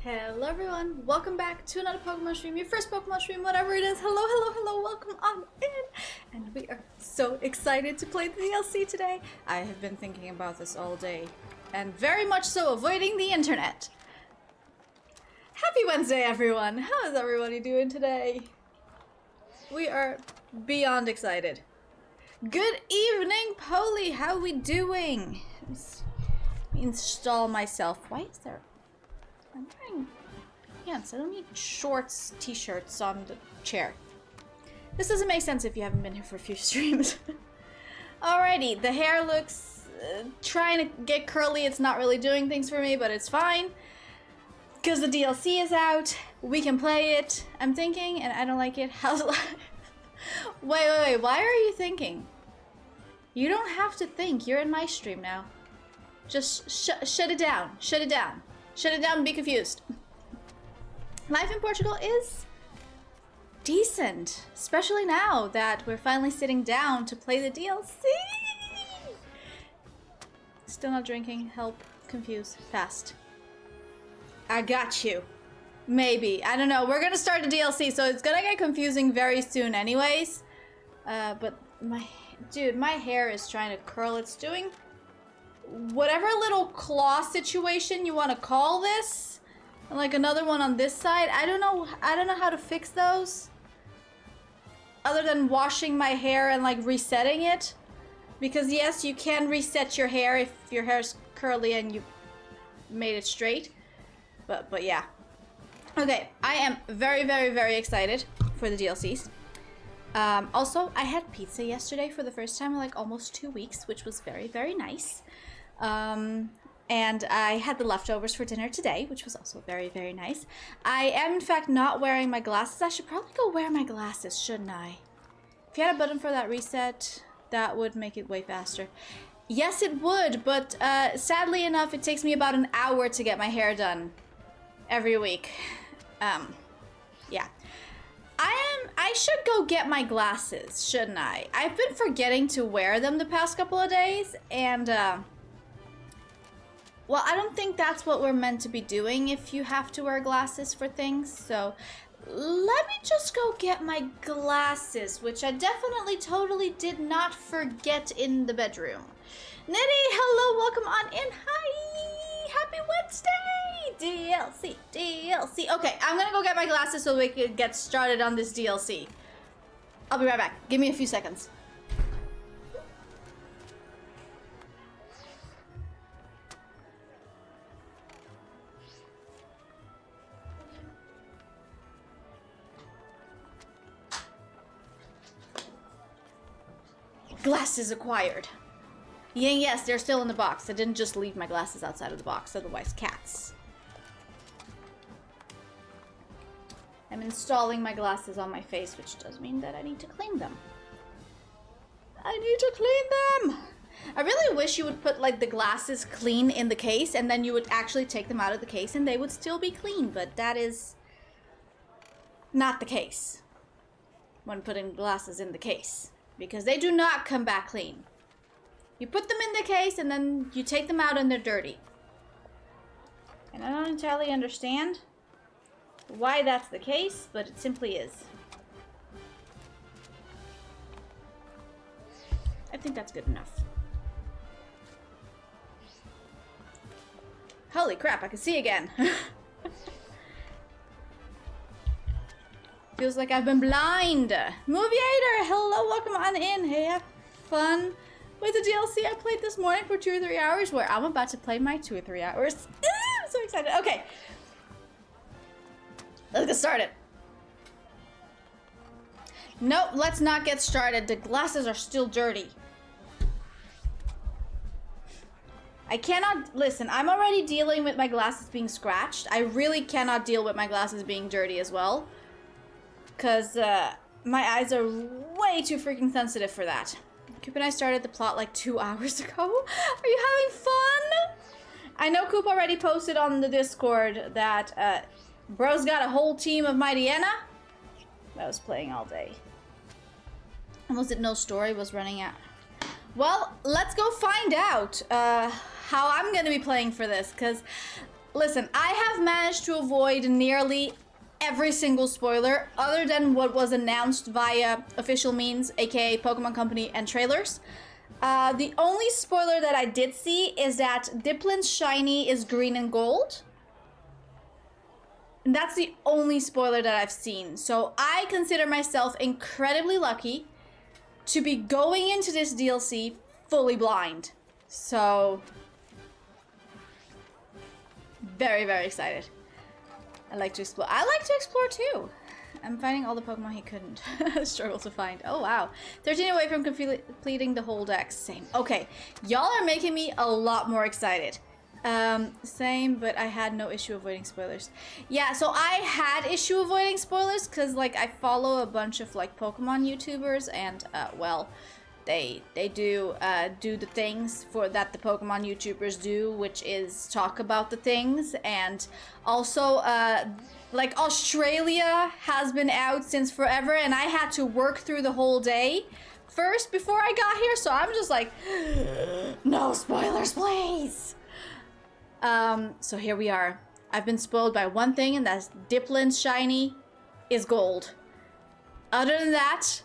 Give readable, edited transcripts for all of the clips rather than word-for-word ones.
Hello everyone, welcome back to another Pokemon stream, your first Pokemon stream, whatever it is. Hello, welcome on in! And we are so excited to play the DLC today. I have been thinking about this all day, and very much so avoiding the internet. Happy Wednesday everyone! How is everybody doing today? We are beyond excited. Good evening, Polly, how we doing? Let me install myself. Why is there... I'm wearing pants. I don't need shorts, t-shirts on the chair. This doesn't make sense if you haven't been here for a few streams. Alrighty, the hair looks trying to get curly. It's not really doing things for me, but it's fine. Because the DLC is out. We can play it. I'm thinking, and I don't like it. How's it? Wait. Why are you thinking? You don't have to think. You're in my stream now. Just shut it down. Shut it down. Shut it down and be confused. Life in Portugal is decent, especially now that we're finally sitting down to play the DLC. Still not drinking. Help. Confuse. Fast. I got you. Maybe. I don't know. We're gonna start the DLC, so it's gonna get confusing very soon anyways. But my hair is trying to curl. It's doing whatever little claw situation you want to call this, and like another one on this side. I don't know how to fix those other than washing my hair and like resetting it, because yes, you can reset your hair if your hair's curly and you made it straight, but yeah. Okay, I am very excited for the DLCs. Also, I had pizza yesterday for the first time in like almost 2 weeks, which was very nice. And I had the leftovers for dinner today, which was also very nice. I am in fact not wearing my glasses. I should probably go wear my glasses, shouldn't I? If you had a button for that reset, that would make it way faster. Yes, it would, but sadly enough, it takes me about an hour to get my hair done every week. Yeah. I should go get my glasses, shouldn't I? I've been forgetting to wear them the past couple of days, and well, I don't think that's what we're meant to be doing if you have to wear glasses for things, so let me just go get my glasses, which I definitely totally did not forget in the bedroom. Nitty, hello, welcome on in. Hi, happy Wednesday. DLC. Okay, I'm gonna go get my glasses so we can get started on this DLC. I'll be right back. Give me a few seconds. Glasses acquired. Yes, they're still in the box. I didn't just leave my glasses outside of the box, otherwise cats. I'm installing my glasses on my face, which does mean that I need to clean them. I really wish you would put like the glasses clean in the case, and then you would actually take them out of the case and they would still be clean, but that is not the case when putting glasses in the case, because they do not come back clean. You put them in the case and then you take them out and they're dirty. And I don't entirely understand why that's the case, but it simply is. I think that's good enough. Holy crap, I can see again. Feels like I've been blind. Movieator, hello, welcome on in. Hey, have fun with the DLC I played this morning for 2 or 3 hours, where I'm about to play my 2 or 3 hours. I'm so excited. Okay. Let's get started. Nope, let's not get started. The glasses are still dirty. I cannot, listen, I'm already dealing with my glasses being scratched. I really cannot deal with my glasses being dirty as well, because my eyes are way too freaking sensitive for that. Coop and I started the plot like 2 hours ago. Are you having fun? I know Coop already posted on the Discord that bro's got a whole team of Mightyena. I was playing all day. And was it no story was running out? Well, let's go find out how I'm gonna be playing for this, because Listen, I have managed to avoid nearly every single spoiler other than what was announced via official means, aka Pokemon Company and trailers. The only spoiler that I did see is that Diplin's shiny is green and gold. And that's the only spoiler that I've seen. So I consider myself incredibly lucky to be going into this DLC fully blind. So, very, very excited. I like to explore. I like to explore too. I'm finding all the Pokemon he couldn't struggle to find. Oh, wow. 13 away from completing the whole dex. Same. Okay. Y'all are making me a lot more excited. Same, but I had no issue avoiding spoilers. Yeah, so I had issue avoiding spoilers because, like, I follow a bunch of, like, Pokemon YouTubers and, well, they do the things that the Pokemon YouTubers do, which is talk about the things. And also, like, Australia has been out since forever, and I had to work through the whole day first before I got here, so I'm just like, no spoilers, please. So here we are. I've been spoiled by one thing, and that's Diplin's shiny is gold. Other than that,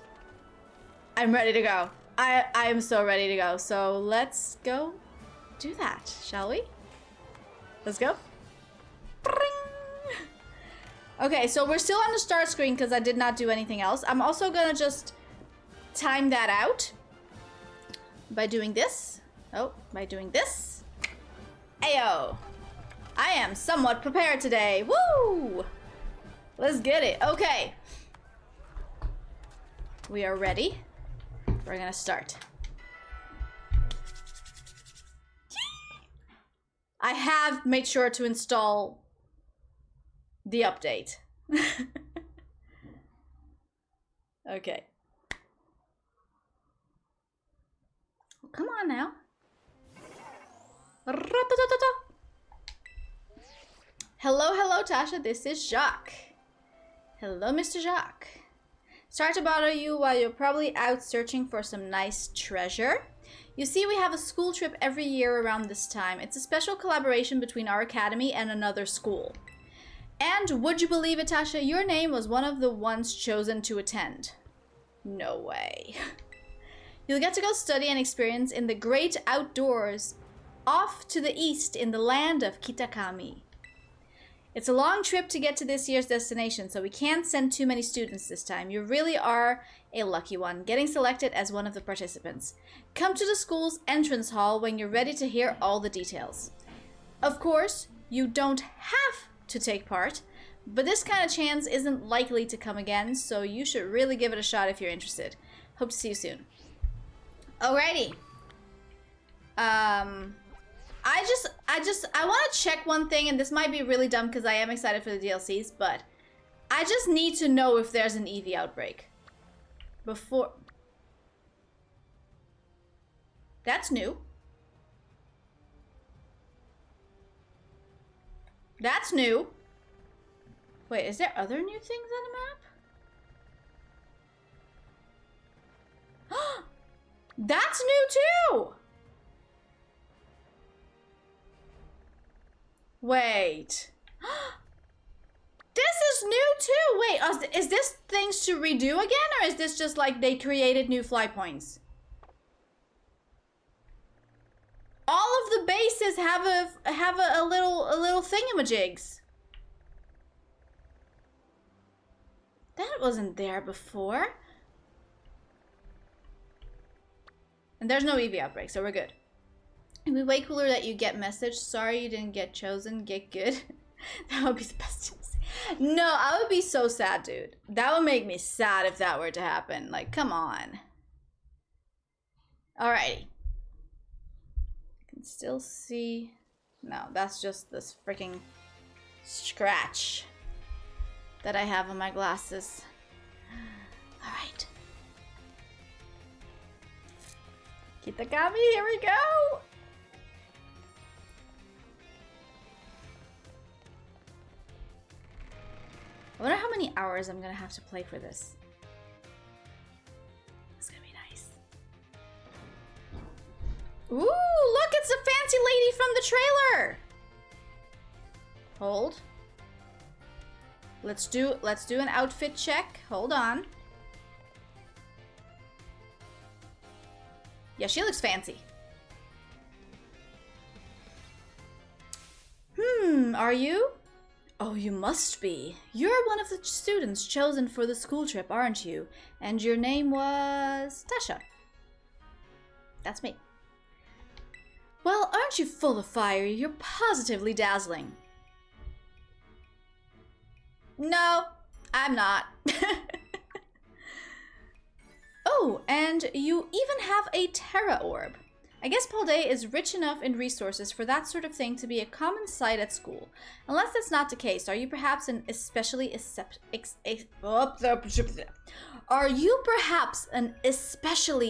I'm ready to go. I am so ready to go. So let's go do that, shall we? Let's go. Okay, so we're still on the start screen because I did not do anything else. I'm also gonna just time that out by doing this. Oh, by doing this. Ayo! I am somewhat prepared today. Woo! Let's get it. Okay. We are ready. We're gonna start. I have made sure to install the update. Okay. Come on now. Hello, hello, Tasha. This is Jacques. Hello, Mr. Jacques. Sorry to bother you while you're probably out searching for some nice treasure. You see, we have a school trip every year around this time. It's a special collaboration between our academy and another school. And would you believe it, Tasha? Your name was one of the ones chosen to attend. No way. You'll get to go study and experience in the great outdoors off to the east in the land of Kitakami. It's a long trip to get to this year's destination, so we can't send too many students this time. You really are a lucky one, getting selected as one of the participants. Come to the school's entrance hall when you're ready to hear all the details. Of course, you don't have to take part, but this kind of chance isn't likely to come again, so you should really give it a shot if you're interested. Hope to see you soon. Alrighty. I want to check one thing, and this might be really dumb because I am excited for the DLCs, but I just need to know if there's an Eevee outbreak. Before... That's new. That's new. Wait, is there other new things on the map? That's new too! Wait. This is new too! Wait, is this things to redo again, or is this just like they created new fly points? All of the bases have a little thingamajigs. That wasn't there before. And there's no Eevee outbreak, so we're good. It'd be way cooler that you get message. Sorry you didn't get chosen. Get good. That would be the best DLC. No, I would be so sad, dude. That would make me sad if that were to happen. Like, come on. Alrighty. I can still see. No, that's just this freaking scratch that I have on my glasses. Alright. Kitakami, here we go! I wonder how many hours I'm gonna have to play for this. It's gonna be nice. Ooh, look, it's the fancy lady from the trailer! Hold. Let's do an outfit check. Hold on. Yeah, she looks fancy. Are you? Oh, you must be. You're one of the students chosen for the school trip, aren't you? And your name was Tasha. That's me. Well, aren't you full of fire? You're positively dazzling. No, I'm not. Oh, and you even have a Terra Orb. I guess Paldea is rich enough in resources for that sort of thing to be a common sight at school. Unless that's not the case, are you perhaps an especially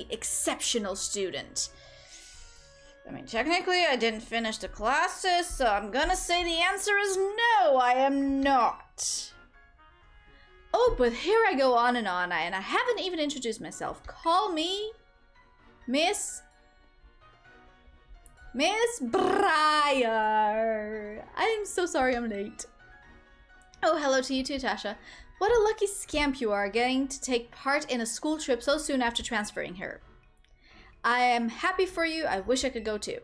exceptional student? I mean, technically I didn't finish the classes, so I'm gonna say the answer is no, I am not. Oh, but here I go on, and I haven't even introduced myself. Call me Miss Briar. I'm so sorry I'm late. Oh, hello to you too, Tasha. What a lucky scamp you are, getting to take part in a school trip so soon after transferring here. I am happy for you. I wish I could go too.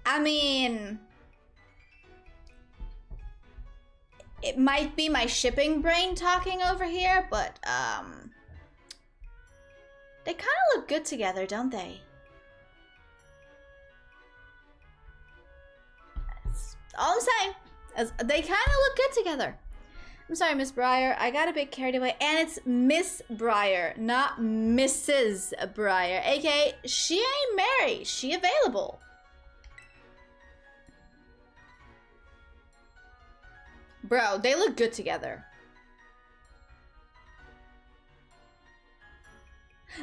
I mean, it might be my shipping brain talking over here, but, they kind of look good together, don't they? That's all I'm saying. They kind of look good together. I'm sorry, Miss Briar. I got a bit carried away. And it's Miss Briar, not Mrs. Briar. AKA, she ain't married. She available. Bro, they look good together.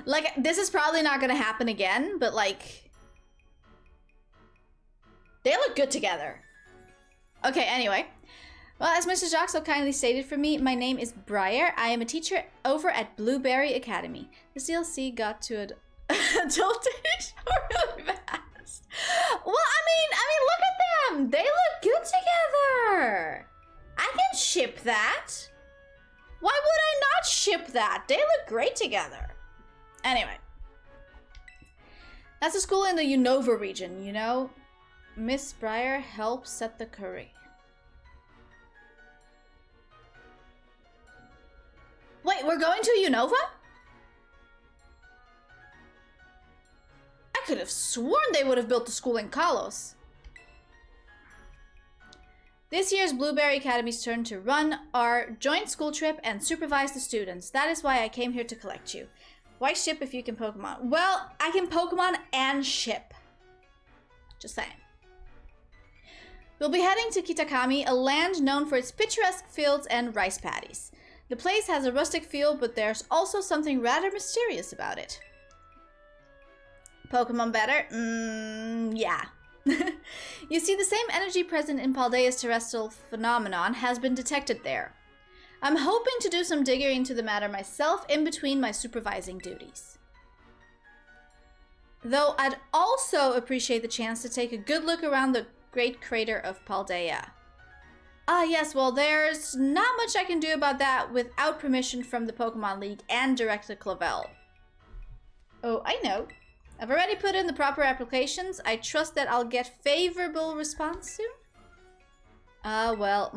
Like, this is probably not gonna happen again, but like, they look good together. Okay, anyway. Well, as Mr. Jacques so kindly stated for me, my name is Briar. I am a teacher over at Blueberry Academy. The CLC got to adult age really fast. Well, I mean, look at them. They look good together. I can ship that. Why would I not ship that? They look great together. Anyway. That's a school in the Unova region, you know? Miss Briar helped set the curriculum. Wait, we're going to Unova? I could have sworn they would have built the school in Kalos. This year's Blueberry Academy's turn to run our joint school trip and supervise the students. That is why I came here to collect you. Why ship if you can Pokemon? Well, I can Pokemon and ship. Just saying. We'll be heading to Kitakami, a land known for its picturesque fields and rice paddies. The place has a rustic feel, but there's also something rather mysterious about it. Pokemon better? Yeah. You see, the same energy present in Paldea's terrestrial phenomenon has been detected there. I'm hoping to do some digging into the matter myself in between my supervising duties. Though I'd also appreciate the chance to take a good look around the great crater of Paldea. Ah, yes, well, there's not much I can do about that without permission from the Pokemon League and Director Clavel. Oh, I know. I've already put in the proper applications. I trust that I'll get favorable response soon. Well,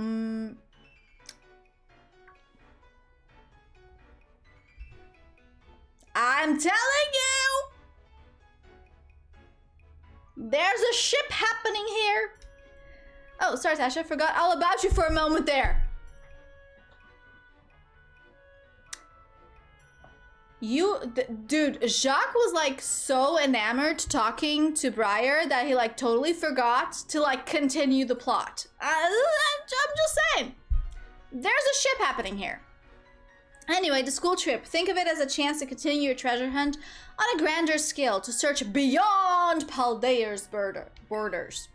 I'm telling you! There's a ship happening here. Oh, sorry, Tasha. Forgot all about you for a moment there. Dude, Jacques was like so enamored talking to Briar that he like totally forgot to like continue the plot. I'm just saying. There's a ship happening here. Anyway, the school trip. Think of it as a chance to continue your treasure hunt on a grander scale, to search beyond Paldea's borders.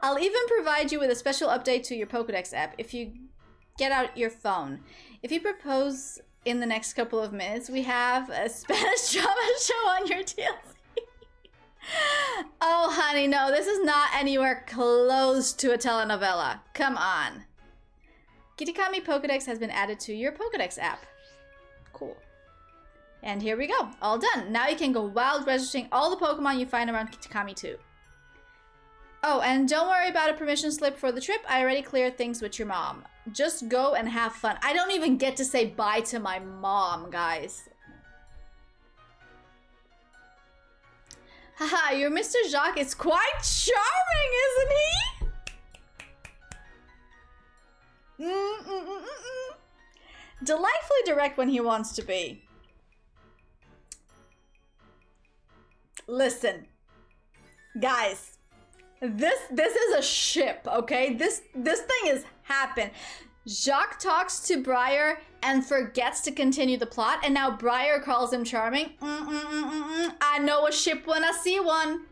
I'll even provide you with a special update to your Pokédex app if you get out your phone. If in the next couple of minutes, we have a Spanish drama show on your TLC. Oh, honey, no, this is not anywhere close to a telenovela. Come on. Kitakami Pokedex has been added to your Pokedex app. Cool. And here we go. All done. Now you can go wild registering all the Pokemon you find around Kitakami too. Oh, and don't worry about a permission slip for the trip. I already cleared things with your mom. Just go and have fun. I don't even get to say bye to my mom, guys. Haha, your Mr. Jacques is quite charming, isn't he? Delightfully direct when he wants to be. Listen, guys. This is a ship, okay? This thing is happened. Jacques talks to Briar and forgets to continue the plot, and now Briar calls him charming. I know a ship when I see one.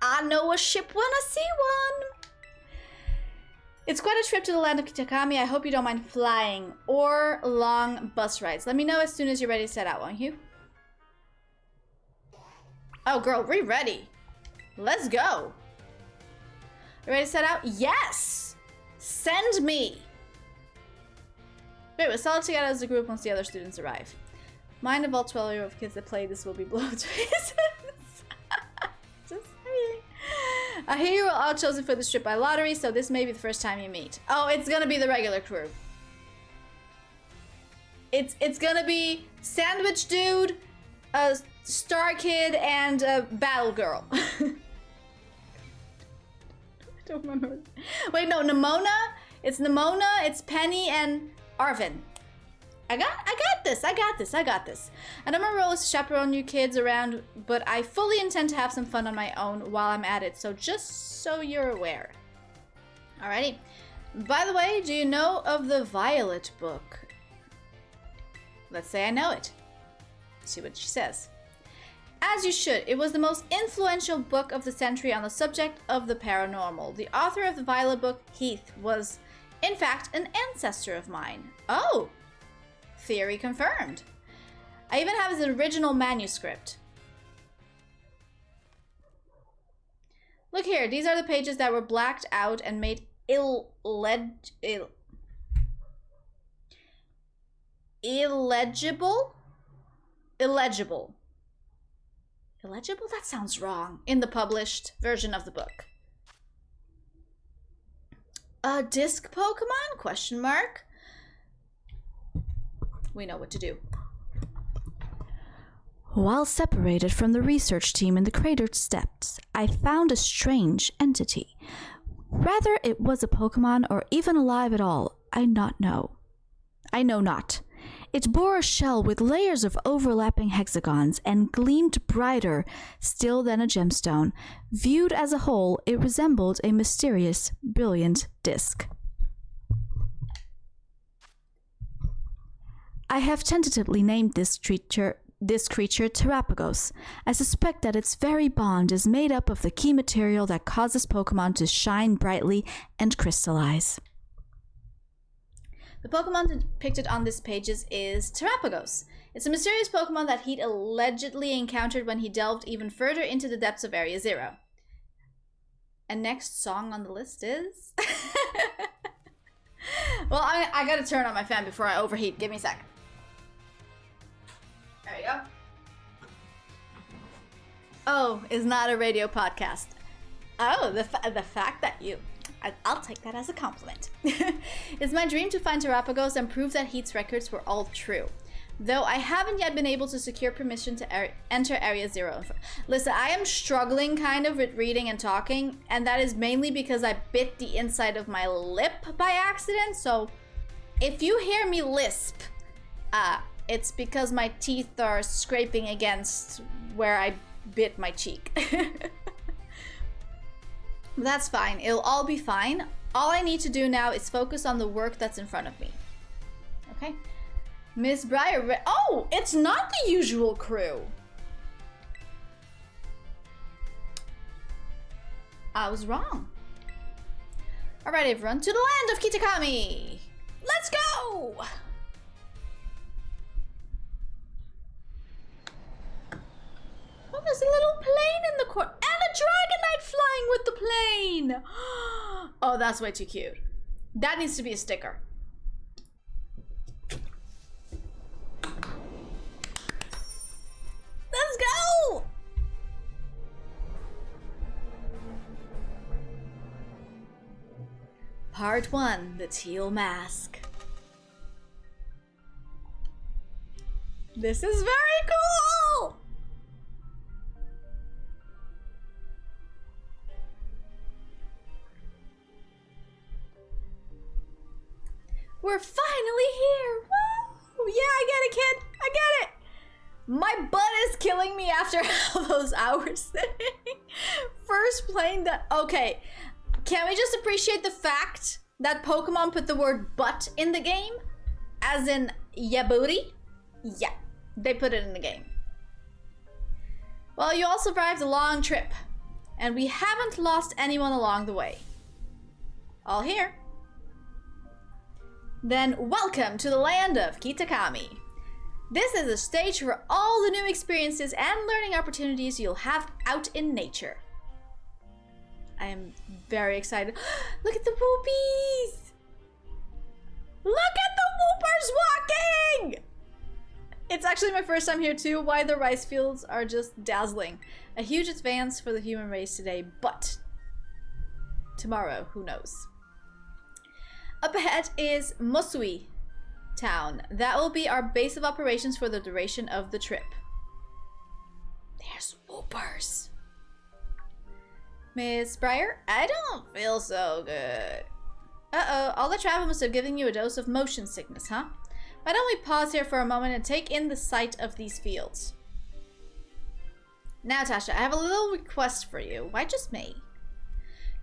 I know a ship when I see one. It's quite a trip to the land of Kitakami. I hope you don't mind flying or long bus rides. Let me know as soon as you're ready to set out, won't you? Oh, girl, we're ready. Let's go. You ready to set out? Yes! Send me! Wait, we'll sell it together as a group once the other students arrive. Mind of all 12-year-old kids that play this will be blown to pieces. Just saying. I hear you were all chosen for this trip by lottery, so this may be the first time you meet. Oh, it's gonna be the regular crew. It's gonna be Sandwich Dude, Star Kid, and Battle Girl. I don't remember. Wait, no, Nimona. It's Nimona, it's Penny, and Arvin. I got this. I got this. I know my role is to chaperone you kids around, but I fully intend to have some fun on my own while I'm at it, so just so you're aware. Alrighty. By the way, do you know of the Violet book? Let's say I know it. See what she says. As you should. It was the most influential book of the century on the subject of the paranormal. The author of the Violet book, Heath, was, in fact, an ancestor of mine. Oh! Theory confirmed. I even have his original manuscript. Look here. These are the pages that were blacked out and made illegible? Illegible? That sounds wrong. In the published version of the book. A disc Pokemon? Question mark. We know what to do. While separated from the research team in the cratered steppes, I found a strange entity. Whether it was a Pokemon or even alive at all, I know not. It bore a shell with layers of overlapping hexagons and gleamed brighter still than a gemstone. Viewed as a whole, it resembled a mysterious, brilliant disc. I have tentatively named this creature Terapagos. I suspect that its very bond is made up of the key material that causes Pokemon to shine brightly and crystallize. The Pokemon depicted on this page is Terapagos. It's a mysterious Pokemon that Heat allegedly encountered when he delved even further into the depths of Area Zero. And next song on the list is... Well, I gotta turn on my fan before I overheat. Give me a sec. There you go. Oh, it's not a radio podcast. Oh, the fact that you... I'll take that as a compliment. It's my dream to find Terapagos and prove that Heat's records were all true. Though I haven't yet been able to secure permission to enter Area Zero. Listen, I am struggling kind of with reading and talking, and that is mainly because I bit the inside of my lip by accident, so if you hear me lisp, it's because my teeth are scraping against where I bit my cheek. That's fine. It'll all be fine. All I need to do now is focus on the work that's in front of me. Okay? Miss Briar... Oh! It's not the usual crew! I was wrong. Alright, everyone. To the land of Kitakami! Let's go! there's a little plane in the corner. And a Dragonite flying with the plane. Oh, that's way too cute. That needs to be a sticker. Let's go! Part 1, the Teal Mask. This is very cool! We're finally here! Woo! Yeah, I get it, kid! I get it! My butt is killing me after all those hours. First playing that. Okay, can we just appreciate the fact that Pokemon put the word butt in the game? As in, yeah, booty? Yeah, they put it in the game. Well, you all survived a long trip, and we haven't lost anyone along the way. All here. Then welcome to the land of Kitakami. This is a stage for all the new experiences and learning opportunities you'll have out in nature. I am very excited. Look at the whoopies! Look at the whoopers walking! It's actually my first time here too. Why the rice fields are just dazzling. A huge advance for the human race today, but tomorrow, who knows? Up ahead is Mosui town. That will be our base of operations for the duration of the trip. There's whoopers. Miss Breyer, I don't feel so good. Uh-oh, all the travel must have given you a dose of motion sickness, huh? Why don't we pause here for a moment and take in the sight of these fields? Now, Tasha, I have a little request for you. Why just me?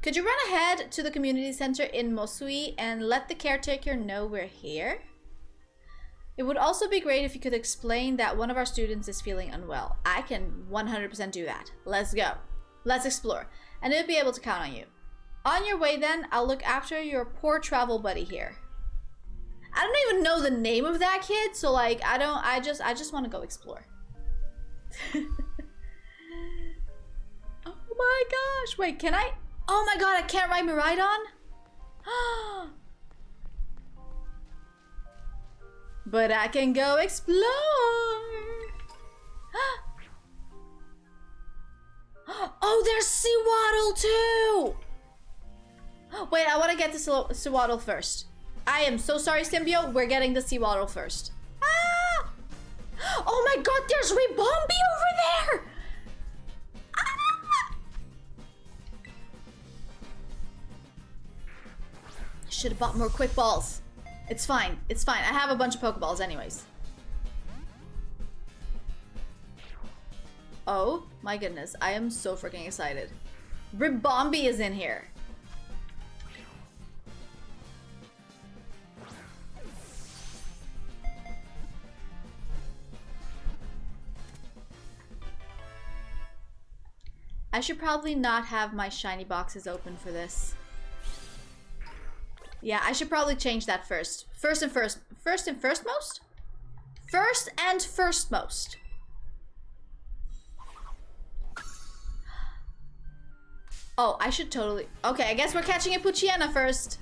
Could you run ahead to the community center in Mosui and let the caretaker know we're here? It would also be great if you could explain that one of our students is feeling unwell. I can 100% do that. Let's go. Let's explore. And I'll be able to count on you. On your way then, I'll look after your poor travel buddy here. I don't even know the name of that kid, so like, I just want to go explore. Oh my gosh. Wait, can I? Oh my god, I can't ride my ride on? But I can go explore. Oh, there's Seawaddle too. Wait, I want to get the Seawaddle first. I am so sorry, Symbio. We're getting the Seawaddle first. Ah! Oh my god, there's Ribombee over there. Ah! Should have bought more quick balls. It's fine. It's fine. I have a bunch of Pokeballs anyways. Oh my goodness. I am so freaking excited. Ribombee is in here. I should probably not have my shiny boxes open for this. Yeah, I should probably change that first. First and firstmost? First and firstmost. Oh, I should totally... Okay, I guess we're catching a Poochyena first.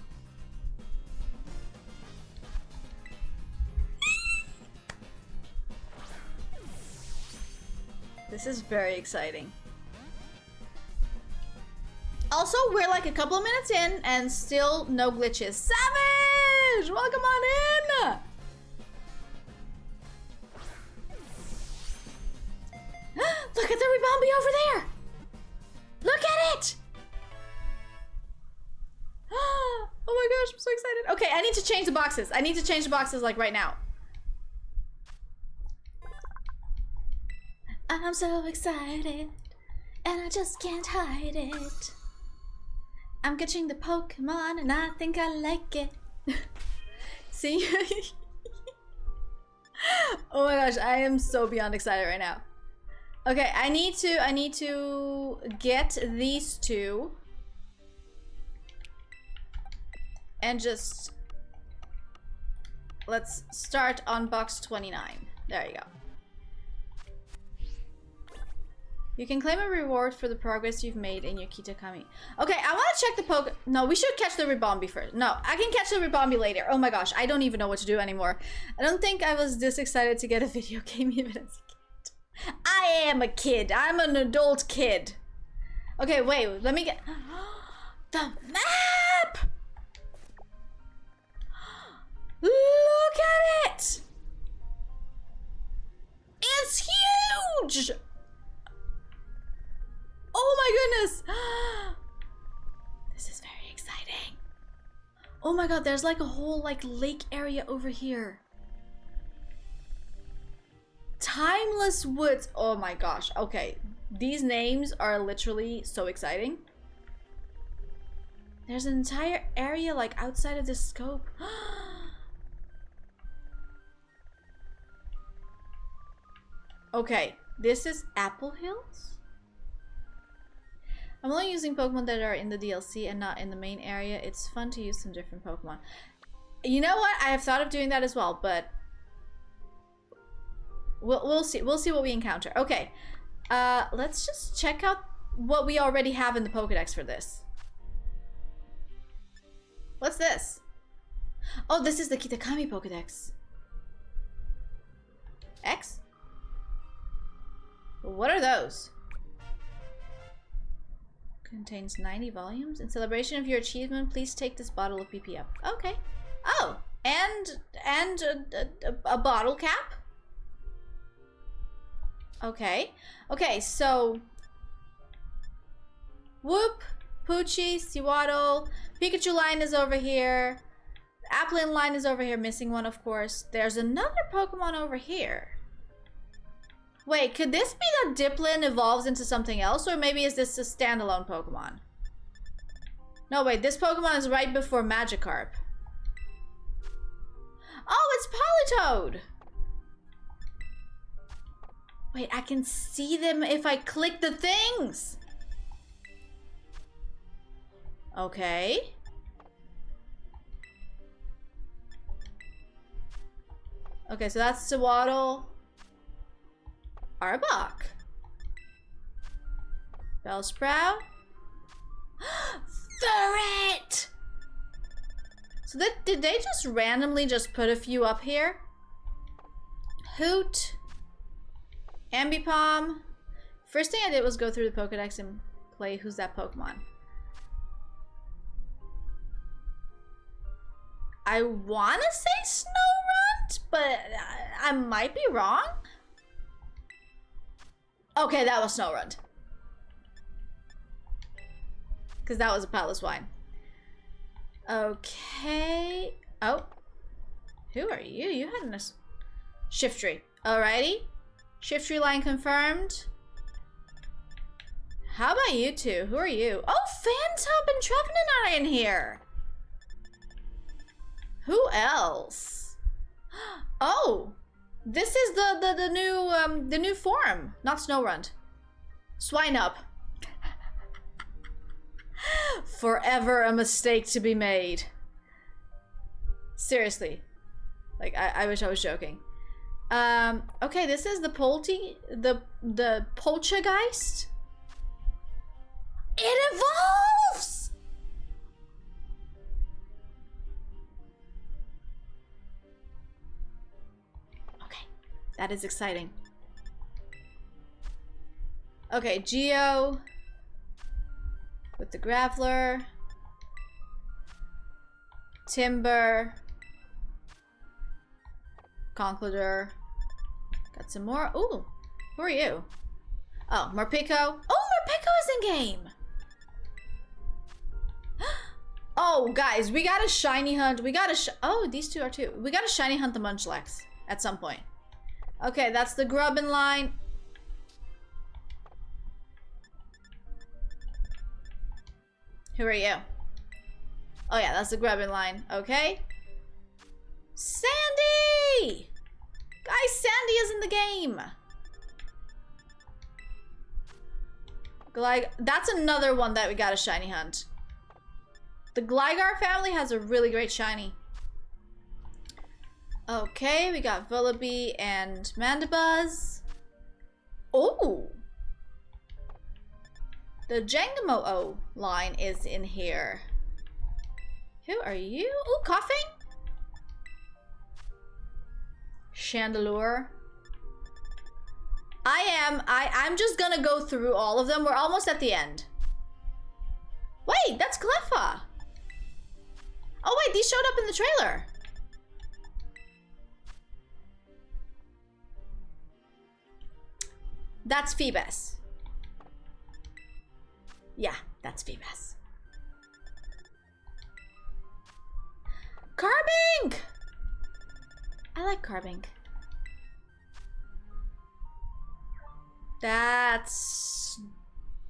This is very exciting. Also, we're like a couple of minutes in and still no glitches. Savage! Welcome on in! Look at the Ribombee over there! Look at it! Oh my gosh, I'm so excited. Okay, I need to change the boxes. I need to change the boxes like right now. I'm so excited and I just can't hide it. I'm catching the Pokemon and I think I like it. See? Oh my gosh, I am so beyond excited right now. Okay, I need to get these two and just let's start on box 29. There you go. You can claim a reward for the progress you've made in your Kitakami. Okay, I want to check the poke. No, we should catch the Ribombi first. No, I can catch the Ribombi later. Oh my gosh, I don't even know what to do anymore. I don't think I was this excited to get a video game even as a kid. I am a kid. I'm an adult kid. Okay, wait, let me get... The map! Look at it! It's huge! Oh my goodness! This is very exciting. Oh my god, there's like a whole like lake area over here. Timeless Woods. Oh my gosh. Okay. These names are literally so exciting. There's an entire area like outside of this scope. Okay, this is Apple Hills. I'm only using Pokemon that are in the DLC and not in the main area. It's fun to use some different Pokemon. You know what? I have thought of doing that as well, but we'll see. We'll see what we encounter. Okay, let's just check out what we already have in the Pokedex for this. What's this? Oh, this is the Kitakami Pokedex. X? What are those? Contains 90 volumes. In celebration of your achievement, please take this bottle of PP up. Okay. Oh, and a bottle cap. Okay. Okay, so Whoop, Poochie, Sewaddle, Pikachu line is over here. Applin line is over here, missing one, of course. There's another Pokemon over here. Wait, could this be that Diplin evolves into something else? Or maybe is this a standalone Pokemon? No, wait, this Pokemon is right before Magikarp. Oh, it's Politoed! Wait, I can see them if I click the things! Okay. Okay, so that's Sewaddle. Arbok. Bellsprout. Ferret! So did they just randomly just put a few up here? Hoot. Ambipom. First thing I did was go through the Pokedex and play Who's That Pokemon. I want to say Snorunt, but I might be wrong. Okay, that was Snorunt. Because that was a Palace Wine. Okay. Oh. Who are you? You had a Shiftry. Alrighty. Shiftry line confirmed. How about you two? Who are you? Oh, Phantom and Trevenant are in here. Who else? Oh. This is the new form, not Snorunt. Swinub. Forever a mistake to be made. Seriously. Like I wish I was joking. Okay, this is the the Poltergeist. It evolves! That is exciting. Okay, Geo with the Graveler, Timber, Conkeldurr. Got some more. Ooh, who are you? Oh, Morpeko. Oh, Morpeko is in game. Oh, guys, we got a shiny hunt. We got a oh, these two are too. We got a shiny hunt the Munchlax at some point. Okay, that's the Grubbin line. Who are you? Oh yeah, that's the Grubbin line. Okay. Sandy! Guys, Sandy is in the game. That's another one that we got a shiny hunt. The Gligar family has a really great shiny. Okay, we got Vullaby and Mandibuzz. Oh! The Jangamo line is in here. Who are you? Ooh, coughing? Chandelure. I'm just gonna go through all of them. We're almost at the end. Wait, that's Cleffa. Oh wait, these showed up in the trailer. That's Phoebus. Yeah, that's Phoebus. Carbink! I like Carbink. That's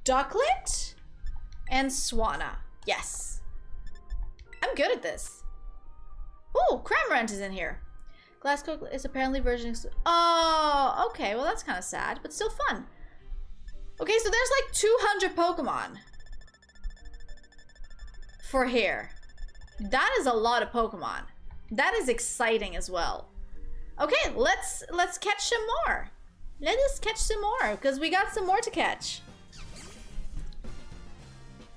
Ducklet and Swanna. Yes. I'm good at this. Oh, Cramorant is in here. Glasscoat is apparently versioning. Oh, okay. Well, that's kind of sad, but still fun. Okay, so there's like 200 Pokemon for here. That is a lot of Pokemon. That is exciting as well. Okay, let's catch some more. Let us catch some more, because we got some more to catch.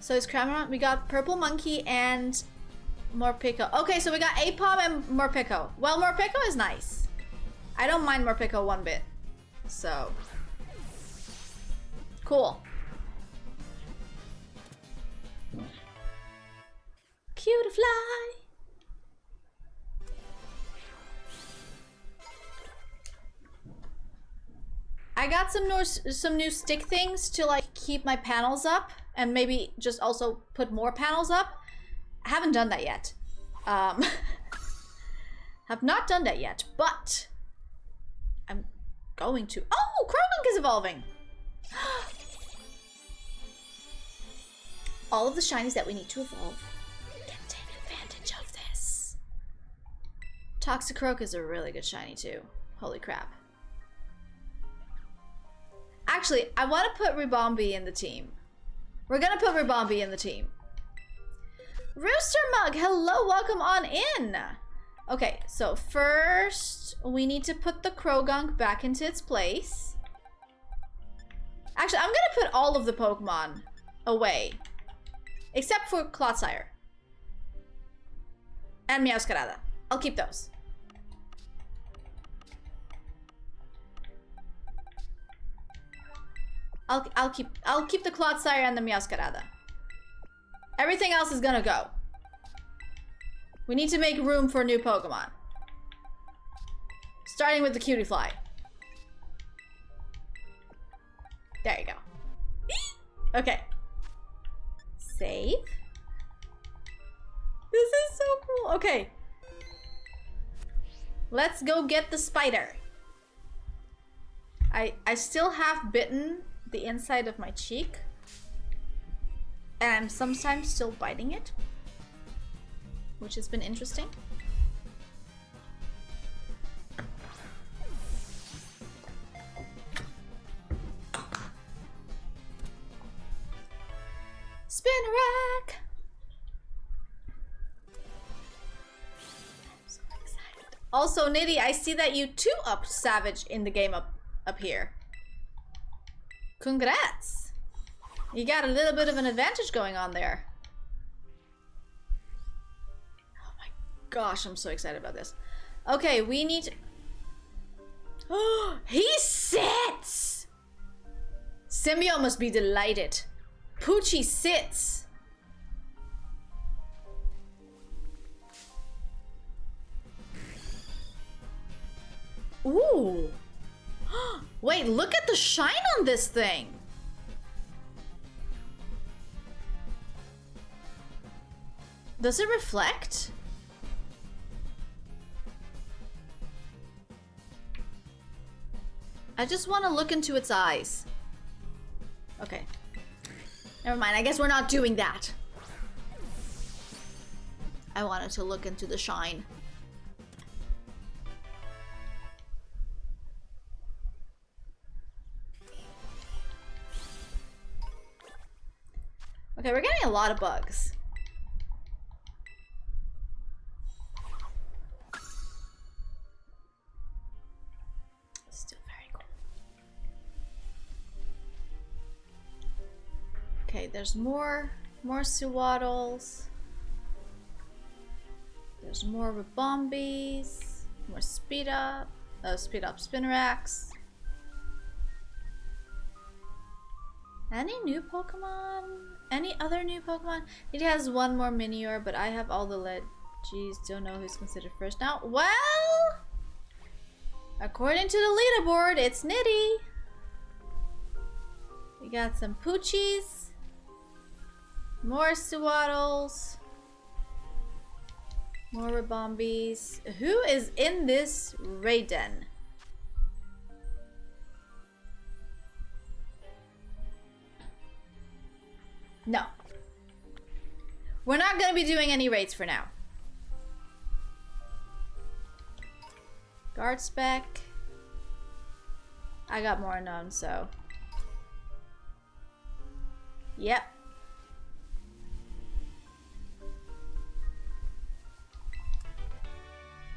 So it's Cramorant, we got Purple Monkey and Morpeko. Okay, so we got Apom and Morpeko. Well, Morpeko is nice. I don't mind Morpeko one bit. So, cool. Cute to fly. I got some new stick things to like keep my panels up and maybe just also put more panels up. I haven't done that yet. Have not done that yet, but I'm going to. Oh, Croagunk is evolving. All of the shinies that we need to evolve. We can take advantage of this. Toxicroak is a really good shiny too. Holy crap. Actually, I want to put Ribombee in the team. We're gonna put Ribombee in the team. Rooster Mug, hello, welcome on in. Okay, so first we need to put the Croagunk back into its place. Actually, I'm gonna put all of the Pokemon away. Except for Clotsire. And Meowscarada. I'll keep those. I'll keep the Clotsire and the Meowscarada. Everything else is gonna go. We need to make room for new Pokemon. Starting with the Cutiefly. There you go. Okay. Save. This is so cool. Okay. Let's go get the spider. I still have bitten the inside of my cheek. And I'm sometimes still biting it. Which has been interesting. Spinarak! I'm so excited. Also, Nitty, I see that you too upped Savage in the game up here. Congrats! You got a little bit of an advantage going on there. Oh my gosh, I'm so excited about this. Okay, we need... Oh, he sits! Symbio must be delighted. Poochie sits. Ooh. Wait, look at the shine on this thing. Does it reflect? I just want to look into its eyes. Okay. Never mind, I guess we're not doing that. I wanted to look into the shine. Okay, we're getting a lot of bugs. Still very cool. Okay, there's more Suwaddles. There's more Ribombies. More Speed Up Spinnerax. Any new Pokemon? Any other new Pokemon? It has one more Minior, but I have all the Jeez, don't know who's considered first now. Well, according to the leaderboard, it's Nitty. We got some Poochies. More Suwaddles. More Ribombies. Who is in this raid den? No. We're not going to be doing any raids for now. Guard spec. I got more unknown, so. Yep.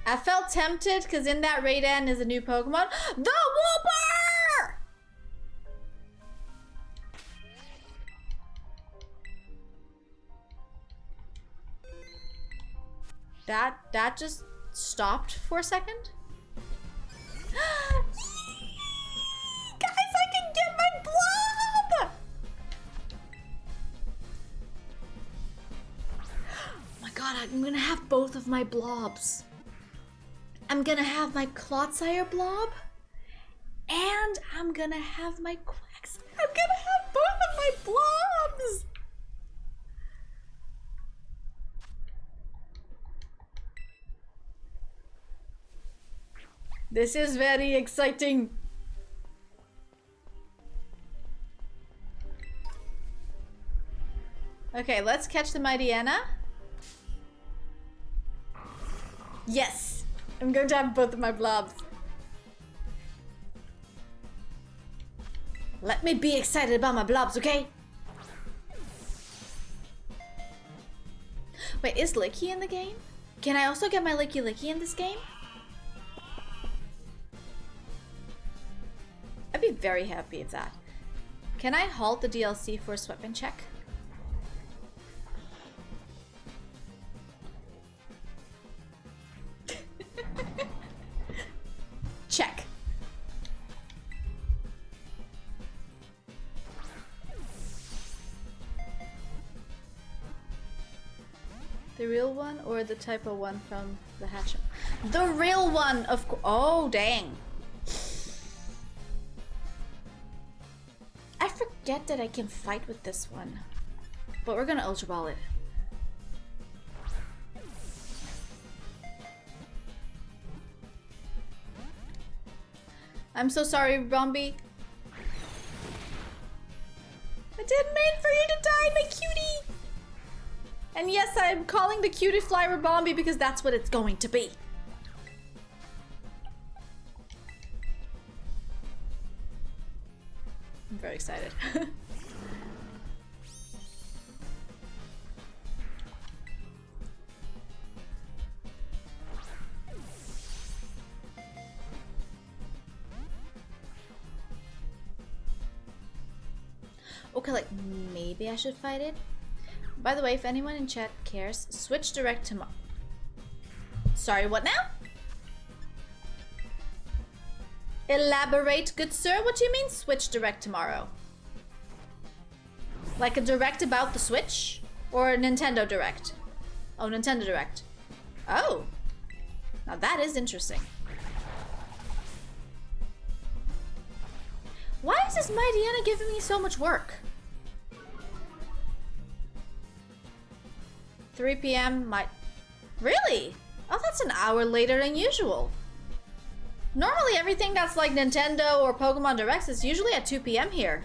I felt tempted because in that raid end is a new Pokemon. The Whooper! That just stopped for a second. Guys, I can get my blob! Oh my god, I'm gonna have both of my blobs. I'm gonna have my Clotsire blob, and I'm gonna have my Quacks. I'm gonna have both of my blobs! This is very exciting. Okay, let's catch the Mightyena. Yes! I'm going to have both of my blobs. Let me be excited about my blobs, okay? Wait, is Licky in the game? Can I also get my Licky in this game? I'd be very happy with that. Can I halt the DLC for a sweatband check? Check. The real one or the typo one from the hatch? The real one, of course. Oh, dang. I forget that I can fight with this one. But we're gonna Ultra Ball it. I'm so sorry, Rombi. I didn't mean for you to die, my cutie! And yes, I'm calling the cutie fly Ribombi because that's what it's going to be. I'm very excited. Okay, like, maybe I should fight it? By the way, if anyone in chat cares, switch direct tomorrow. Sorry, what now? Elaborate, good sir. What do you mean switch direct tomorrow? Like a direct about the Switch? Or a Nintendo Direct? Oh, Nintendo Direct. Oh. Now that is interesting. Why is this Mightyena giving me so much work? 3 p.m. Really? Oh, that's an hour later than usual. Normally everything that's like Nintendo or Pokemon Directs is usually at 2 p.m. here.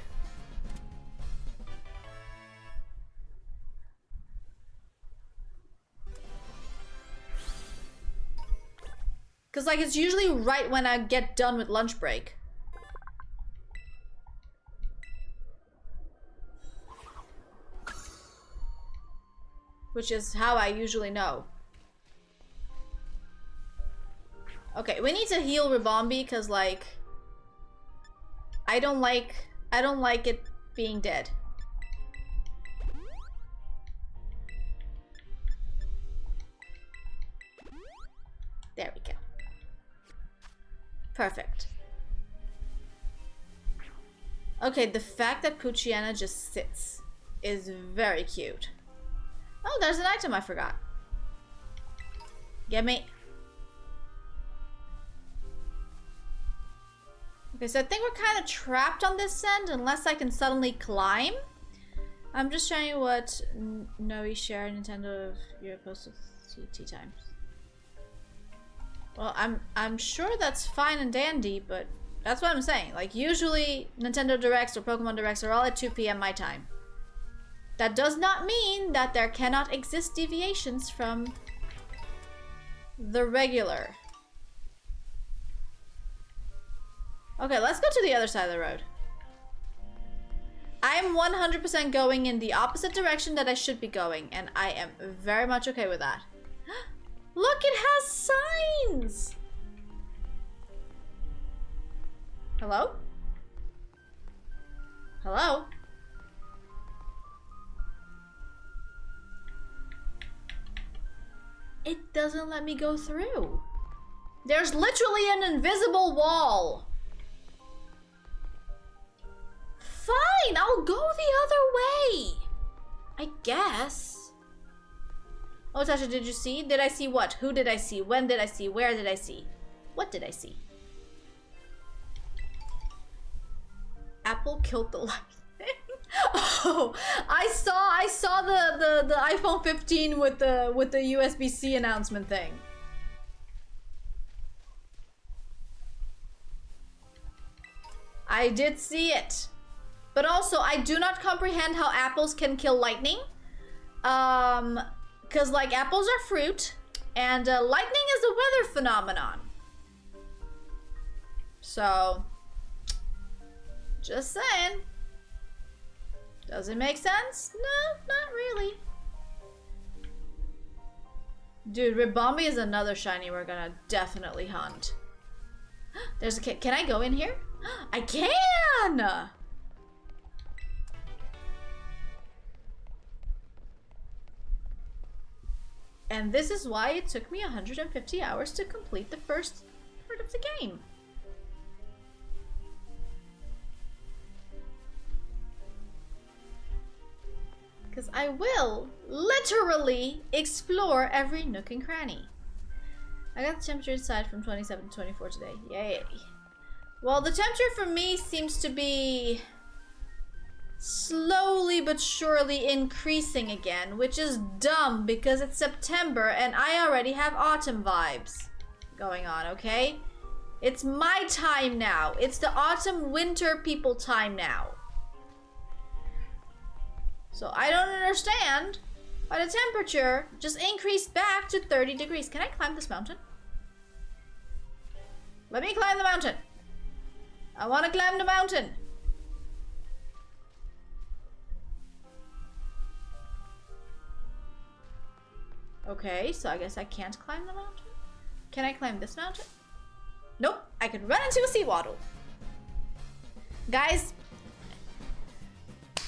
Cause like it's usually right when I get done with lunch break. Which is how I usually know. Okay, we need to heal Ribombi because like I don't like it being dead. There we go. Perfect. Okay, the fact that Poochyena just sits is very cute. Oh, there's an item I forgot. Get me. Okay, so I think we're kind of trapped on this end unless I can suddenly climb. I'm just showing you what Noe share Nintendo of your postal CT times. Well, I'm sure that's fine and dandy, but that's what I'm saying. Like, usually Nintendo Directs or Pokemon Directs are all at 2 p.m. my time. That does not mean that there cannot exist deviations from the regular. Okay, let's go to the other side of the road. I'm 100% going in the opposite direction that I should be going, and I am very much okay with that. Look, it has signs! Hello? Hello? It doesn't let me go through. There's literally an invisible wall. Fine, I'll go the other way. I guess. Oh, Tasha, did you see? Did I see what? Who did I see? When did I see? Where did I see? What did I see? Apple killed the lightning. Oh, I saw the iPhone 15 with the USB-C announcement thing. I did see it. But also, I do not comprehend how apples can kill lightning. Because, like, apples are fruit, and lightning is a weather phenomenon. So, just saying. Does it make sense? No, not really. Dude, Ribombee is another shiny we're gonna definitely hunt. There's a kid. Can I go in here? I can! And this is why it took me 150 hours to complete the first part of the game. Because I will literally explore every nook and cranny. I got the temperature inside from 27 to 24 today. Yay. Well, the temperature for me seems to be slowly but surely increasing again, which is dumb because it's September and I already have autumn vibes going on, okay? It's my time now. It's the autumn winter people time now. So I don't understand why the temperature just increased back to 30 degrees. Can I climb this mountain? Let me climb the mountain. I want to climb the mountain. Okay, so I guess I can't climb the mountain. Can I climb this mountain? Nope, I could run into a seawaddle. Guys,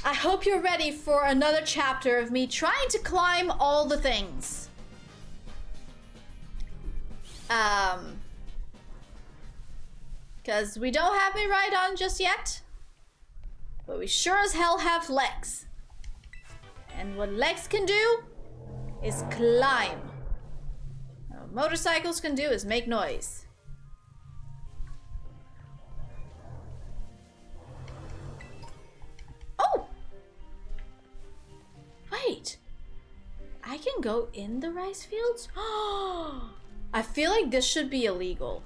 I hope you're ready for another chapter of me trying to climb all the things. Because we don't have me right on just yet, but we sure as hell have legs. And what legs can do is climb. What motorcycles can do is make noise. Oh! Wait. I can go in the rice fields? Oh! I feel like this should be illegal.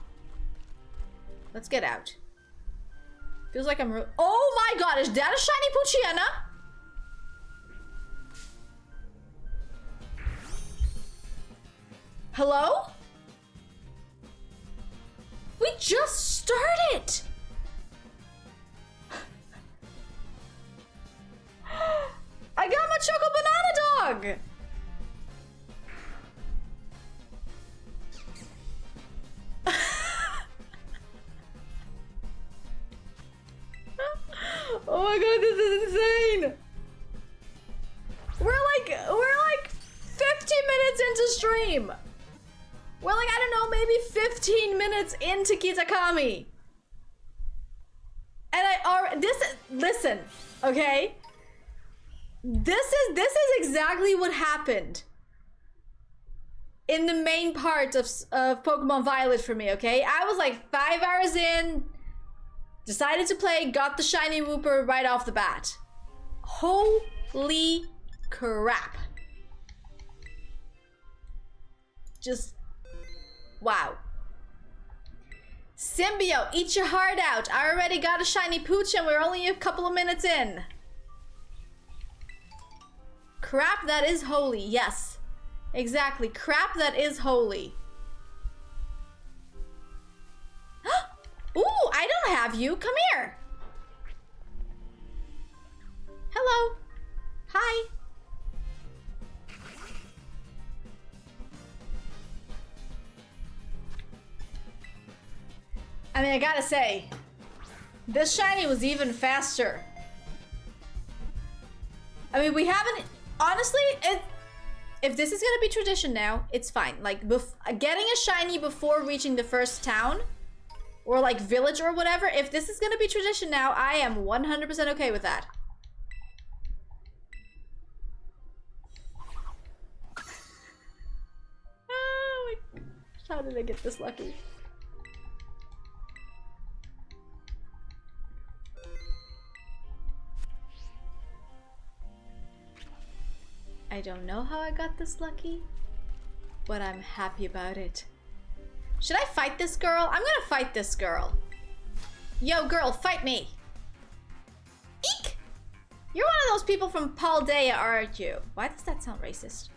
Let's get out. Feels like I'm oh my god, is that a shiny Poochyena? Hello? We just started! I got my Choco Banana Dog! Oh my god, this is insane! We're like 50 minutes into stream! We're like, I don't know, maybe 15 minutes into Kitakami. And I already, listen, okay? This is exactly what happened in the main part of Pokemon Violet for me, okay? I was like 5 hours in, decided to play, got the shiny Wooper right off the bat. Holy crap. Just, wow. Symbio, eat your heart out. I already got a shiny Pooch and we're only a couple of minutes in. Crap that is holy, yes. Exactly, crap that is holy. Ooh, I don't have you, come here. Hello, hi. I mean, I gotta say, this shiny was even faster. I mean, we haven't, honestly, if this is gonna be tradition now, it's fine. Like, getting a shiny before reaching the first town, or like village or whatever, if this is gonna be tradition now, I am 100% okay with that. Oh my, how did I get this lucky? I don't know how I got this lucky, but I'm happy about it. Should I fight this girl? I'm gonna fight this girl. Yo, girl, fight me. Eek! You're one of those people from Paldea, aren't you? Why does that sound racist?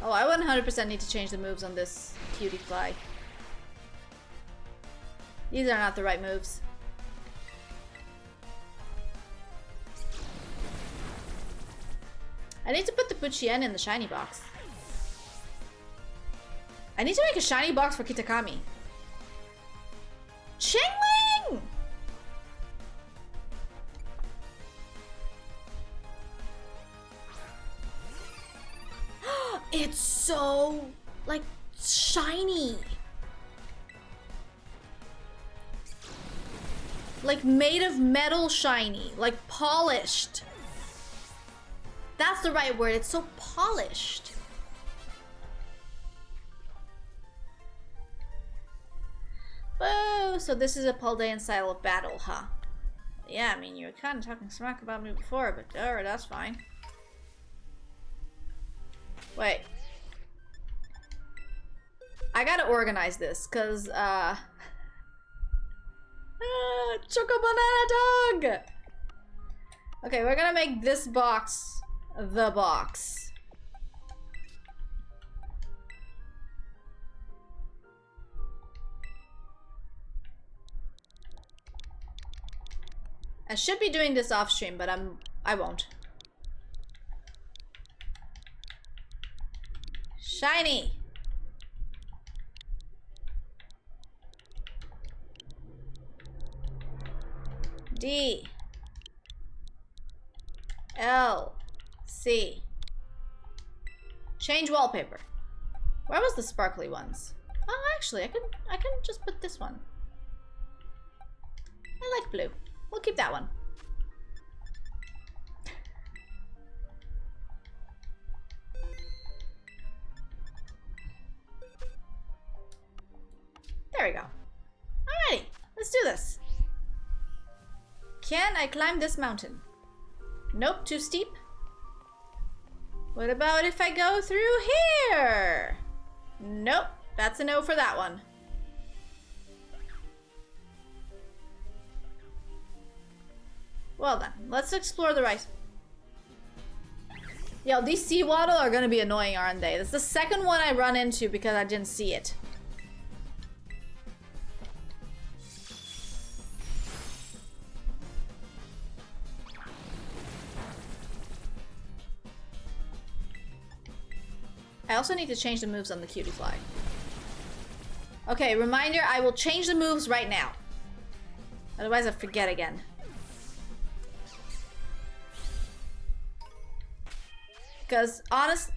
Oh, I 100% need to change the moves on this cutie fly. These are not the right moves. I need to put the Puchien in the shiny box. I need to make a shiny box for Kitakami. Chingling! It's so, like, shiny. Like, made of metal shiny. Like, polished. That's the right word. It's so polished. Whoa, so this is a Paldean style of battle, huh? Yeah, I mean, you were kind of talking smack about me before, but alright, that's fine. Wait. I gotta organize this, cause, Choco Banana Dog! Okay, we're gonna make this box the box. I should be doing this off stream, but I won't. Shiny! D L C. Change wallpaper. Where was the sparkly ones? Oh, actually, I can just put this one. I like blue. We'll keep that one. There we go. Alrighty, let's do this. Can I climb this mountain? Nope, too steep. What about if I go through here? Nope, that's a no for that one. Well then, let's explore the right. Yo, these Seawaddle are gonna be annoying, aren't they? That's the second one I run into because I didn't see it. I also need to change the moves on the cutie fly. Okay, reminder, I will change the moves right now. Otherwise I forget again. Because, honest...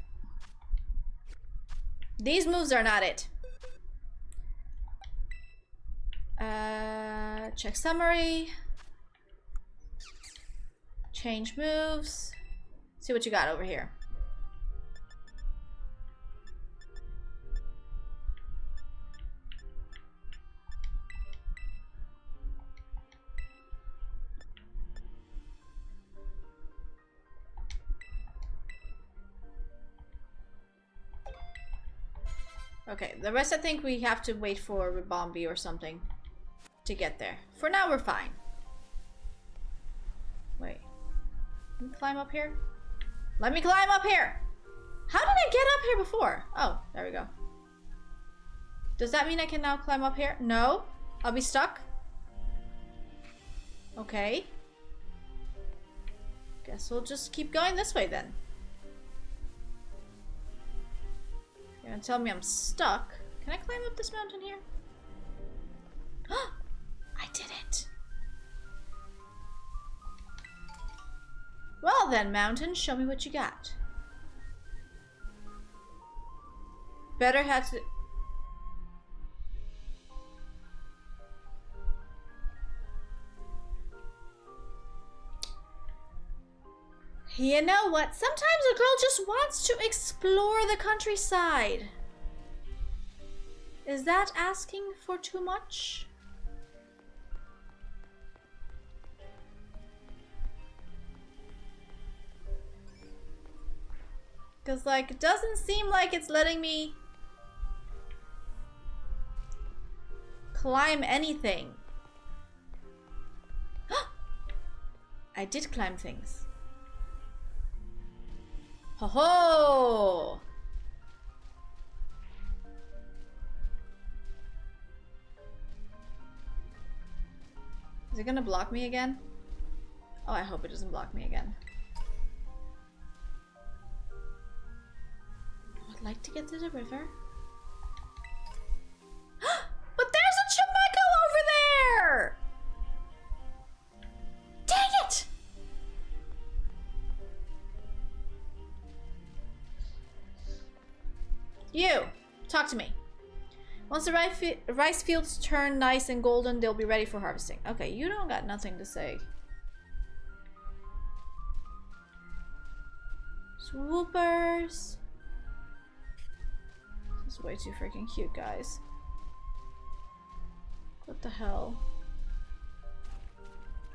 these moves are not it. Check summary. Change moves. See what you got over here. Okay, the rest I think we have to wait for Ribombi or something to get there. For now, we're fine. Wait. Can we climb up here? Let me climb up here! How did I get up here before? Oh, there we go. Does that mean I can now climb up here? No? I'll be stuck? Okay. Guess we'll just keep going this way then. You're gonna tell me I'm stuck. Can I climb up this mountain here? I did it! Well then, mountain, show me what you got. Better have to... You know what? Sometimes a girl just wants to explore the countryside. Is that asking for too much? Because, like, it doesn't seem like it's letting me climb anything. I did climb things. Ho ho! Is it gonna block me again? Oh, I hope it doesn't block me again. I would like to get to the river. But there's a Chimecho over there! Dang it! You, talk to me. Once the rice fields turn nice and golden, they'll be ready for harvesting. Okay, you don't got nothing to say. Swoopers. This is way too freaking cute, guys. What the hell?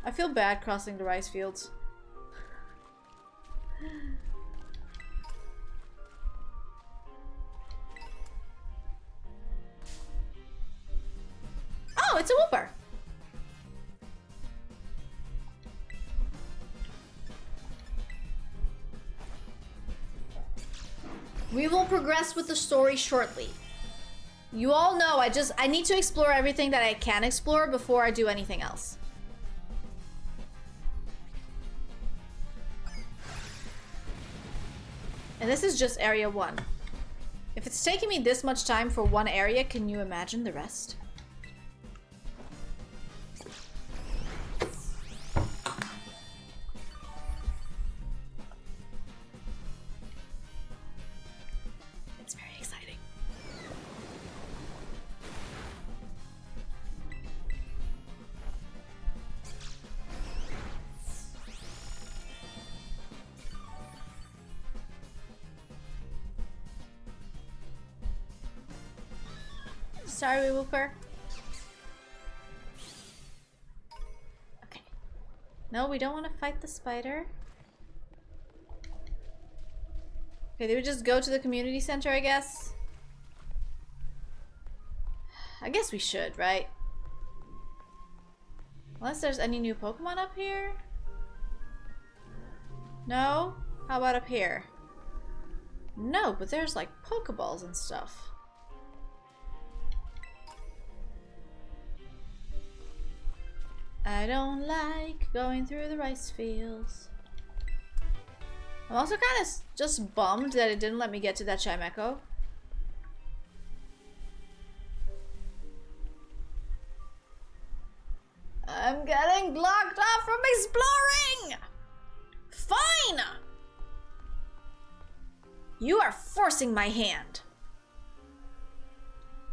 I feel bad crossing the rice fields. Oh, it's a whooper. We will progress with the story shortly. You all know I need to explore everything that I can explore before I do anything else. And this is just area 1. If it's taking me this much time for one area, can you imagine the rest? It's very exciting. Sorry, Whooper. Okay. No, we don't want to fight the spider. Okay, they would just go to the community center, I guess. I guess we should, right? Unless there's any new Pokemon up here? No? How about up here? No, but there's like Pokeballs and stuff. I don't like going through the rice fields. I'm also kind of just bummed that it didn't let me get to that Chimecho. I'm getting blocked off from exploring! Fine! You are forcing my hand.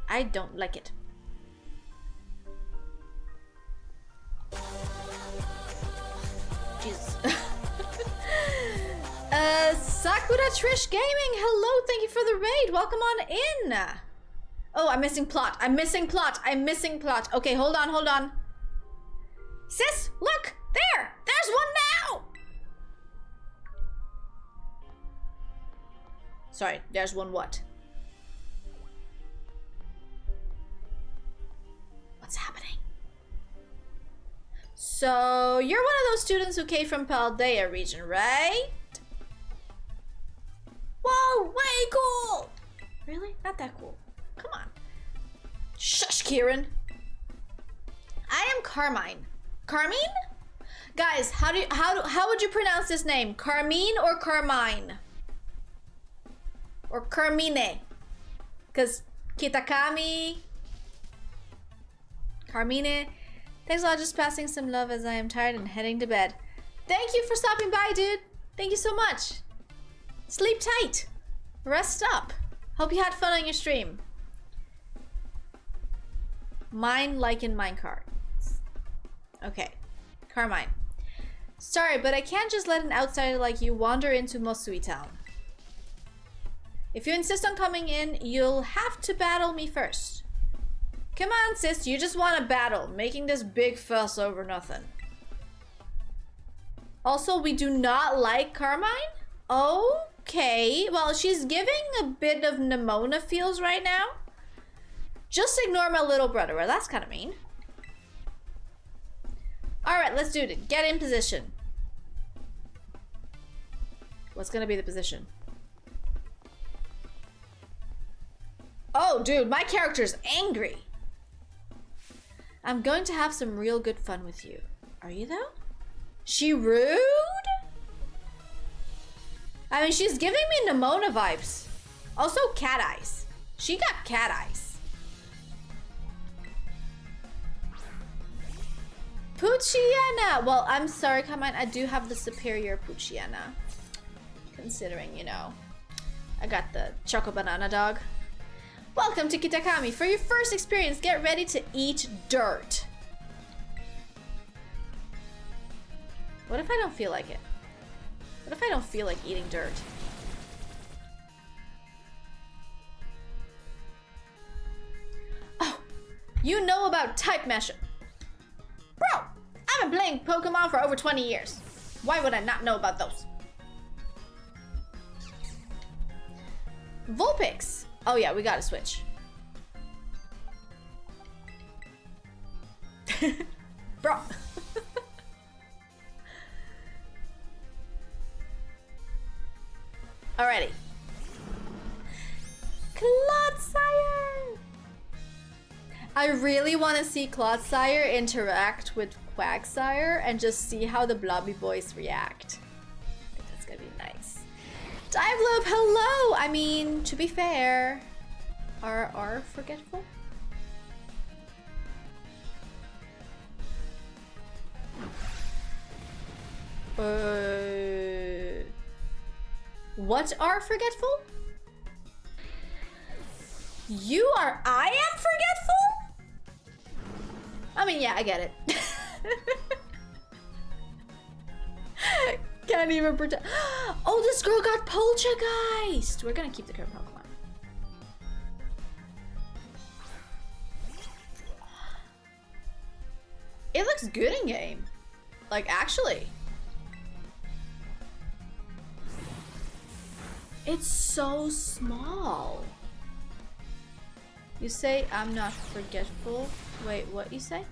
I don't like it. Jesus. Sakura Trish Gaming, hello, thank you for the raid. Welcome on in. Oh, I'm missing plot. I'm missing plot. I'm missing plot. Okay, hold on, hold on. Sis, look! There! There's one now! Sorry, there's one what? What's happening? So, you're one of those students who came from Paldea region, right? Whoa, way cool! Really? Not that cool. Come on. Shush, Kieran. I am Carmine. Carmine? Guys, how would you pronounce this name? Carmine or Carmine? Or Carmine? Because Kitakami, Carmine. Thanks a lot, just passing some love as I am tired and heading to bed. Thank you for stopping by, dude. Thank you so much. Sleep tight. Rest up. Hope you had fun on your stream. Mine like in minecart. Okay. Carmine. Sorry, but I can't just let an outsider like you wander into Mosui Town. If you insist on coming in, you'll have to battle me first. Come on, sis, you just want to battle, making this big fuss over nothing. Also, we do not like Carmine? Okay, well, she's giving a bit of Nimona feels right now. Just ignore my little brother, well, that's kind of mean. Alright, let's do it. Get in position. What's gonna be the position? Oh, dude, my character's angry. I'm going to have some real good fun with you. Are you though? She rude? I mean, she's giving me Nimona vibes. Also, cat eyes. She got cat eyes. Pucciana. Well, I'm sorry, Carmine. I do have the superior Pucciana. Considering, you know, I got the Choco Banana Dog. Welcome to Kitakami. For your first experience, get ready to eat dirt. What if I don't feel like it? What if I don't feel like eating dirt? Oh, you know about type measure. Bro, I've been playing Pokemon for over 20 years. Why would I not know about those? Vulpix. Oh yeah, we gotta switch. Bro. Alrighty. Clodsire! I really want to see Clodsire interact with Quagsire and just see how the Blobby Boys react. I think that's gonna be nice. Diveloop, hello! I mean, to be fair, are forgetful? What are forgetful? I am forgetful? I mean, yeah, I get it. Can't even pretend. Oh, this girl got Poltergeist! We're gonna keep the current Pokemon. It looks good in game. Like, actually. It's so small. You say I'm not forgetful. Wait, what you say?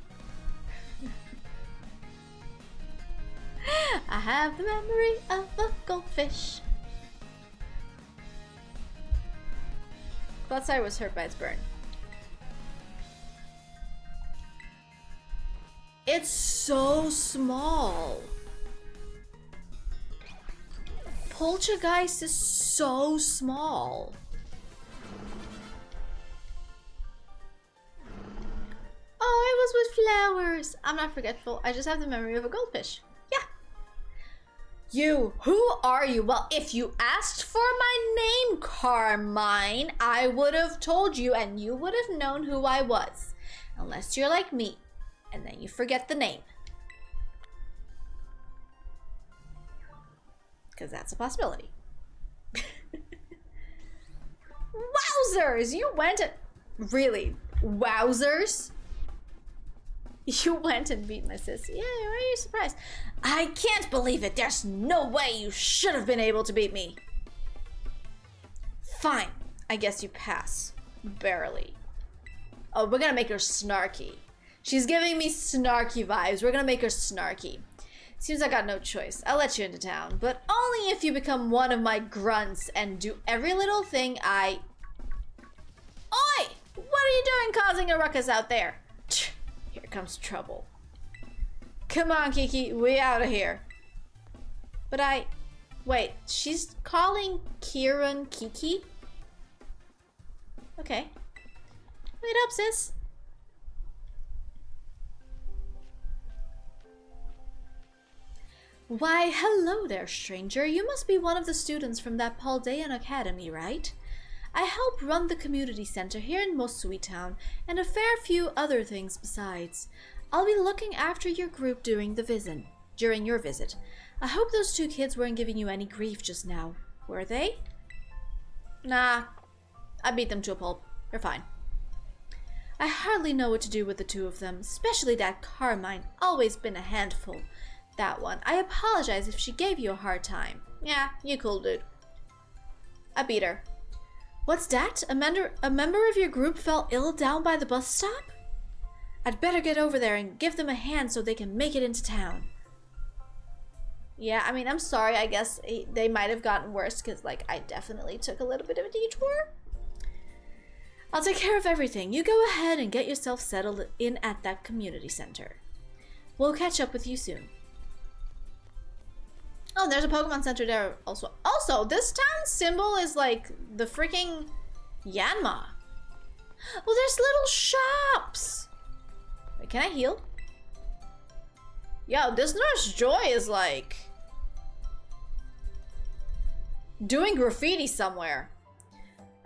I have the memory of a goldfish. Clodsire was hurt by its burn. It's so small. poltergeist is so small. Oh, it was with flowers. I'm not forgetful. I just have the memory of a goldfish. Yeah. You, who are you? Well, if you asked for my name, Carmine, I would have told you and you would have known who I was. Unless you're like me, and then you forget the name. Because that's a possibility. Wowzers! You went and... Really? Wowzers? You went and beat my sis. Yeah, why are you surprised? I can't believe it. There's no way you should have been able to beat me. Fine. I guess you pass. Barely. Oh, we're gonna make her snarky. She's giving me snarky vibes. We're gonna make her snarky. Seems I got no choice. I'll let you into town, but only if you become one of my grunts and do every little thing I... Oi! What are you doing causing a ruckus out there? Here comes trouble. Come on, Kiki, we out of here. But wait, she's calling Kieran Kiki? Okay. Wait up, sis. Why, hello there, stranger. You must be one of the students from that Paldean Academy, right? I help run the community center here in Mosui Town, and a fair few other things besides. I'll be looking after your group during your visit. I hope those two kids weren't giving you any grief just now. Were they? Nah. I beat them to a pulp. They're fine. I hardly know what to do with the two of them, especially that Carmine. Always been a handful. That one. I apologize if she gave you a hard time. Yeah, you cool, dude. I beat her. What's that? A member of your group fell ill down by the bus stop? I'd better get over there and give them a hand so they can make it into town. Yeah, I mean, I'm sorry. I guess they might have gotten worse because, like, I definitely took a little bit of a detour. I'll take care of everything. You go ahead and get yourself settled in at that community center. We'll catch up with you soon. Oh, there's a Pokemon Center there also. Also, this town's symbol is like the freaking Yanma. Well, there's little shops. Wait, can I heal? Yo, this Nurse Joy is like doing graffiti somewhere.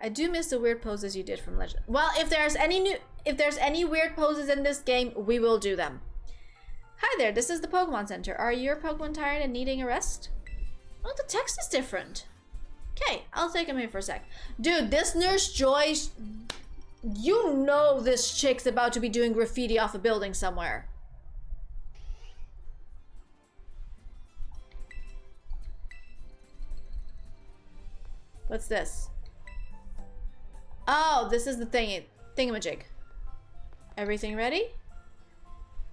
I do miss the weird poses you did from Legend. Well, if there's any weird poses in this game, we will do them. Hi there, this is the Pokemon Center. Are your Pokemon tired and needing a rest? Oh, the text is different. Okay, I'll take him in for a sec. Dude, this Nurse Joy, you know this chick's about to be doing graffiti off a building somewhere. What's this? Oh, this is the thingamajig. Everything ready?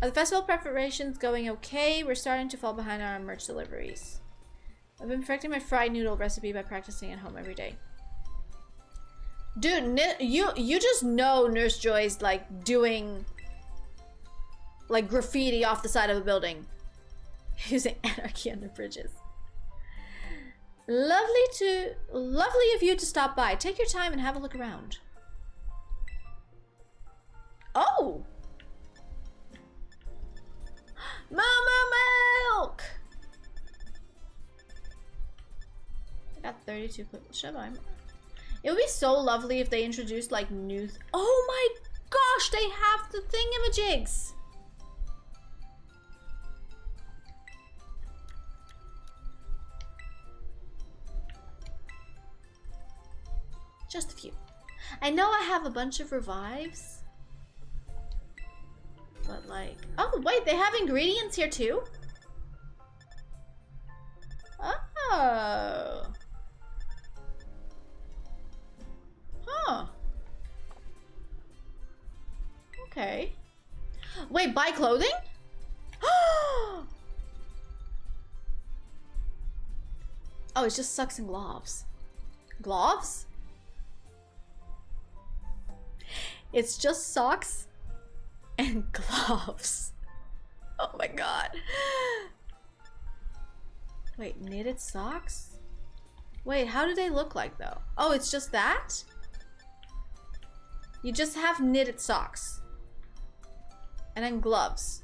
Are the festival preparations going okay? We're starting to fall behind on our merch deliveries. I've been perfecting my fried noodle recipe by practicing at home every day. Dude, you just know Nurse Joy's like doing like graffiti off the side of a building. Using anarchy under bridges. Lovely of you to stop by. Take your time and have a look around. Oh! Mama milk! I got 32 quick. Shut up. It would be so lovely if they introduced like new. Oh my gosh, they have the thingamajigs! Just a few. I know I have a bunch of revives. But like, oh wait, they have ingredients here too? Oh. Huh. Okay. Wait, buy clothing? Oh, it's just socks and gloves. Gloves? It's just socks and gloves. Oh my god. Wait, knitted socks? Wait, how do they look like though? Oh, it's just that? You just have knitted socks. And then gloves.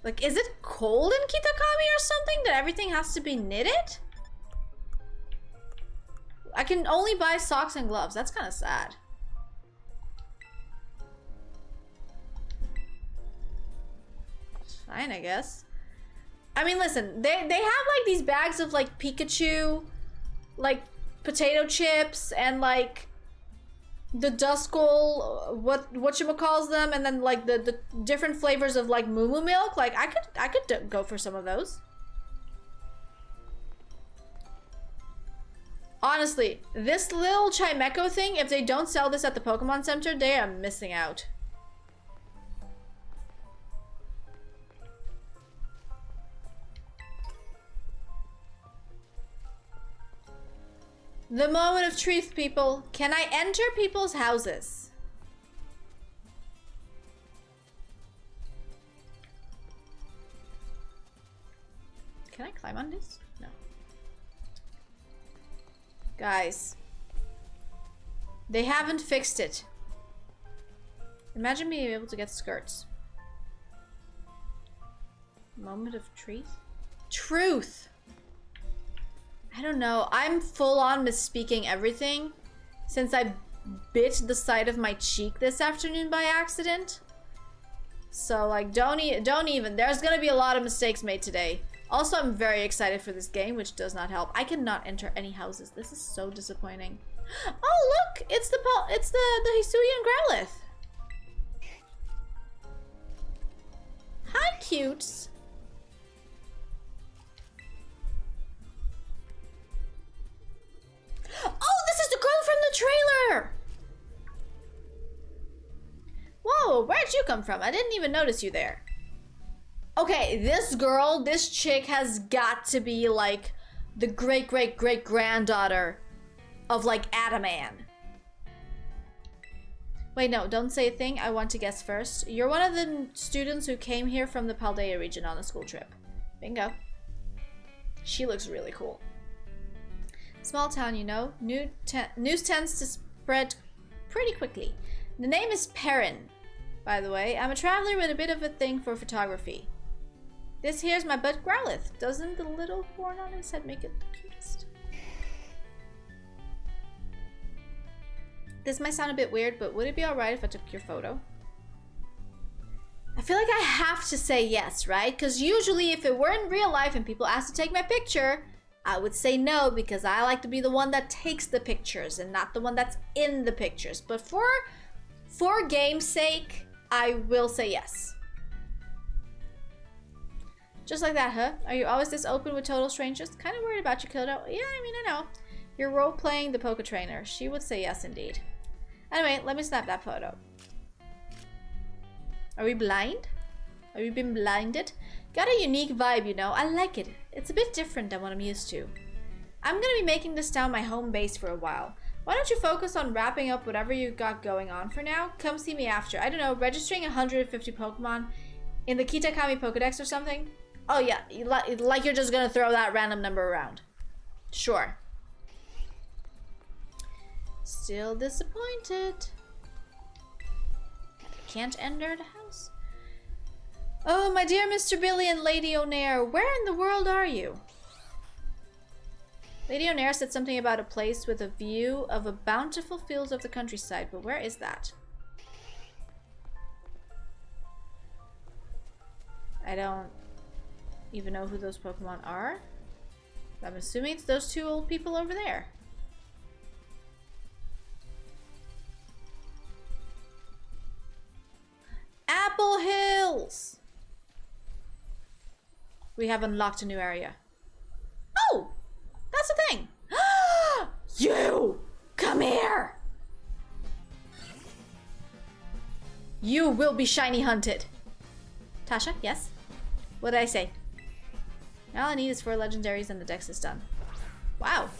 Like, is it cold in Kitakami or something that everything has to be knitted? I can only buy socks and gloves. That's kind of sad. Fine, I guess. I mean, listen, they have like these bags of like Pikachu, like potato chips, and like the Duskull, whatchamacalls them, and then like the different flavors of like Moo Moo milk. Like I could go for some of those. Honestly, this little Chimecho thing, if they don't sell this at the Pokemon Center, they are missing out. The moment of truth, people. Can I enter people's houses? Can I climb on this? No. Guys. They haven't fixed it. Imagine being able to get skirts. Moment of truth? Truth! I don't know. I'm full on misspeaking everything since I bit the side of my cheek this afternoon by accident. So like, don't even. There's gonna be a lot of mistakes made today. Also, I'm very excited for this game, which does not help. I cannot enter any houses. This is so disappointing. Oh look, it's the Hisuian Growlithe. Hi, cutes. Oh, this is the girl from the trailer! Whoa, where'd you come from? I didn't even notice you there. Okay, this chick has got to be like the great-great-great-granddaughter of like Adaman. Wait, no, don't say a thing. I want to guess first. You're one of the students who came here from the Paldea region on a school trip. Bingo. She looks really cool. Small town, you know. News tends to spread pretty quickly. The name is Perrin, by the way. I'm a traveler with a bit of a thing for photography. This here's my bud Growlithe. Doesn't the little horn on his head make it the cutest? This might sound a bit weird, but would it be alright if I took your photo? I feel like I have to say yes, right? Because usually if it were in real life and people asked to take my picture, I would say no, because I like to be the one that takes the pictures and not the one that's in the pictures. But for game's sake, I will say yes. Just like that, huh? Are you always this open with total strangers? Kind of worried about you, Kyoto. Yeah, I mean, I know. You're role-playing the Poke Trainer. She would say yes, indeed. Anyway, let me snap that photo. Are we blind? Have you been blinded? Got a unique vibe, you know. I like it. It's a bit different than what I'm used to. I'm gonna be making this town my home base for a while. Why don't you focus on wrapping up whatever you got going on for now? Come see me after. I don't know, registering 150 Pokemon in the Kitakami Pokedex or something? Oh yeah, like you're just gonna throw that random number around. Sure. Still disappointed. Can't enter the house. Oh, my dear Mr. Billy and Lady O'Nair, where in the world are you? Lady O'Nair said something about a place with a view of a bountiful fields of the countryside, but where is that? I don't even know who those Pokemon are. I'm assuming it's those two old people over there. Apple Hills! We have unlocked a new area. Oh! That's the thing! You! Come here! You will be shiny hunted. Tasha, yes? What did I say? All I need is 4 legendaries and the dex is done. Wow.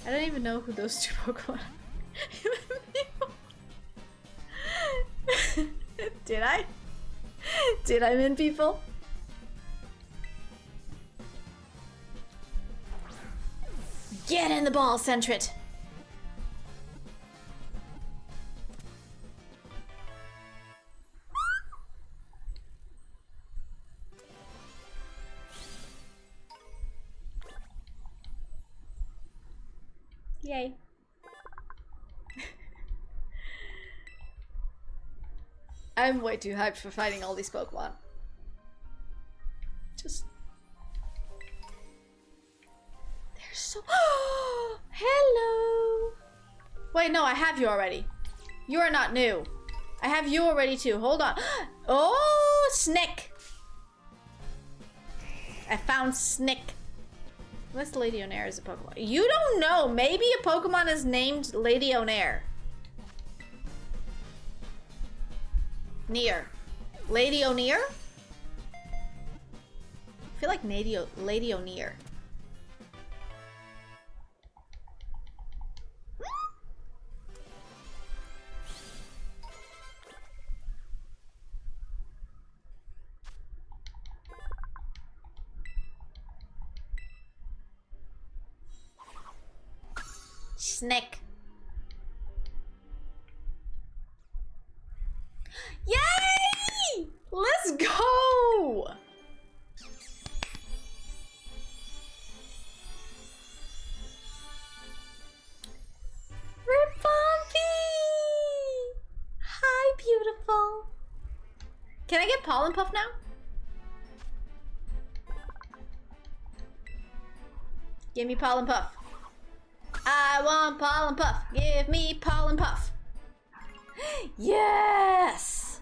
I don't even know who those two Pokemon are. Did I? Did I min people? Get in the ball, Sentret. Yay. I'm way too hyped for fighting all these Pokemon. Just... They're so... Hello! Wait, no, I have you already. You are not new. I have you already too. Hold on. Oh, Snick! I found Snick. Unless Lady Onair is a Pokemon. You don't know. Maybe a Pokemon is named Lady Onair. Near. Lady Onair? I feel like Lady Onair. Snick. Yay! Let's go! Ribombee! Hi, beautiful. Can I get Pollen Puff now? Give me Pollen Puff. I want Pollen Puff. Give me Pollen Puff. Yes!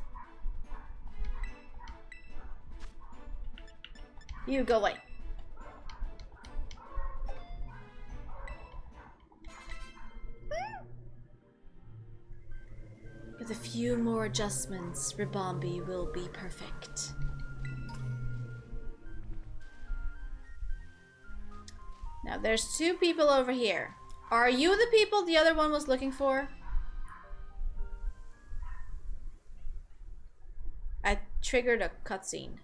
You go away. With a few more adjustments, Ribombee will be perfect. Now there's two people over here. Are you the people the other one was looking for? I triggered a cutscene.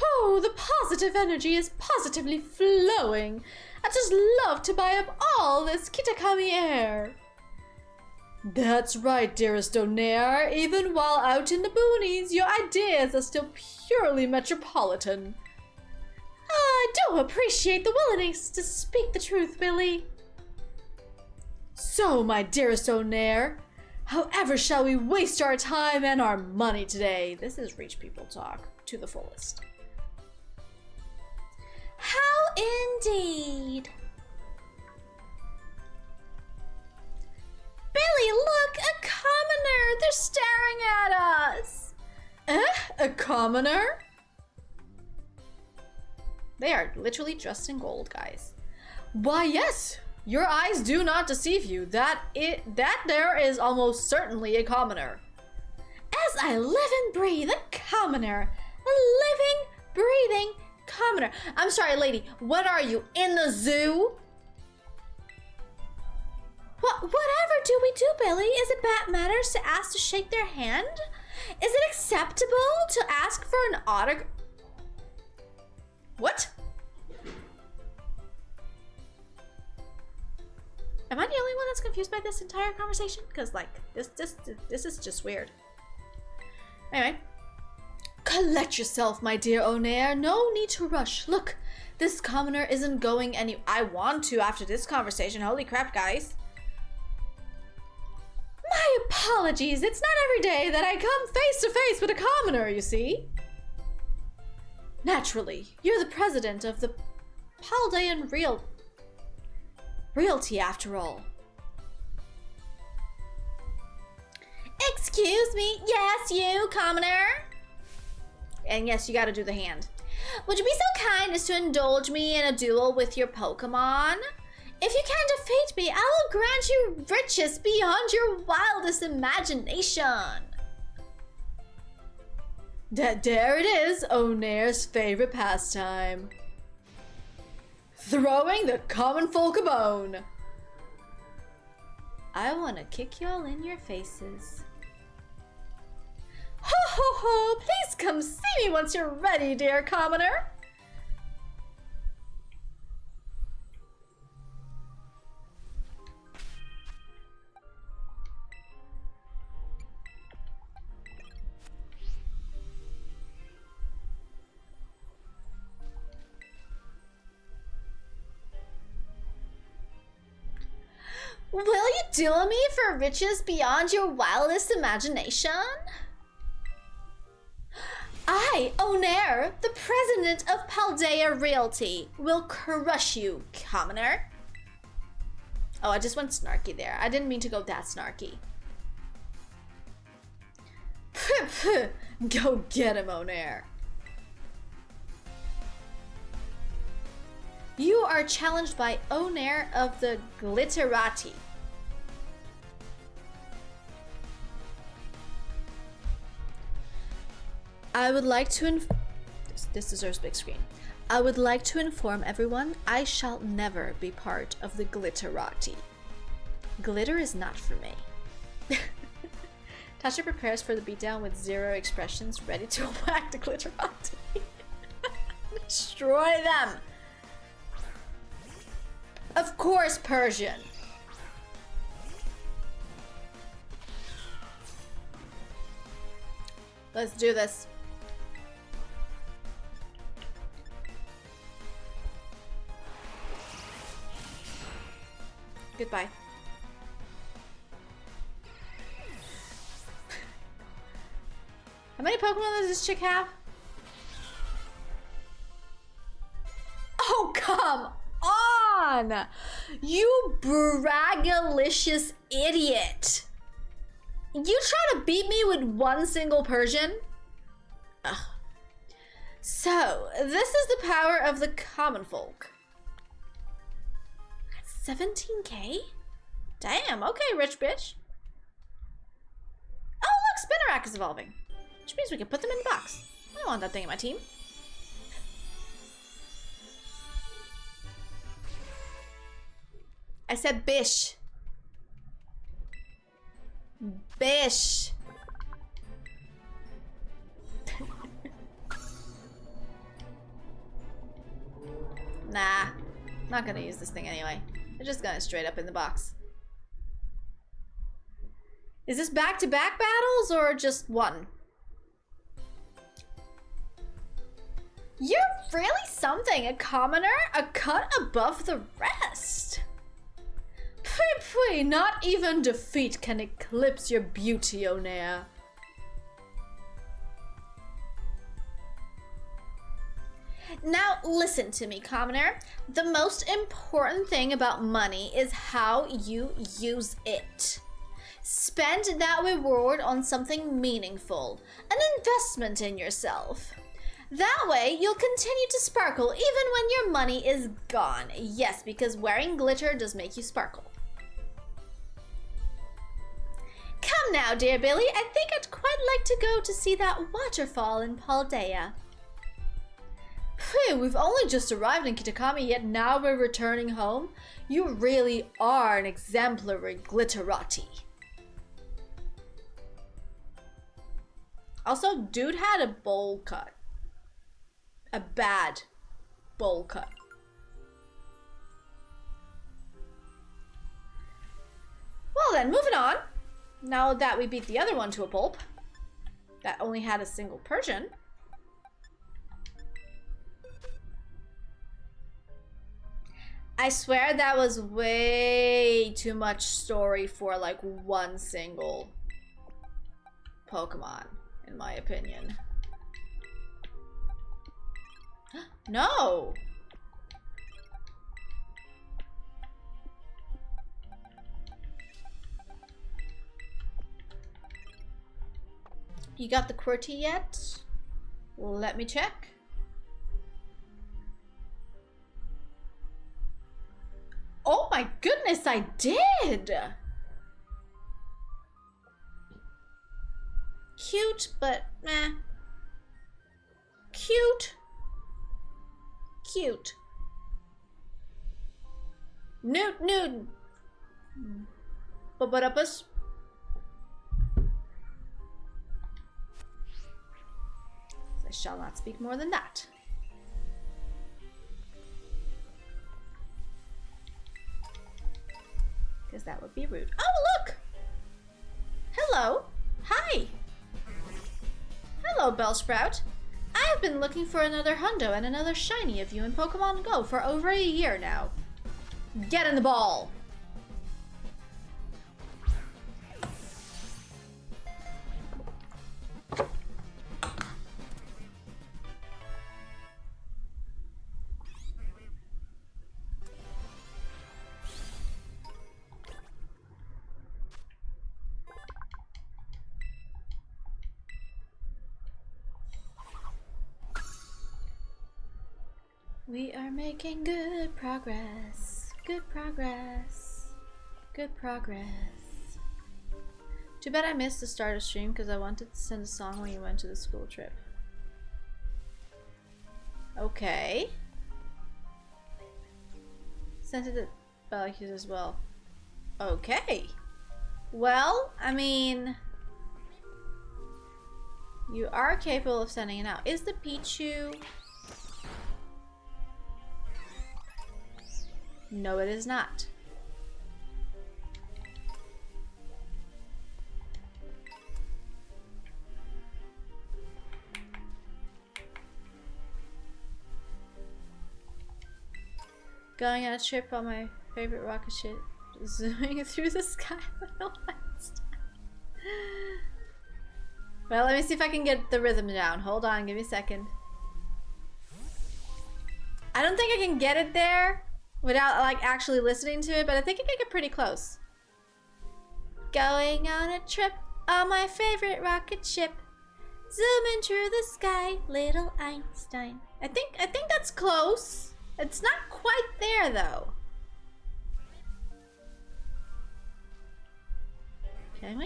Oh, the positive energy is positively flowing. I just love to buy up all this Kitakami air. That's right, dearest Onair. Even while out in the boonies, your ideas are still purely metropolitan. I do appreciate the willingness to speak the truth, Billy. So, my dearest Onair, however shall we waste our time and our money today? This is rich people talk to the fullest. How indeed. Billy, look! A commoner! They're staring at us! A commoner? They are literally dressed in gold, guys. Why, yes! Your eyes do not deceive you. That there is almost certainly a commoner. As I live and breathe, a commoner. A living, breathing commoner. I'm sorry, lady. What are you, in the zoo? Whatever do we do, Billy? Is it bad manners to ask to shake their hand? Is it acceptable to ask for an autograph? What? Am I the only one that's confused by this entire conversation? Because, like, this is just weird. Anyway. Collect yourself, my dear Onair. No need to rush. Look, this commoner isn't going any... I want to after this conversation. Holy crap, guys. My apologies. It's not every day that I come face to face with a commoner, you see. Naturally, you're the president of the Paldean Realty, after all. Excuse me. Yes, you, commoner. And yes, you gotta do the hand. Would you be so kind as to indulge me in a duel with your Pokemon? If you can defeat me, I will grant you riches beyond your wildest imagination. There it is, Onair's favorite pastime. Throwing the common folk a bone. I want to kick y'all in your faces. Ho ho ho! Please come see me once you're ready, dear commoner. Will you duel me for riches beyond your wildest imagination? I, Onair, the president of Paldea Realty, will crush you, commoner. Oh, I just went snarky there. I didn't mean to go that snarky. Go get him, Onair. You are challenged by Onair of the Glitterati. I would like to this deserves big screen. I would like to inform everyone I shall never be part of the Glitterati. Glitter is not for me. Tasha prepares for the beatdown with 0 expressions, ready to whack the Glitterati. Destroy them! Of course, Persian. Let's do this. Goodbye. How many Pokemon does this chick have? Oh, come on! You braggalicious idiot! You try to beat me with one single Persian? Ugh. So, this is the power of the common folk. 17k? Damn, okay, rich bitch. Oh, look, Spinnerack is evolving. Which means we can put them in the box. I don't want that thing in my team. I said bish. Bish. Nah, not gonna use this thing anyway. I'm just gonna straight up in the box. Is this back-to-back battles or just one? You're really something, a commoner, a cut above the rest. Pwee, not even defeat can eclipse your beauty, Onair. Now listen to me, commoner. The most important thing about money is how you use it. Spend that reward on something meaningful, an investment in yourself. That way, you'll continue to sparkle even when your money is gone. Yes, because wearing glitter does make you sparkle. Come now, dear Billy. I think I'd quite like to go to see that waterfall in Paldea. Phew, we've only just arrived in Kitakami, yet now we're returning home. You really are an exemplary glitterati. Also, dude had a bowl cut. A bad bowl cut. Well then, moving on. Now that we beat the other one to a pulp, that only had a single Persian. I swear that was way too much story for like one single Pokemon, in my opinion. No! You got the QWERTY yet? Let me check. Oh my goodness, I did! Cute, but meh. Cute. Cute. Nude. Babarapus. I shall not speak more than that. Because that would be rude. Oh, look! Hello. Hi. Hello, Bellsprout. I have been looking for another hundo and another shiny of you in Pokemon Go for over a year now. Get in the ball! We are making good progress. Good progress. Good progress. Too bad I missed the start of stream because I wanted to send a song when you went to the school trip. Okay. Sent it to Bellicus as well. Okay. Well, I mean, you are capable of sending it out. Is the Pichu? No, it is not. Going on a trip on my favorite rocket ship, zooming through the sky for the last time. Well, let me see if I can get the rhythm down. Hold on, give me a second. I don't think I can get it there without like actually listening to it, but I think I can get pretty close. Going on a trip on my favorite rocket ship, zooming through the sky, little Einstein. I think that's close. It's not quite there though. Can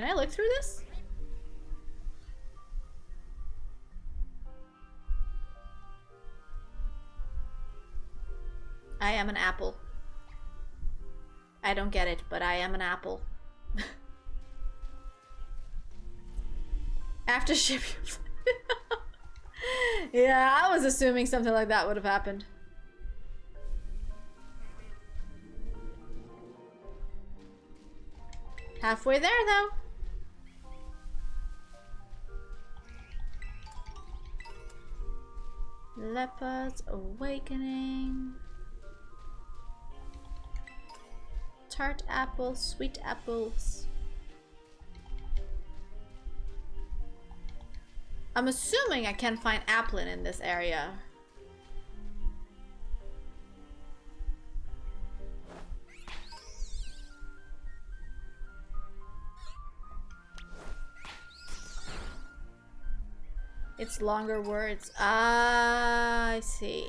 I look through this? I am an apple. I don't get it, but I am an apple. After ship you yeah, I was assuming something like that would have happened. Halfway there, though. Leopard's Awakening. Tart apples, sweet apples. I'm assuming I can find Applin in this area. It's longer words. Ah, I see.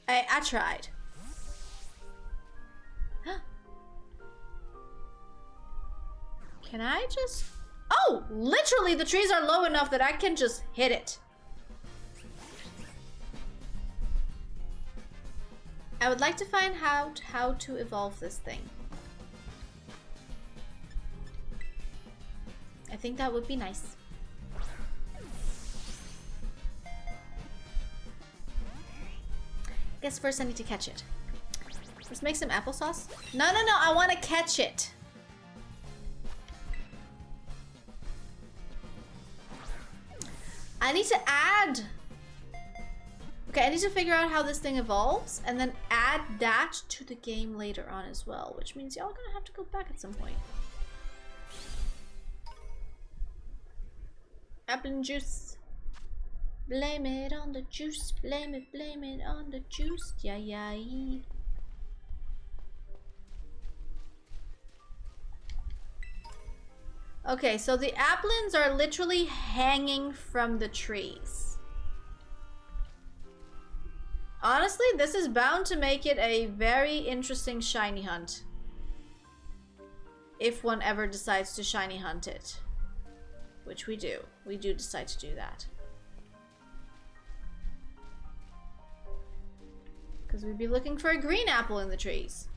I tried. Can I just... Oh! Literally, the trees are low enough that I can just hit it. I would like to find out how to evolve this thing. I think that would be nice. Guess first I need to catch it. Let's make some applesauce. No, I want to catch it. I need to add... Okay, I need to figure out how this thing evolves and then add that to the game later on as well, which means y'all are gonna have to go back at some point. Apple and juice. Blame it on the juice. Blame it on the juice. Yeah, yeah. Okay, so the applins are literally hanging from the trees. Honestly, this is bound to make it a very interesting shiny hunt. If one ever decides to shiny hunt it. Which we do. We do decide to do that. Because we'd be looking for a green apple in the trees.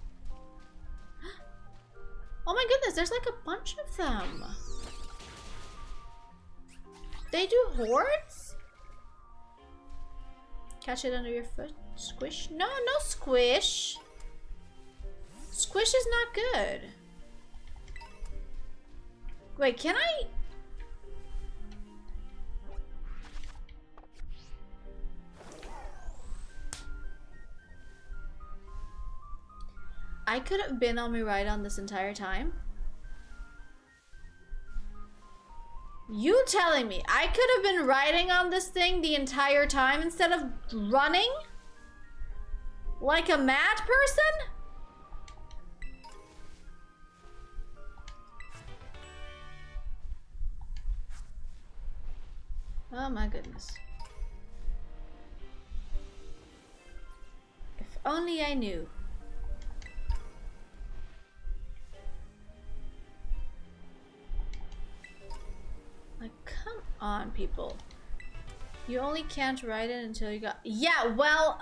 Oh my goodness, there's like a bunch of them. They do hordes? Catch it under your foot. Squish? No, no squish. Squish is not good. Wait, can I? I could have been on my ride on this entire time. You telling me I could have been riding on this thing the entire time instead of running? Like a mad person? Oh my goodness. If only I knew. Like, come on, people. You only can't write it until you got... Yeah, well,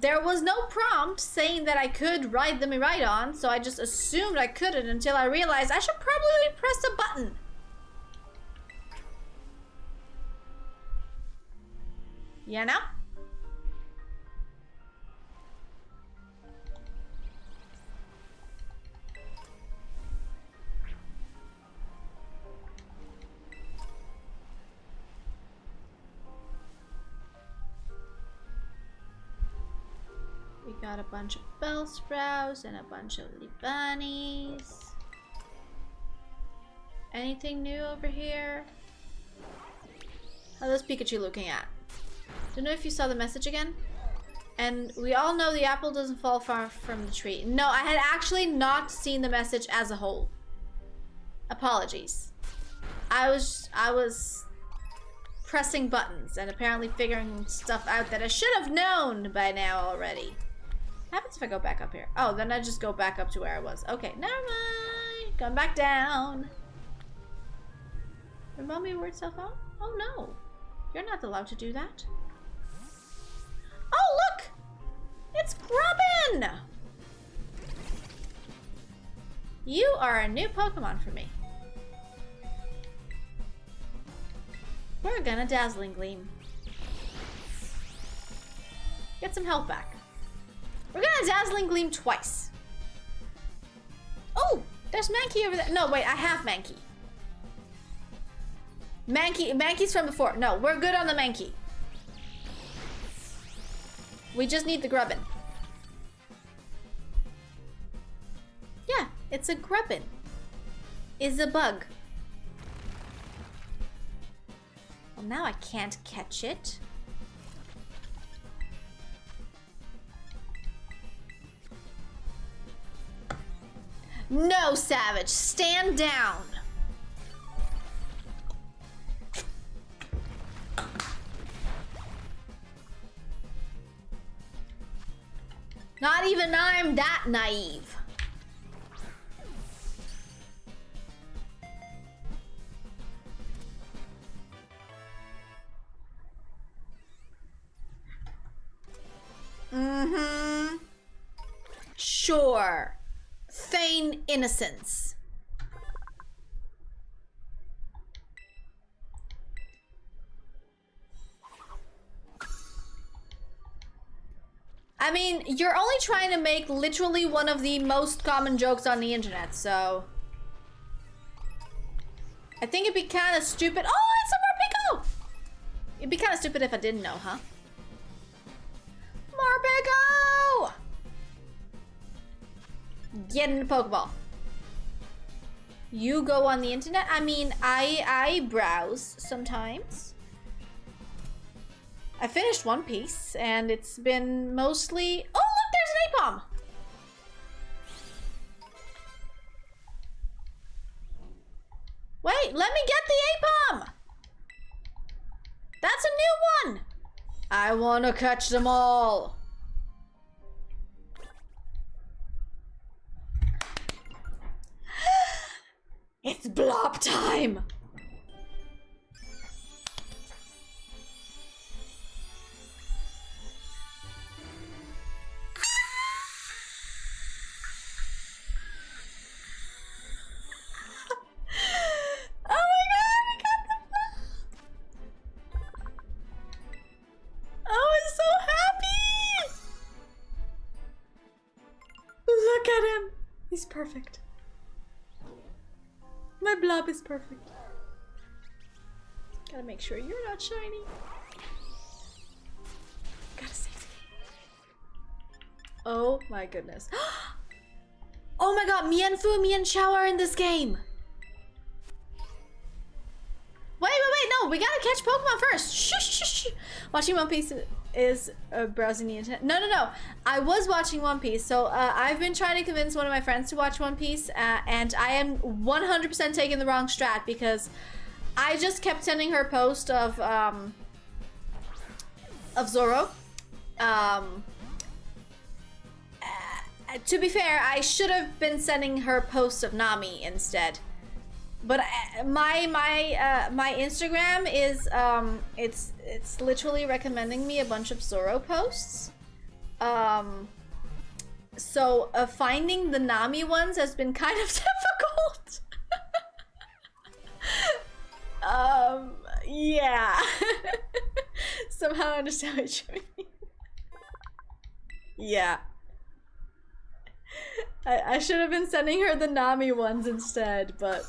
there was no prompt saying that I could ride the Miraidon, so I just assumed I couldn't until I realized I should probably press a button. You know? We got a bunch of Bellsprouts and a bunch of Libanis. Anything new over here? How's Pikachu looking at? Don't know if you saw the message again. And we all know the apple doesn't fall far from the tree. No, I had actually not seen the message as a whole. Apologies. I was pressing buttons and apparently figuring stuff out that I should have known by now already. What happens if I go back up here? Oh, then I just go back up to where I was. Okay, never mind. Going back down. Remind me word cell phone? Oh no. You're not allowed to do that. Oh, look! It's Grubbin! You are a new Pokemon for me. We're gonna Dazzling Gleam. Get some health back. We're gonna Dazzling Gleam twice. Oh, there's Mankey over there. No, wait, I have Mankey. Mankey's from before. No, we're good on the Mankey. We just need the Grubbin. Yeah, it's a Grubbin. Is a bug. Well, now I can't catch it. No, Savage, stand down. Not even I'm that naive. Mm-hmm. Sure. Feign innocence. I mean, you're only trying to make literally one of the most common jokes on the internet, so... I think it'd be kind of stupid. Oh, it's a Morpeko! It'd be kind of stupid if I didn't know, huh? Morpeko! Get in the Pokeball. You go on the internet? I mean, I browse sometimes. I finished One Piece, and it's been mostly... Oh, look, there's an Apom! Wait, let me get the Apom! That's a new one! I want to catch them all! It's blob time! Oh my god, we got the blob! perfect. My blob is perfect. Gotta make sure you're not shiny. Gotta save the game. Oh my goodness. Oh my god, Mienfu and Mienshao are in this game. Wait, no, we gotta catch Pokemon first. Shh. Watching One Piece is browsing the internet. No. I was watching One Piece, so I've been trying to convince one of my friends to watch One Piece, and I am 100% taking the wrong strat because I just kept sending her a post of Zoro. To be fair, I should have been sending her a post of Nami instead. But my Instagram is it's literally recommending me a bunch of Zoro posts. So finding the Nami ones has been kind of difficult. Yeah. Somehow I understand what you mean. Yeah. I should have been sending her the Nami ones instead, but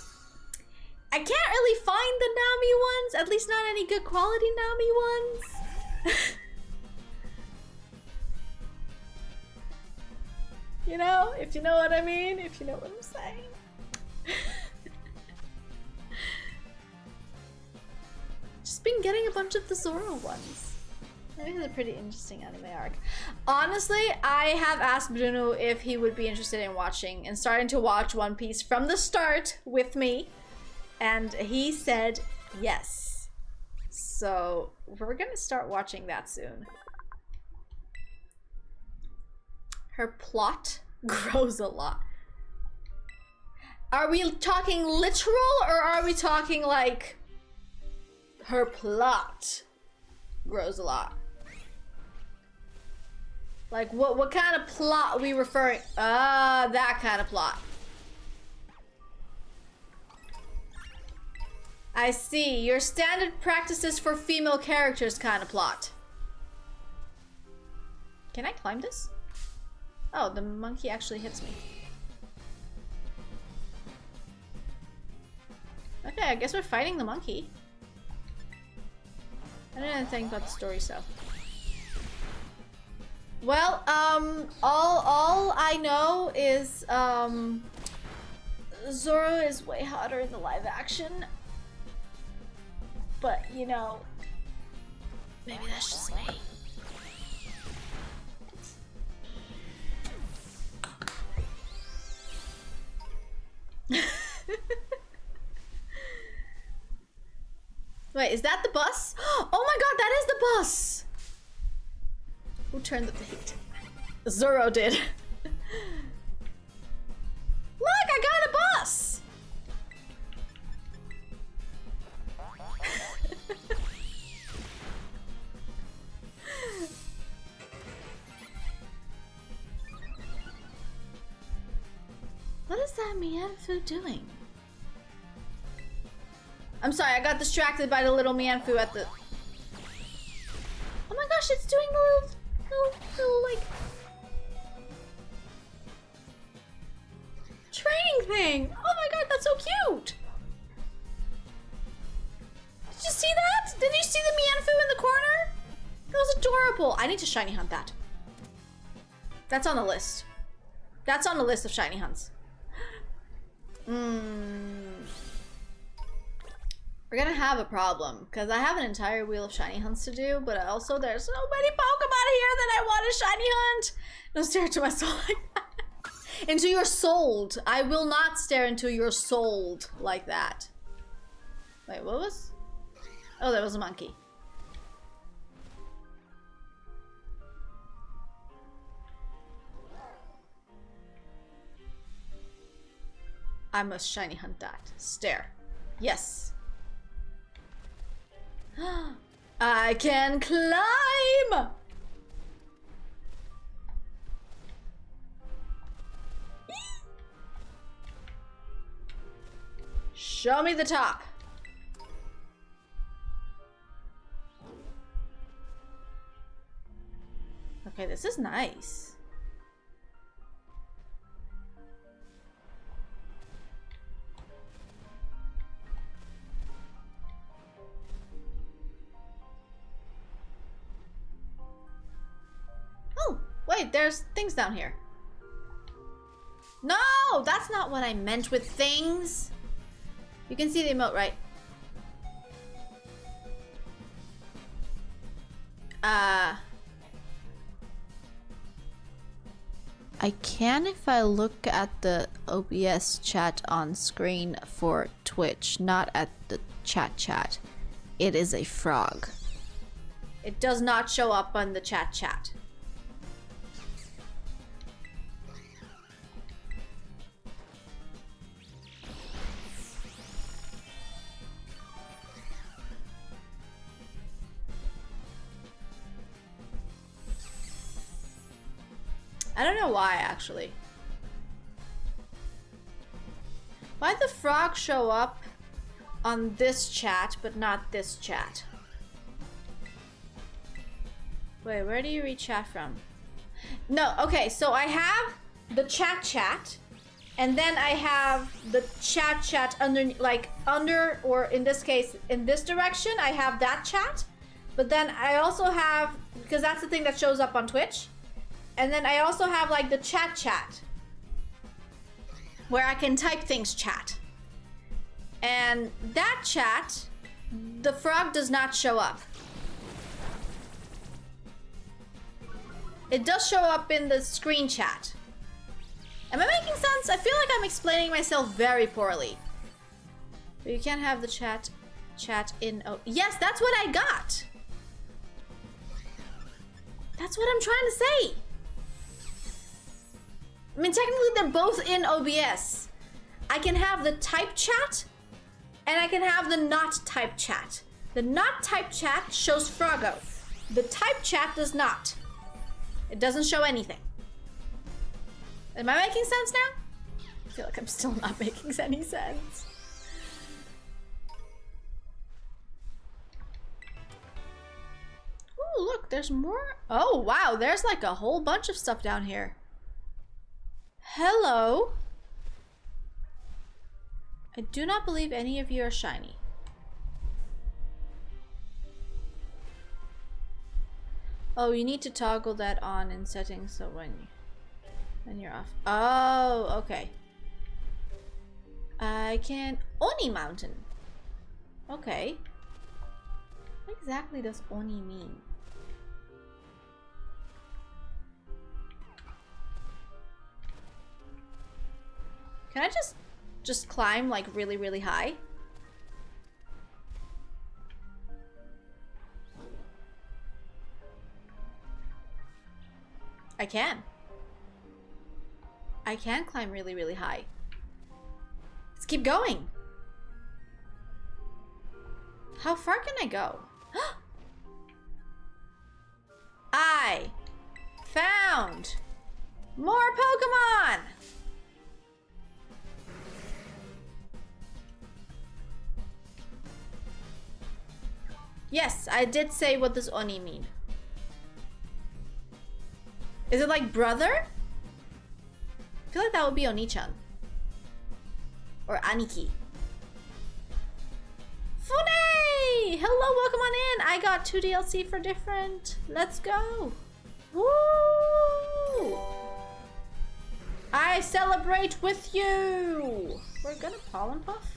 I can't really find the Nami ones, at least not any good quality Nami ones. You know, if you know what I mean, if you know what I'm saying. Just been getting a bunch of the Zoro ones. I think it's a pretty interesting anime arc. Honestly, I have asked Bruno if he would be interested in watching and starting to watch One Piece from the start with me. And he said yes. So we're gonna start watching that soon. Her plot grows a lot. Are we talking literal or are we talking like her plot grows a lot? Like what kind of plot are we referring? That kind of plot. I see. Your standard practices for female characters kind of plot. Can I climb this? Oh, the monkey actually hits me. Okay, I guess we're fighting the monkey. I didn't think about the story stuff. Well, all I know is, Zoro is way hotter in the live action. But, you know, maybe that's just me. Wait, is that the bus? Oh my god, that is the bus! Who turned up the heat? Zoro did. Look, I got a bus! What is that Mienfu doing? I'm sorry, I got distracted by the little Mienfu at the... Oh my gosh, it's doing the little like... training thing! Oh my god, that's so cute! Did you see that? Did you see the Mienfu in the corner? That was adorable. I need to shiny hunt that. That's on the list. That's on the list of shiny hunts. We're gonna have a problem because I have an entire wheel of shiny hunts to do, but also there's so many Pokemon here that I want a shiny hunt. Don't stare into my soul like that. Into your soul. I will not stare into your soul like that. Wait, what was? Oh, that was a monkey. I must shiny hunt that. Stare. Yes. I can climb! Show me the top. Okay, this is nice. wait, there's things down here. No, that's not what I meant with things. You can see the emote, right? I can if I look at the OBS chat on screen for Twitch, not at the chat. It is a frog. It does not show up on the chat. I don't know why, actually. Why'd the frog show up on this chat, but not this chat? Wait, where do you read chat from? No, okay, so I have the chat, and then I have the chat under, like, under, or in this case, in this direction, I have that chat. But then I also have, because that's the thing that shows up on Twitch. And then I also have like the chat where I can type things chat. And that chat, the frog does not show up. It does show up in the screen chat. Am I making sense? I feel like I'm explaining myself very poorly. But you can't have the chat in, oh, yes, that's what I got. That's what I'm trying to say. I mean, technically they're both in OBS. I can have the type chat, and I can have the not type chat. The not type chat shows Froggo. The type chat does not. It doesn't show anything. Am I making sense now? I feel like I'm still not making any sense. Oh, look, there's more. Oh, wow, there's like a whole bunch of stuff down here. Hello. I do not believe any of you are shiny. Oh, you need to toggle that on in settings so when you're off. Oh, okay. I can Oni Mountain. Okay. What exactly does Oni mean? Can I just climb like really, really high? I can. I can climb really, really high. Let's keep going. How far can I go? I found more Pokemon! Yes, I did say what does Oni mean. Is it like brother? I feel like that would be Oni-chan. Or Aniki. Fune! Hello, welcome on in. I got 2 DLC for different. Let's go. Woo! I celebrate with you. We're gonna Pollen Puff?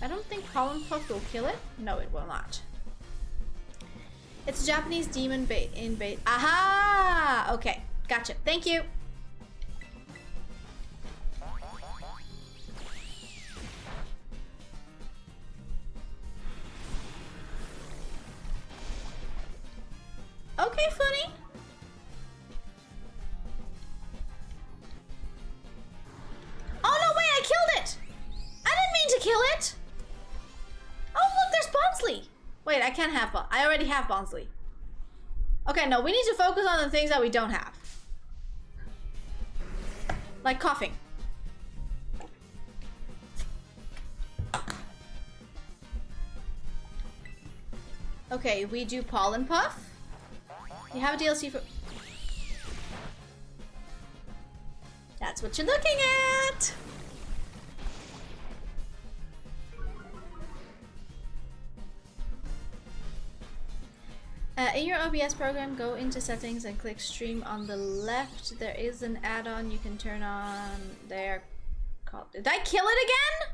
I don't think Pollen Puff will kill it. No, it will not. It's a Japanese demon bait in bait. Aha! Okay, gotcha. Thank you. Okay, Funny. Oh no, wait, I killed it! I didn't mean to kill it! Oh look, there's Bonsley! Wait, I can't have I already have Bonsley. Okay, no, we need to focus on the things that we don't have. Like coughing. Okay, we do Pollen Puff. You have a DLC for... That's what you're looking at! In your OBS program, go into settings and click stream on the left. There is an add-on you can turn on there called... Did I kill it again?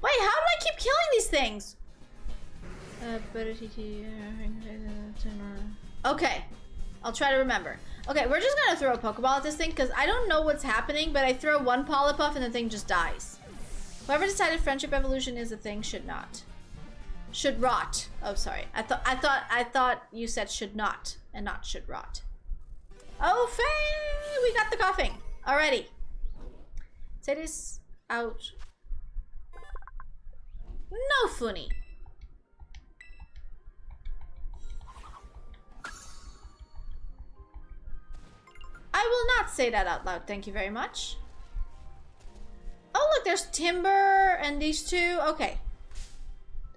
Wait, how do I keep killing these things? Okay, I'll try to remember. Okay, we're just gonna throw a Pokeball at this thing because I don't know what's happening, but I throw one Polypuff and the thing just dies. Whoever decided friendship evolution is a thing should not. Should rot. Oh, sorry. I thought you said should not and not should rot. Oh, Faye! We got the coughing already. Say this out. No funny. I will not say that out loud. Thank you very much. Oh, look, there's Timber and these two. Okay.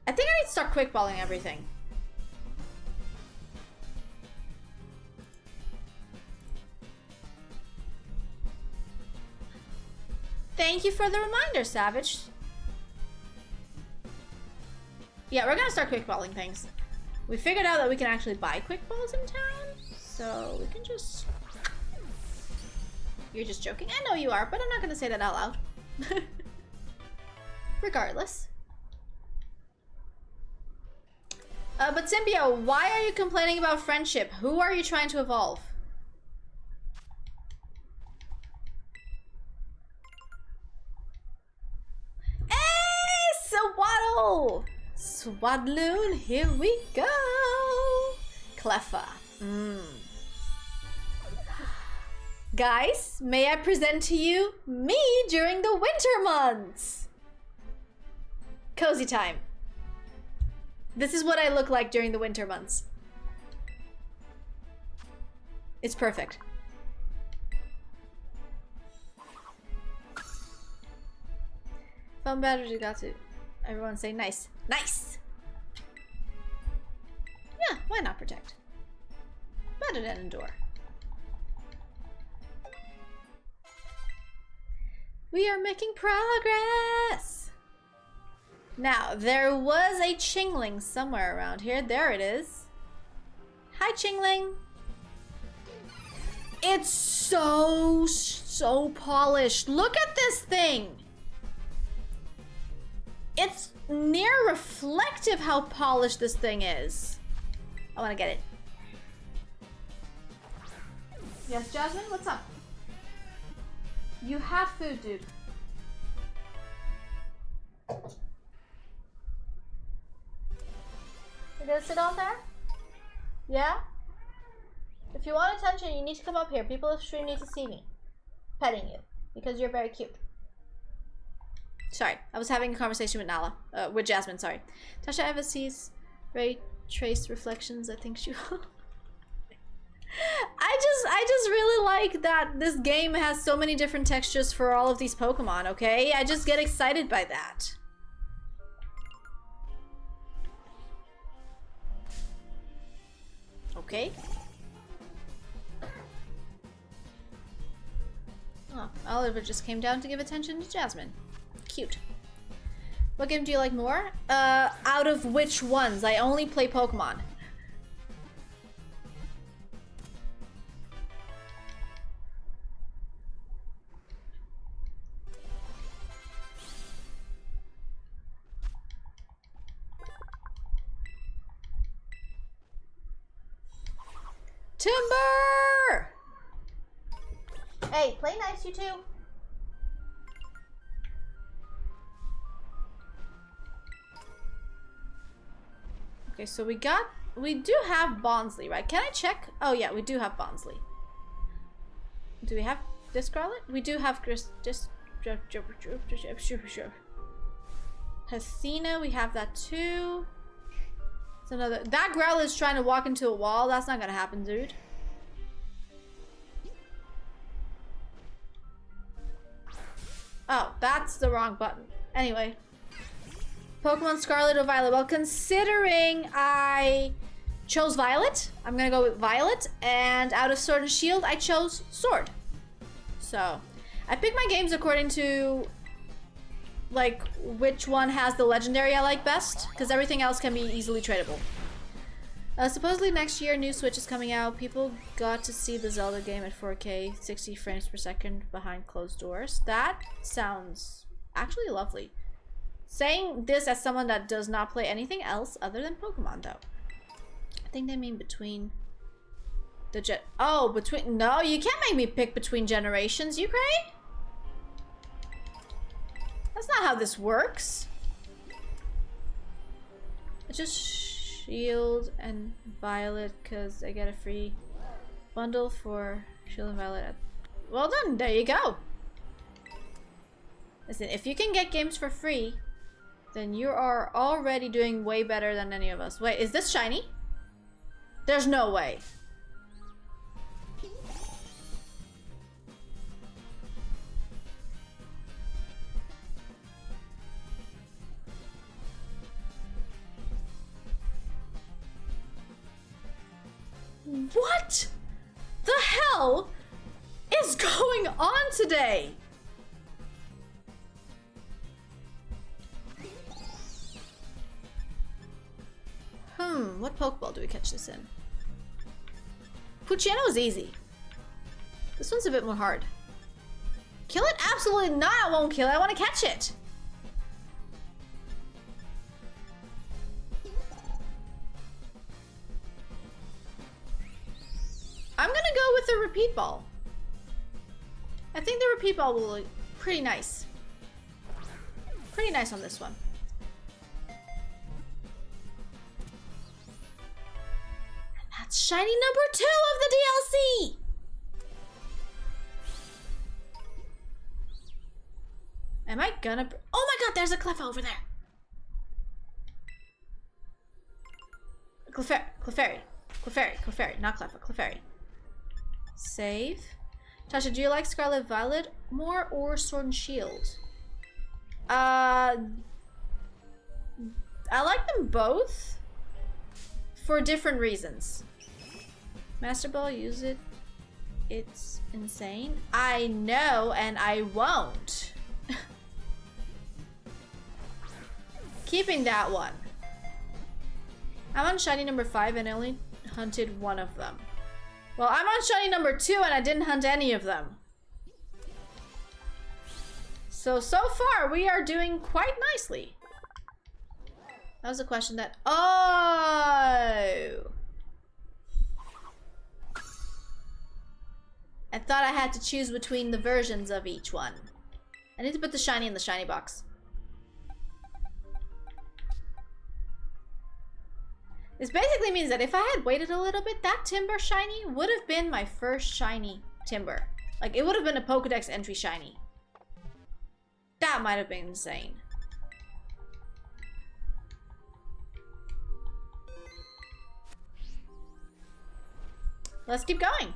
I think I need to start quickballing everything. Thank you for the reminder, Savage. Yeah, we're gonna start quickballing things. We figured out that we can actually buy quickballs in town, so we can just... You're just joking? I know you are, but I'm not gonna say that out loud. Regardless. But Symbio, why are you complaining about friendship? Who are you trying to evolve? Hey, Swaddle! Swadloon, here we go! Cleffa. Guys, may I present to you me during the winter months? Cozy time. This is what I look like during the winter months. It's perfect. Phone battery got to. Everyone say nice. Nice! Yeah, why not protect? Better than endure. We are making progress! Now, there was a Chingling somewhere around here. There it is. Hi, Chingling. It's so polished. Look at this thing. It's near reflective how polished this thing is. I want to get it. Yes, Jasmine, what's up? You have food, dude. You gonna sit on there? Yeah? If you want attention, you need to come up here. People of stream need to see me petting you because you're very cute. Sorry, I was having a conversation with Nala, with Jasmine, sorry. Tasha ever sees ray trace reflections. I think she will. I just really like that this game has so many different textures for all of these Pokemon, okay? I just get excited by that. Okay. Oh, Oliver just came down to give attention to Jasmine. Cute. What game do you like more? Out of which ones? I only play Pokemon. Timber! Hey, play nice, you two. Okay, so we do have Bonsly, right? Can I check? Oh yeah, we do have Bonsly. Do we have Discarlet? We do have Hasina, we have that too. It's another. That Growl is trying to walk into a wall. That's not gonna happen, dude. Oh, that's the wrong button. Anyway. Pokemon Scarlet or Violet? Well, considering I chose Violet, I'm gonna go with Violet. And out of Sword and Shield, I chose Sword. So, I pick my games according to like which one has the legendary I like best, because everything else can be easily tradable. Supposedly next year, new Switch is coming out. People got to see the Zelda game at 4K, 60 frames per second behind closed doors. That sounds actually lovely. Saying this as someone that does not play anything else other than Pokemon, though. I think they mean between the Oh, between... No, you can't make me pick between generations, you cray? That's not how this works. It's just Shield and Violet because I get a free bundle for Shield and Violet. Well done, there you go. Listen, if you can get games for free, then you are already doing way better than any of us. Wait, is this shiny? There's no way. What the hell is going on today? What Pokeball do we catch this in? Puccino is easy. This one's a bit more hard. Kill it? Absolutely not, I won't kill it. I want to catch it. I'm gonna go with the repeat ball. I think the repeat ball will look pretty nice. Pretty nice on this one. And that's shiny number 2 of the DLC! Am I gonna... Oh my god, there's a Cleffa over there! Clefairy, not Cleffa, Clefairy. Save. Tasha, do you like Scarlet Violet more or Sword and Shield? I like them both for different reasons. Master Ball, use it. It's insane. I know, and I won't. Keeping that one. I'm on shiny number 5 and I only hunted one of them. Well, I'm on shiny number 2 and I didn't hunt any of them. So far we are doing quite nicely. That was a question that... Oh! I thought I had to choose between the versions of each one. I need to put the shiny in the shiny box. This basically means that if I had waited a little bit, that Timber shiny would have been my first shiny Timber. Like, it would have been a Pokedex entry shiny. That might have been insane. Let's keep going.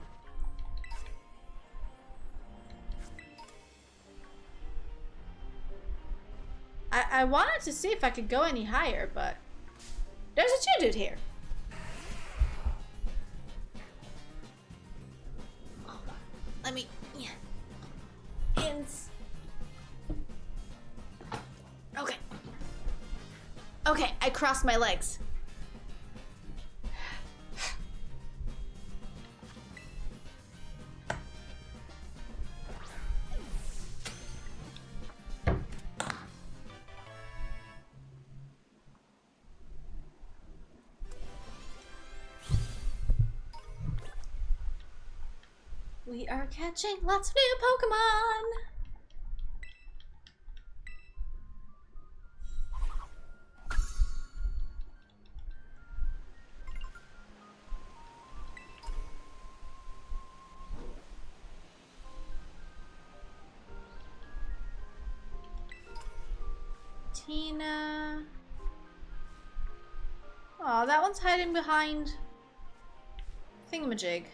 I wanted to see if I could go any higher, but... There's a Geodude here. Hold on. Let me... Yeah. Okay. Okay, I crossed my legs. We are catching lots of new Pokemon! Tina... Oh, that one's hiding behind... Thingamajig.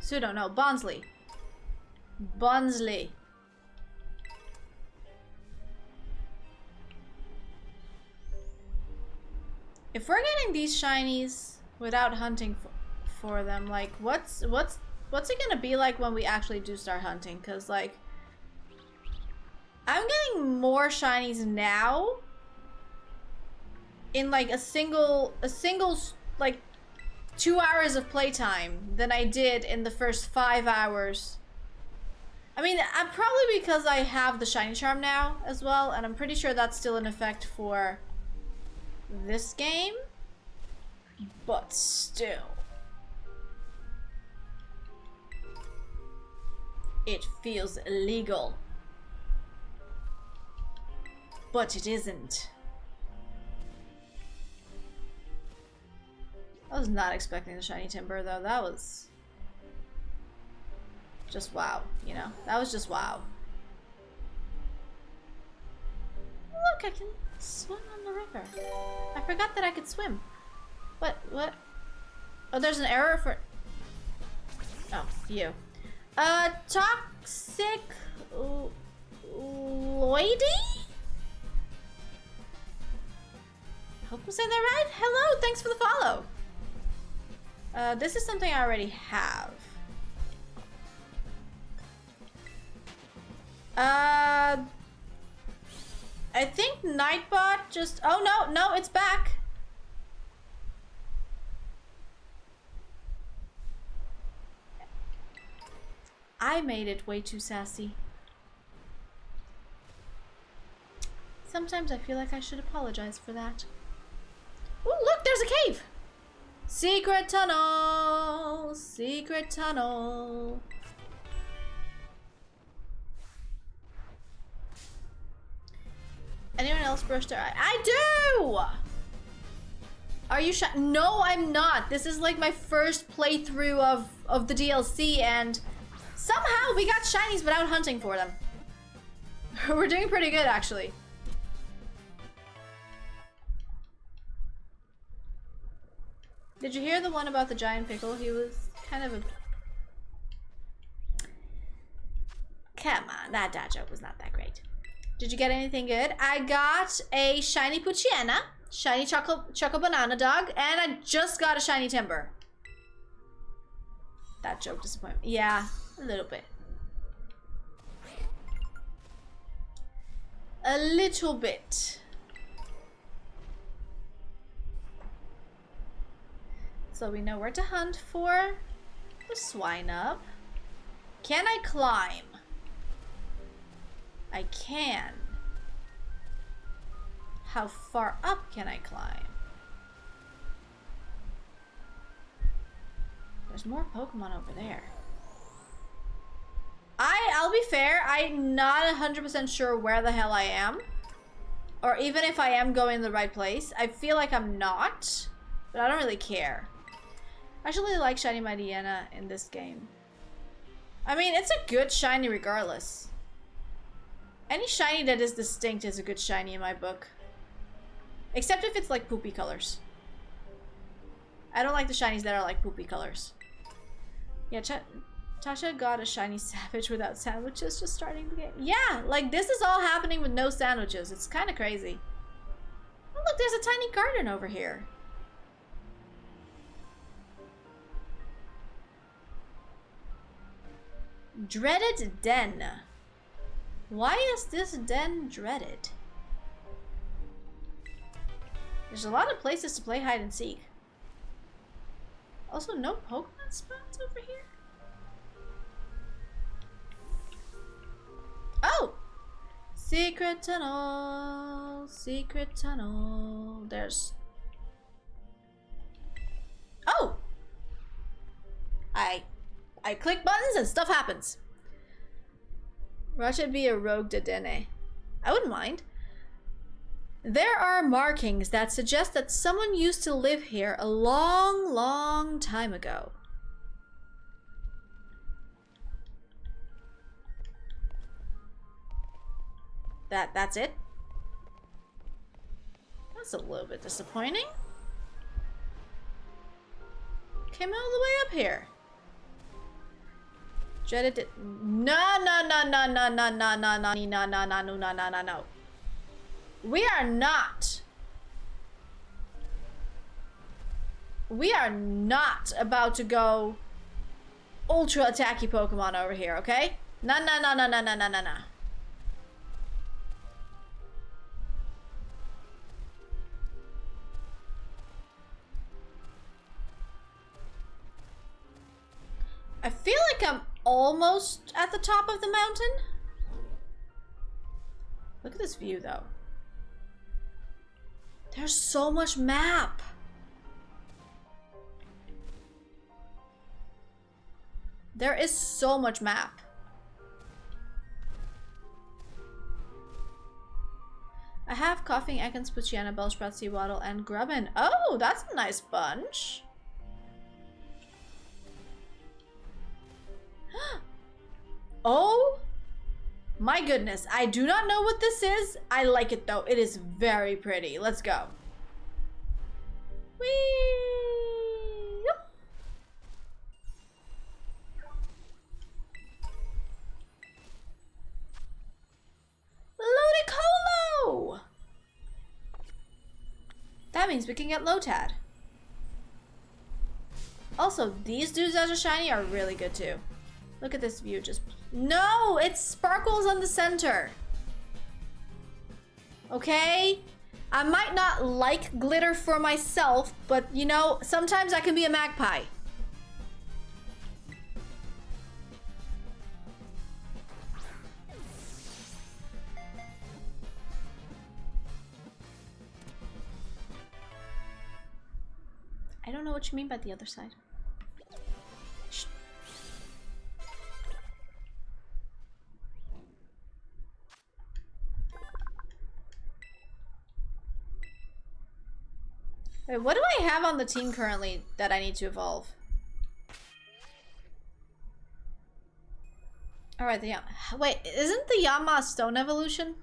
Pseudo, no, Bonsley. Bonsley. If we're getting these shinies without hunting for them, like, what's it gonna be like when we actually do start hunting? Cause like, I'm getting more shinies now in like a single like 2 hours of playtime than I did in the first 5 hours. I mean, probably because I have the shiny charm now as well, and I'm pretty sure that's still in effect for this game. But still, it feels illegal. But it isn't. I was not expecting the shiny timber though. That was just wow, you know? That was just wow. Look, I can swim on the river. I forgot that I could swim. What? Oh, there's an error for... Oh, you. Toxic... Loidy? Hope I'm saying that right. Hello, thanks for the follow. This is something I already have. I think Nightbot just... Oh, no, it's back. I made it way too sassy. Sometimes I feel like I should apologize for that. Ooh, look, there's a cave! Secret tunnel! Secret tunnel! Anyone else brush their eye? I do! Are you shy? No, I'm not. This is like my first playthrough of the DLC, and somehow we got shinies without hunting for them. We're doing pretty good, actually. Did you hear the one about the giant pickle? He was kind of a... Come on, that dad joke was not that great. Did you get anything good? I got a shiny Poochyena, shiny Choco Banana Dog, and I just got a shiny Timber. That joke disappointed me. Yeah, a little bit. A little bit. So we know where to hunt for the Swinub. Can I climb? I can. How far up can I climb? There's more Pokemon over there. I'll be fair, I'm not 100% sure where the hell I am. Or even if I am going the right place. I feel like I'm not, but I don't really care. I actually like Shiny Mightyena in this game. I mean, it's a good shiny regardless. Any shiny that is distinct is a good shiny in my book. Except if it's like poopy colors. I don't like the shinies that are like poopy colors. Yeah, Tasha got a shiny Savage without sandwiches just starting the game. Yeah, like this is all happening with no sandwiches. It's kind of crazy. Oh look, there's a tiny garden over here. Dreaded Den. Why is this den dreaded? There's a lot of places to play hide and seek. Also, no Pokemon spots over here? Oh! Secret tunnel, secret tunnel. There's... Oh! I click buttons and stuff happens. Ratchet be a rogue Dedenne. I wouldn't mind. There are markings that suggest that someone used to live here a long, long time ago. That's it? That's a little bit disappointing. Came all the way up here. Dreaded it. No. We are not. We are not about to go ultra attacky Pokemon over here, okay? No. I feel like I'm almost at the top of the mountain. Look at this view, though. There's so much map. There is so much map. I have coughing, Ekans, Puchiana, Bellsprout, Seawaddle, and Grubbin. Oh, that's a nice bunch. Oh my goodness. I do not know what this is. I like it though. It is very pretty. Let's go. Whee! Ludicolo! That means we can get Lotad. Also, these dudes that are shiny are really good too. Look at this view, just... No! It sparkles on the center! Okay? I might not like glitter for myself, but you know, sometimes I can be a magpie. I don't know what you mean by the other side. Shh. Wait, what do I have on the team currently that I need to evolve? Alright, wait, isn't the Yama stone evolution?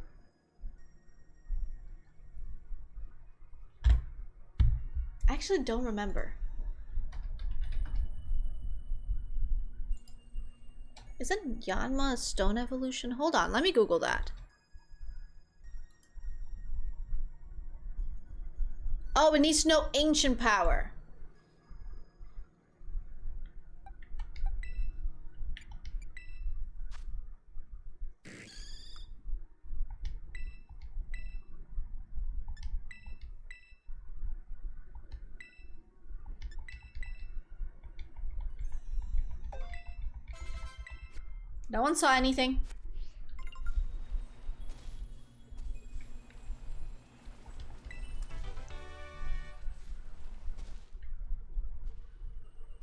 I actually don't remember. Isn't Yanma a stone evolution? Hold on, let me Google that. Oh, it needs to know ancient power. No one saw anything.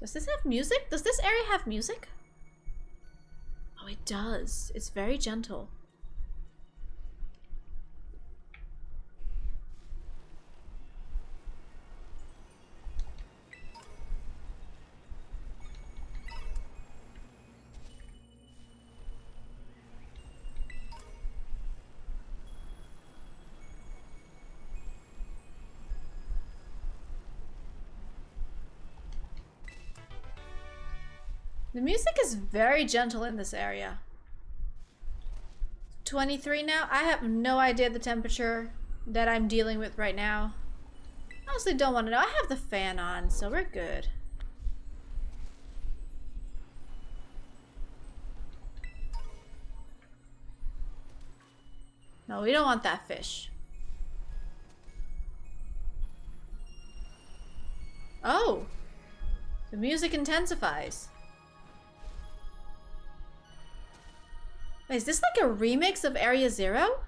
Does this have music? Does this area have music? Oh, it does. It's very gentle. The music is very gentle in this area. 23 now? I have no idea the temperature that I'm dealing with right now. Honestly, don't want to know. I have the fan on, so we're good. No, we don't want that fish. Oh! The music intensifies. Wait, is this like a remix of Area Zero?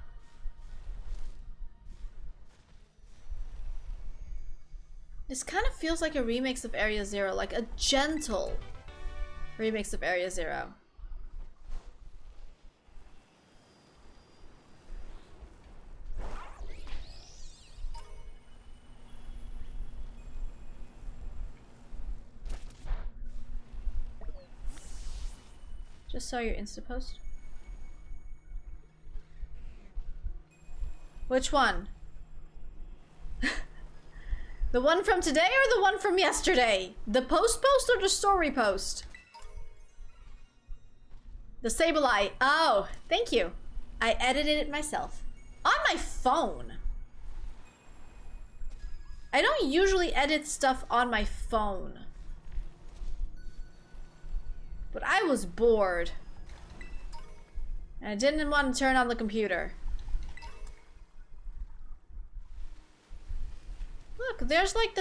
This kind of feels like a remix of Area Zero, like a gentle remix of Area Zero. Just saw your Insta post. Which one? The one from today or the one from yesterday? The post or the story post? The Sableye. Oh, thank you. I edited it myself. On my phone. I don't usually edit stuff on my phone. But I was bored. And I didn't want to turn on the computer. Look, there's like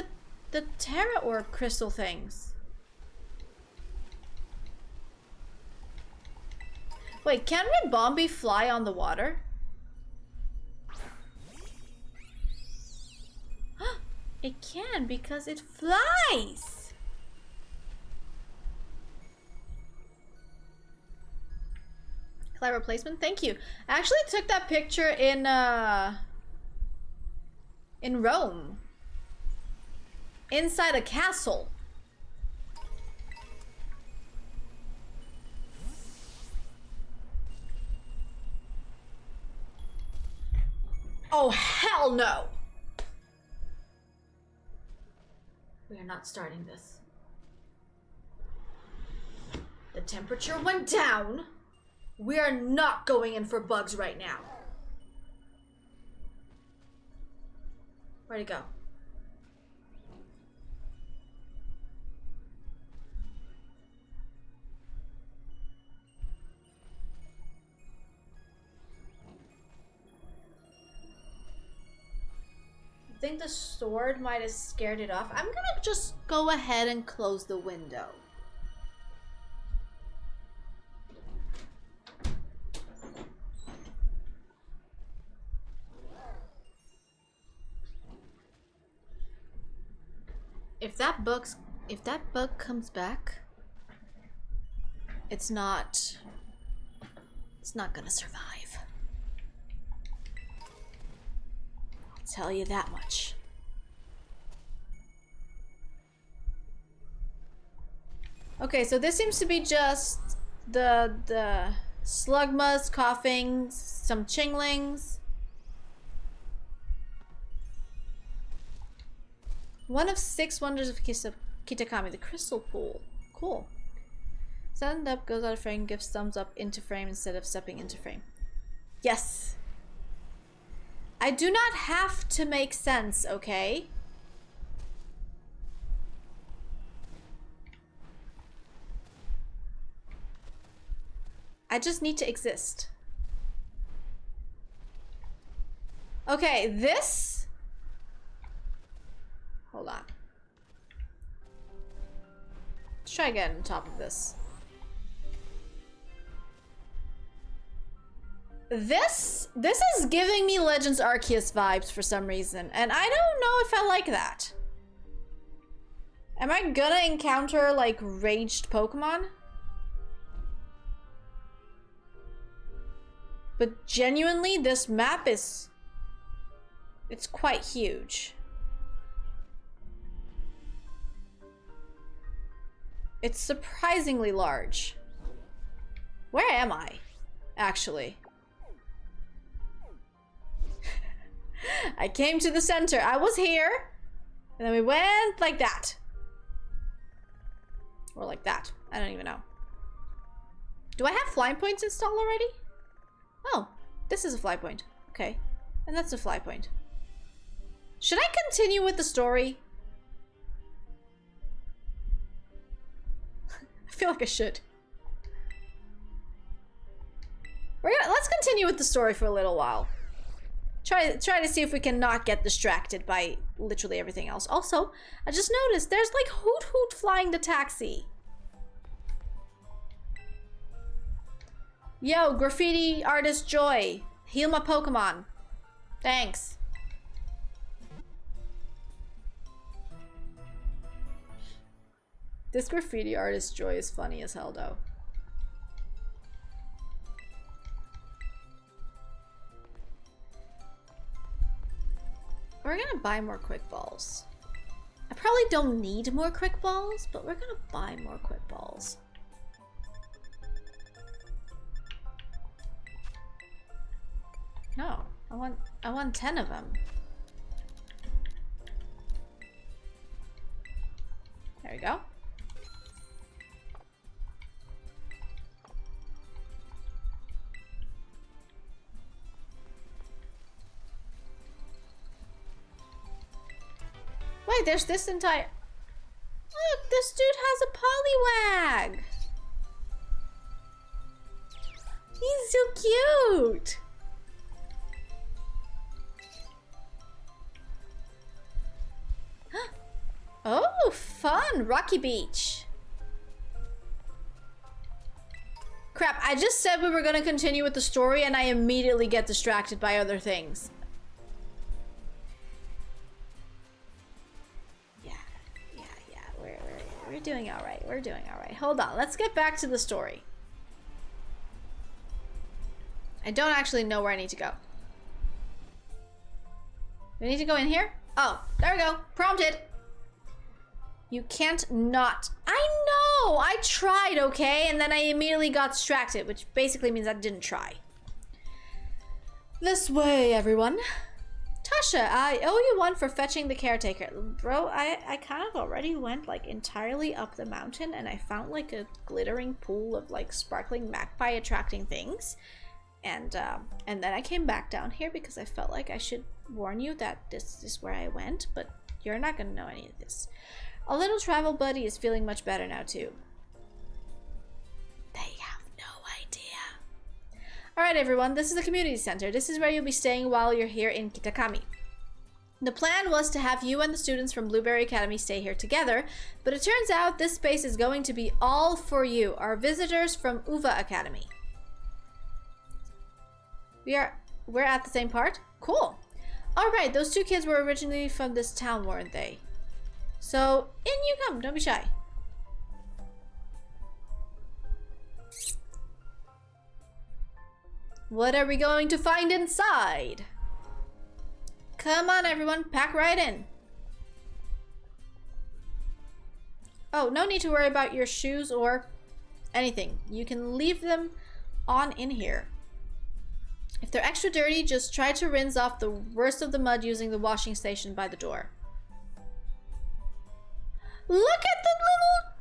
the Terra Orb crystal things. Wait, can Ribombee fly on the water? It can because it flies! Clever placement, thank you. I actually took that picture in Rome. Inside a castle. Oh, hell no! We are not starting this. The temperature went down. We are not going in for bugs right now. Where'd it go? I think the sword might have scared it off. I'm gonna just go ahead and close the window. If that bug comes back, it's not gonna survive. Tell you that much. Okay, so this seems to be just the slugmas, coughing, some chinglings. One of 6 wonders of Kitakami, the crystal pool. Cool. Stand up, goes out of frame, gives thumbs up into frame instead of stepping into frame. Yes. I do not have to make sense, okay? I just need to exist. Okay, this... Hold on. Let's try again on top of this. This is giving me Legends Arceus vibes for some reason, and I don't know if I like that. Am I gonna encounter, like, raged Pokemon? But genuinely, this map is... it's quite huge. It's surprisingly large. Where am I, actually? I came to the center. I was here, and then we went like that. Or like that. I don't even know. Do I have fly points installed already? Oh, this is a fly point. Okay. And that's a fly point. Should I continue with the story? I feel like I should. Let's continue with the story for a little while. Try to see if we can not get distracted by literally everything else. Also, I just noticed there's like Hoot Hoot flying the taxi. Yo, graffiti artist Joy. Heal my Pokemon. Thanks. This graffiti artist Joy is funny as hell though. We're gonna buy more quick balls. I probably don't need more quick balls, but we're gonna buy more quick balls. No, I want 10 of them. There we go. Wait, there's this entire... Look, this dude has a Poliwag! He's so cute! Oh, fun! Rocky Beach! Crap, I just said we were gonna continue with the story and I immediately get distracted by other things. Yeah. We're doing all right. We're doing all right. Hold on, let's get back to the story. I don't actually know where I need to go. We need to go in here? Oh, there we go. Prompted. You can't not. I know! I tried, okay? And then I immediately got distracted, which basically means I didn't try. This way, everyone. Tasha, I owe you one for fetching the caretaker. Bro, I kind of already went, like, entirely up the mountain, and I found, like, a glittering pool of, like, sparkling magpie attracting things. And then I came back down here because I felt like I should warn you that this is where I went, but you're not gonna know any of this. A little travel buddy is feeling much better now too. They have no idea. Alright everyone, this is the community center. This is where you'll be staying while you're here in Kitakami. The plan was to have you and the students from Blueberry Academy stay here together, but it turns out this space is going to be all for you, our visitors from Uva Academy. We're at the same part? Cool. Alright, those two kids were originally from this town, weren't they? So, in you come, don't be shy. What are we going to find inside? Come on everyone, pack right in. Oh, no need to worry about your shoes or anything. You can leave them on in here. If they're extra dirty, just try to rinse off the worst of the mud using the washing station by the door. Look at the little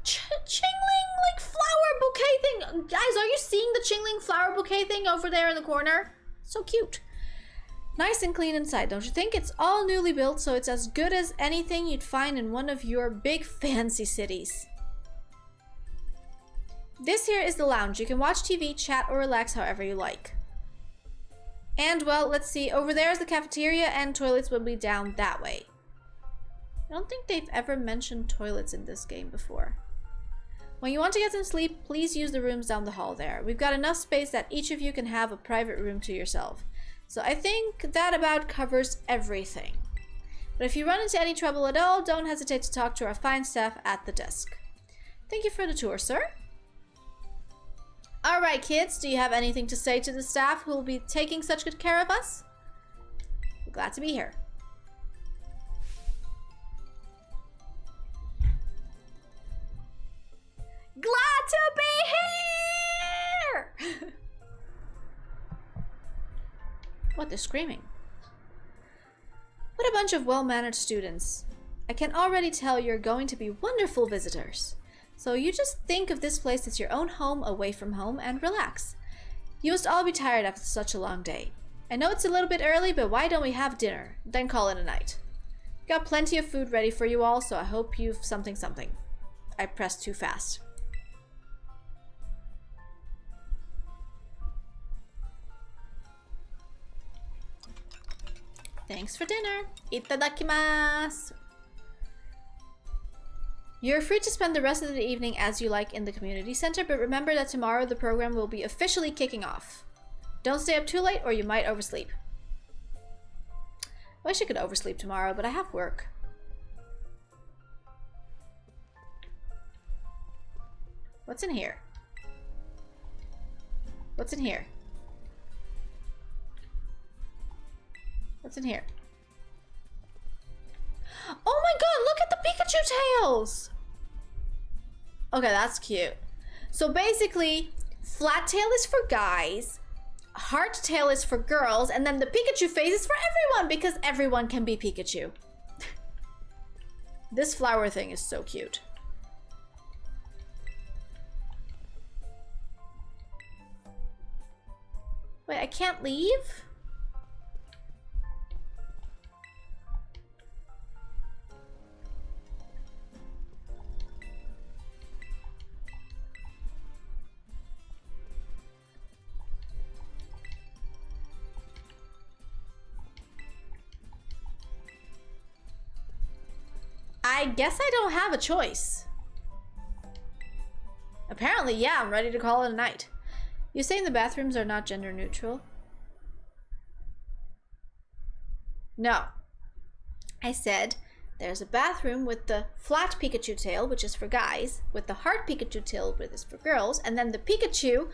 chingling, like, flower bouquet thing. Guys, are you seeing the chingling flower bouquet thing over there in the corner? So cute. Nice and clean inside, don't you think? It's all newly built, so it's as good as anything you'd find in one of your big fancy cities. This here is the lounge. You can watch TV, chat, or relax however you like. And, well, let's see. Over there is the cafeteria, and toilets will be down that way. I don't think they've ever mentioned toilets in this game before. When you want to get some sleep, please use the rooms down the hall there. We've got enough space that each of you can have a private room to yourself. So I think that about covers everything. But if you run into any trouble at all, don't hesitate to talk to our fine staff at the desk. Thank you for the tour, sir. Alright kids, do you have anything to say to the staff who will be taking such good care of us? We're glad to be here. Glad to be here! What, they're screaming. What a bunch of well-mannered students. I can already tell you're going to be wonderful visitors. So you just think of this place as your own home away from home and relax. You must all be tired after such a long day. I know it's a little bit early, but why don't we have dinner, then call it a night? Got plenty of food ready for you all, so I hope you've something. I pressed too fast. Thanks for dinner. Itadakimasu. You're free to spend the rest of the evening as you like in the community center, but remember that tomorrow the program will be officially kicking off. Don't stay up too late or you might oversleep. I wish I could oversleep tomorrow, but I have work. What's in here? What's in here? What's in here? Oh my god, look at the Pikachu tails! Okay, that's cute. So basically, flat tail is for guys, heart tail is for girls, and then the Pikachu face is for everyone because everyone can be Pikachu. This flower thing is so cute. Wait, I can't leave? I guess I don't have a choice. Apparently, yeah, I'm ready to call it a night. You saying the bathrooms are not gender neutral? No. I said there's a bathroom with the flat Pikachu tail, which is for guys, with the heart Pikachu tail, which is for girls, and then the Pikachu,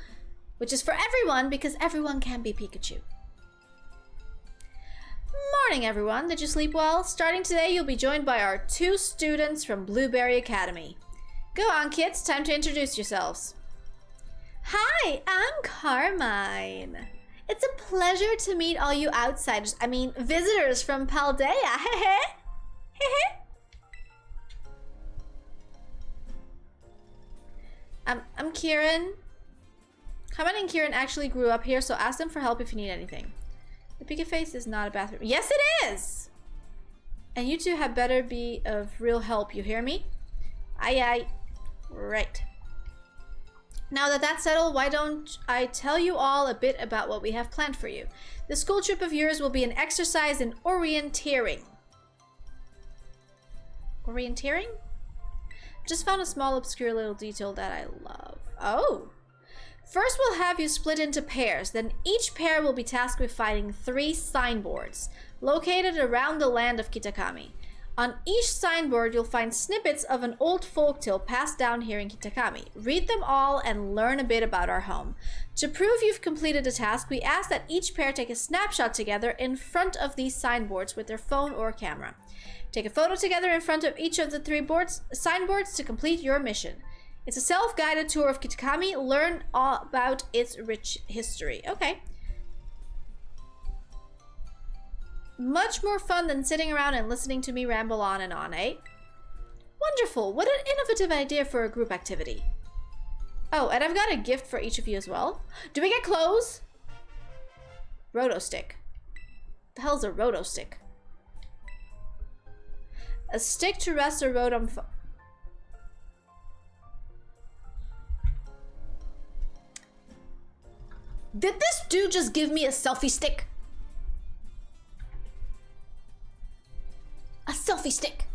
which is for everyone because everyone can be Pikachu. Morning, everyone. Did you sleep well? Starting today, you'll be joined by our 2 students from Blueberry Academy. Go on, kids. Time to introduce yourselves. Hi, I'm Carmine. It's a pleasure to meet all you outsiders. I mean, visitors from Paldea. I'm Kieran. Carmine and Kieran actually grew up here, so ask them for help if you need anything. The Pika face is not a bathroom. Yes, it is! And you two had better be of real help, you hear me? Aye, aye. Right. Now that that's settled, why don't I tell you all a bit about what we have planned for you. The school trip of yours will be an exercise in orienteering. Orienteering? Just found a small obscure little detail that I love. Oh! First, we'll have you split into pairs. Then each pair will be tasked with finding 3 signboards located around the land of Kitakami. On each signboard, you'll find snippets of an old folktale passed down here in Kitakami. Read them all and learn a bit about our home. To prove you've completed the task, we ask that each pair take a snapshot together in front of these signboards with their phone or camera. Take a photo together in front of each of the 3 signboards to complete your mission. It's a self-guided tour of Kitakami. Learn all about its rich history. Okay. Much more fun than sitting around and listening to me ramble on and on, eh? Wonderful. What an innovative idea for a group activity. Oh, and I've got a gift for each of you as well. Do we get clothes? Roto stick. The hell's a roto stick? A stick to rest a rotom. Did this dude just give me a selfie stick? A selfie stick.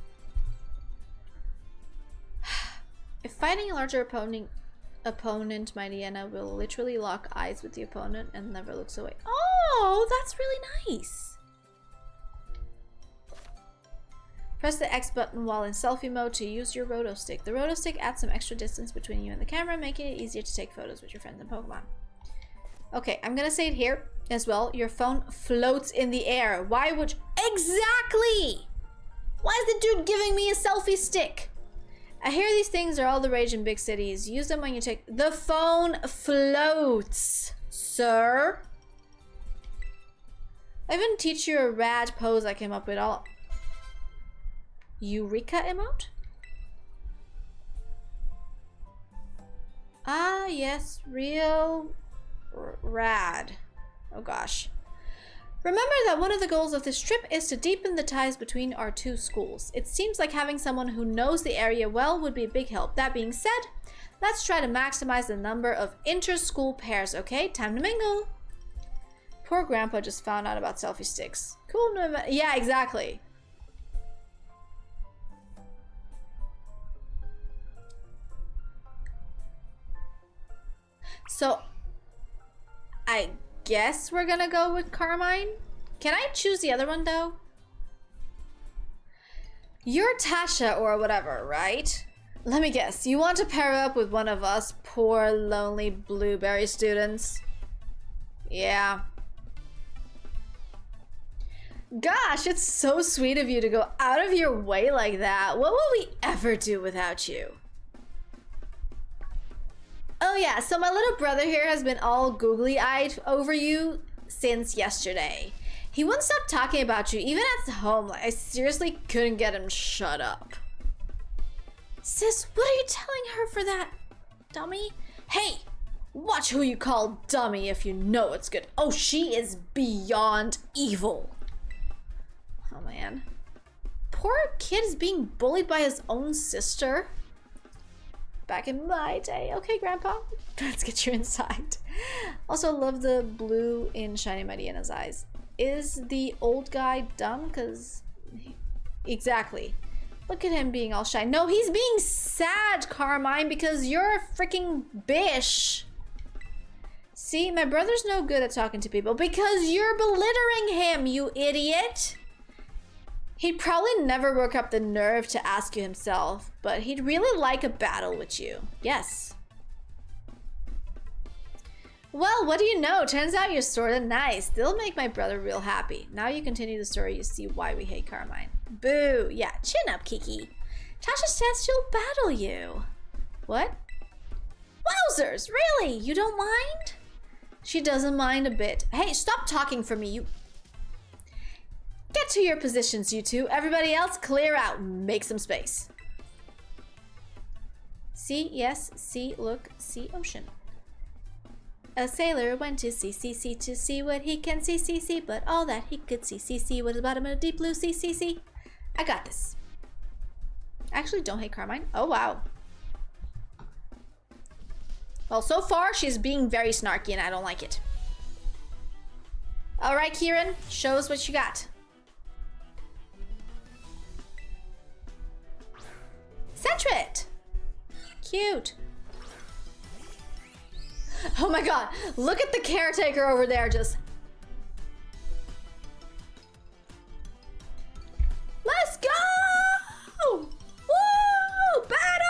If fighting a larger opponent, my Diana will literally lock eyes with the opponent and never looks away. Oh, that's really nice. Press the X button while in selfie mode to use your roto stick. The roto stick adds some extra distance between you and the camera, making it easier to take photos with your friends and Pokemon. Okay, I'm gonna say it here as well. Your phone floats in the air. Why would you... Exactly! Why is the dude giving me a selfie stick? I hear these things are all the rage in big cities. Use them when you take... The phone floats, sir. I even teach you a rad pose I came up with all... Eureka emote? Ah, yes, real... rad. Oh gosh. Remember that one of the goals of this trip is to deepen the ties between our 2 schools. It seems like having someone who knows the area well would be a big help. That being said, let's try to maximize the number of inter-school pairs, okay? Time to mingle. Poor grandpa just found out about selfie sticks. Cool. Yeah, exactly. So I guess we're gonna go with Carmine. Can I choose the other one though? You're Tasha or whatever, right? Let me guess, you want to pair up with one of us poor lonely blueberry students? Yeah. Gosh, it's so sweet of you to go out of your way like that. What will we ever do without you? Oh yeah, so my little brother here has been all googly-eyed over you since yesterday. He wouldn't stop talking about you, even at home. Like, I seriously couldn't get him shut up. Sis, what are you telling her for that, dummy? Hey, watch who you call dummy if you know it's good. Oh, she is beyond evil. Oh man. Poor kid is being bullied by his own sister. Back in my day. Okay, Grandpa, let's get you inside. Also, love the blue in Shiny Mariana's eyes. Is the old guy dumb? Cause exactly. Look at him being all shy. No, he's being sad, Carmine, because you're a freaking bish. See, my brother's no good at talking to people because you're belittling him, you idiot. He'd probably never work up the nerve to ask you himself, but he'd really like a battle with you. Yes. Well, what do you know? Turns out you're sorta nice. They'll make my brother real happy. Now you continue the story, you see why we hate Carmine. Boo! Yeah, chin up, Kiki. Tasha says she'll battle you. What? Wowzers! Really? You don't mind? She doesn't mind a bit. Hey, stop talking for me, you... Get to your positions, you two. Everybody else, clear out. Make some space. See, yes, see, look, see, ocean. A sailor went to sea to see what he can see, but all that he could see was the bottom of a deep blue sea. I got this. Actually, don't hate Carmine. Oh, wow. Well, so far, she's being very snarky and I don't like it. All right, Kieran, show us what you got. Centret! Cute. Oh my god, look at the caretaker over there just... Let's go! Woo! Battle!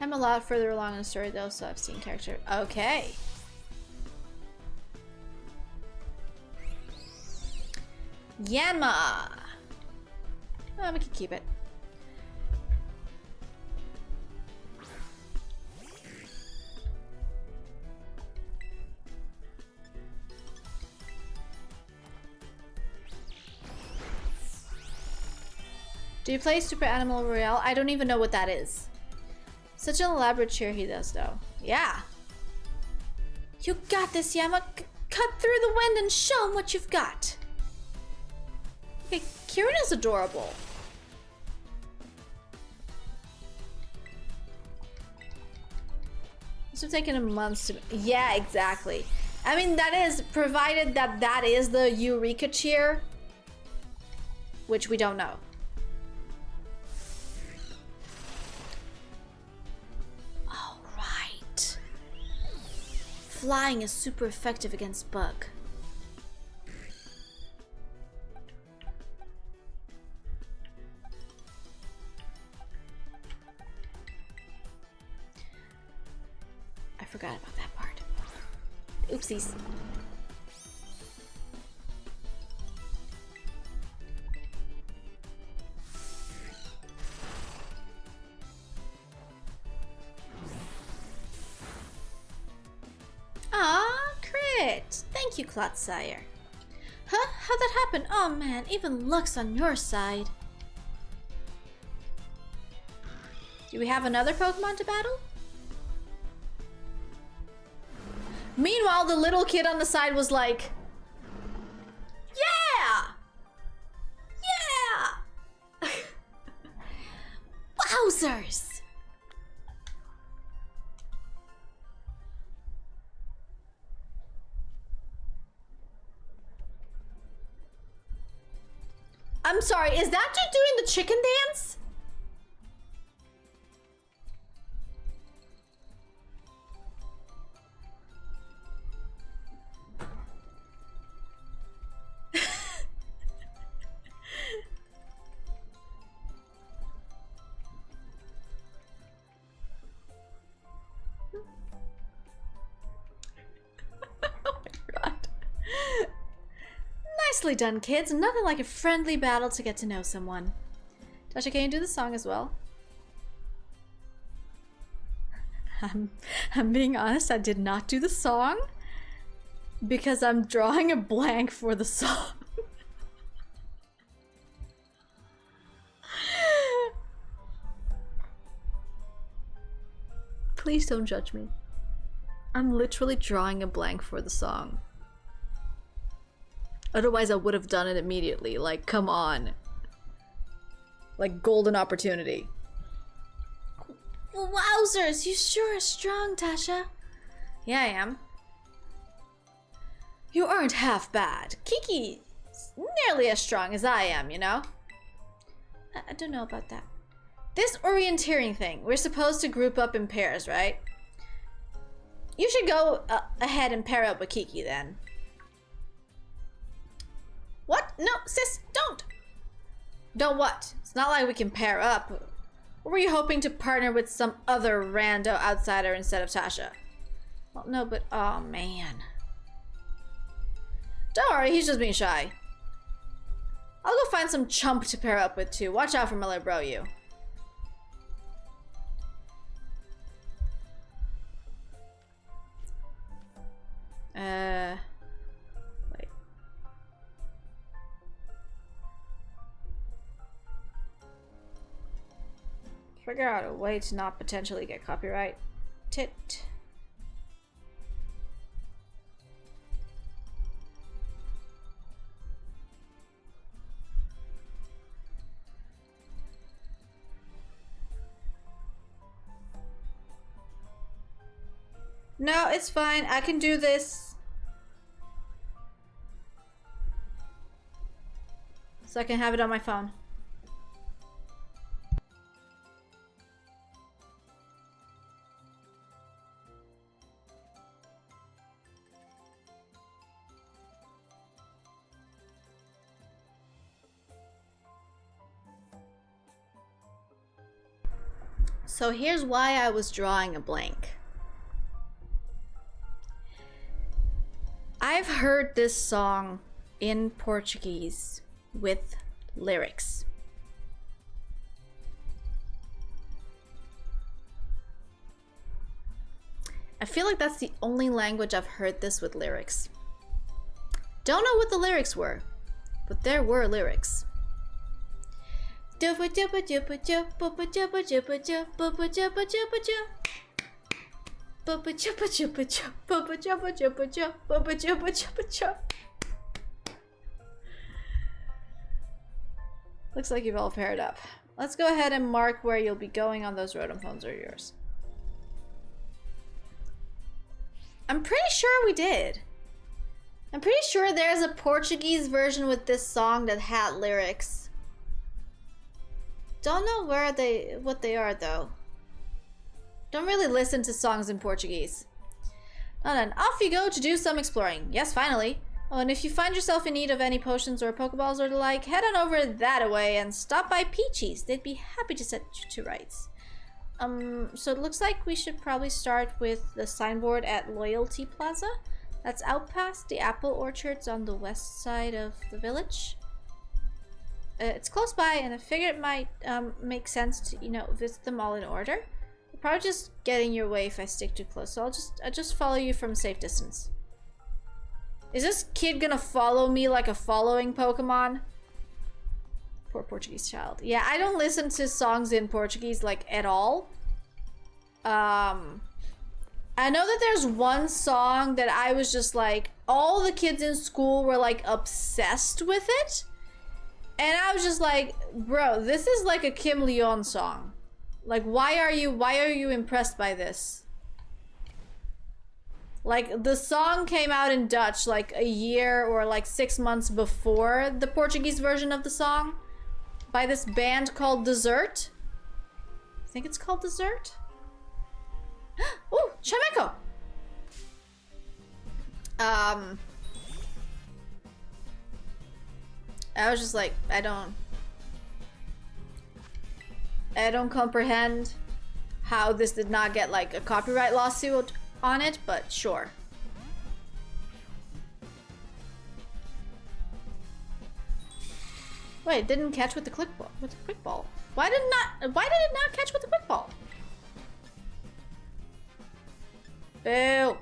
I'm a lot further along in the story though, so I've seen character. Okay. Yanma. Oh, we can keep it. Do you play Super Animal Royale? I don't even know what that is. Such an elaborate cheer he does, though. Yeah. You got this, Yama. Cut through the wind and show him what you've got. Okay, Kieran is adorable. This would have taken him months to... Yeah, exactly. I mean, that is, provided that that is the Eureka cheer. Which we don't know. Flying is super effective against bug. I forgot about that part. Oopsies. Ah, crit! Thank you, Clotsire. Huh? How'd that happen? Oh man, even luck's on your side. Do we have another Pokemon to battle? Meanwhile, the little kid on the side was like, yeah! Yeah! Wowzers! I'm sorry, is that dude doing the chicken dance? Nicely done, kids. Nothing like a friendly battle to get to know someone. Tasha, can you do the song as well? I'm being honest, I did not do the song because I'm drawing a blank for the song. Please don't judge me. I'm literally drawing a blank for the song. Otherwise, I would have done it immediately. Like, come on. Like, golden opportunity. Wowzers, you sure are strong, Tasha. Yeah, I am. You aren't half bad. Kiki's nearly as strong as I am, you know? I don't know about that. This orienteering thing, we're supposed to group up in pairs, right? You should go ahead and pair up with Kiki then. What? No, sis, don't! Don't what? It's not like we can pair up. Or were you hoping to partner with some other rando outsider instead of Tasha? Well, no, but oh man. Don't worry, he's just being shy. I'll go find some chump to pair up with too. Watch out for Miller Bro you. Wait. Figure out a way to not potentially get copyright. Tit. No, it's fine. I can do this. So I can have it on my phone. So here's why I was drawing a blank. I've heard this song in Portuguese with lyrics. I feel like that's the only language I've heard this with lyrics. Don't know what the lyrics were, but there were lyrics. Looks like you've all paired up. Let's go ahead and mark where you'll be going on those Rotom phones are yours. I'm pretty sure we did. I'm pretty sure there's a Portuguese version with this song that had lyrics. Don't know what they are though. Don't really listen to songs in Portuguese. Now then, off you go to do some exploring. Yes, finally. Oh, and if you find yourself in need of any potions or Pokeballs or the like, head on over that-a-way and stop by Peachy's. They'd be happy to set you to rights. So it looks like we should probably start with the signboard at Loyalty Plaza. That's out past the apple orchards on the west side of the village. It's close by, and I figured it might make sense to, you know, visit them all in order. Probably just get in your way if I stick too close, so I'll just follow you from a safe distance. Is this kid gonna follow me like a following Pokemon? Poor Portuguese child. Yeah, I don't listen to songs in Portuguese like at all. I know that there's one song that I was just like, all the kids in school were like obsessed with it. And I was just like, bro, this is like a Kim Leon song. Like, why are you impressed by this? Like, the song came out in Dutch like a year or like 6 months before the Portuguese version of the song by this band called Dessert. I think it's called Dessert. Ooh, Chameko! I was just like, I don't comprehend how this did not get like a copyright lawsuit on it, but sure. Wait, it didn't catch with the quick ball. Why did it not catch with the quick ball? Boo.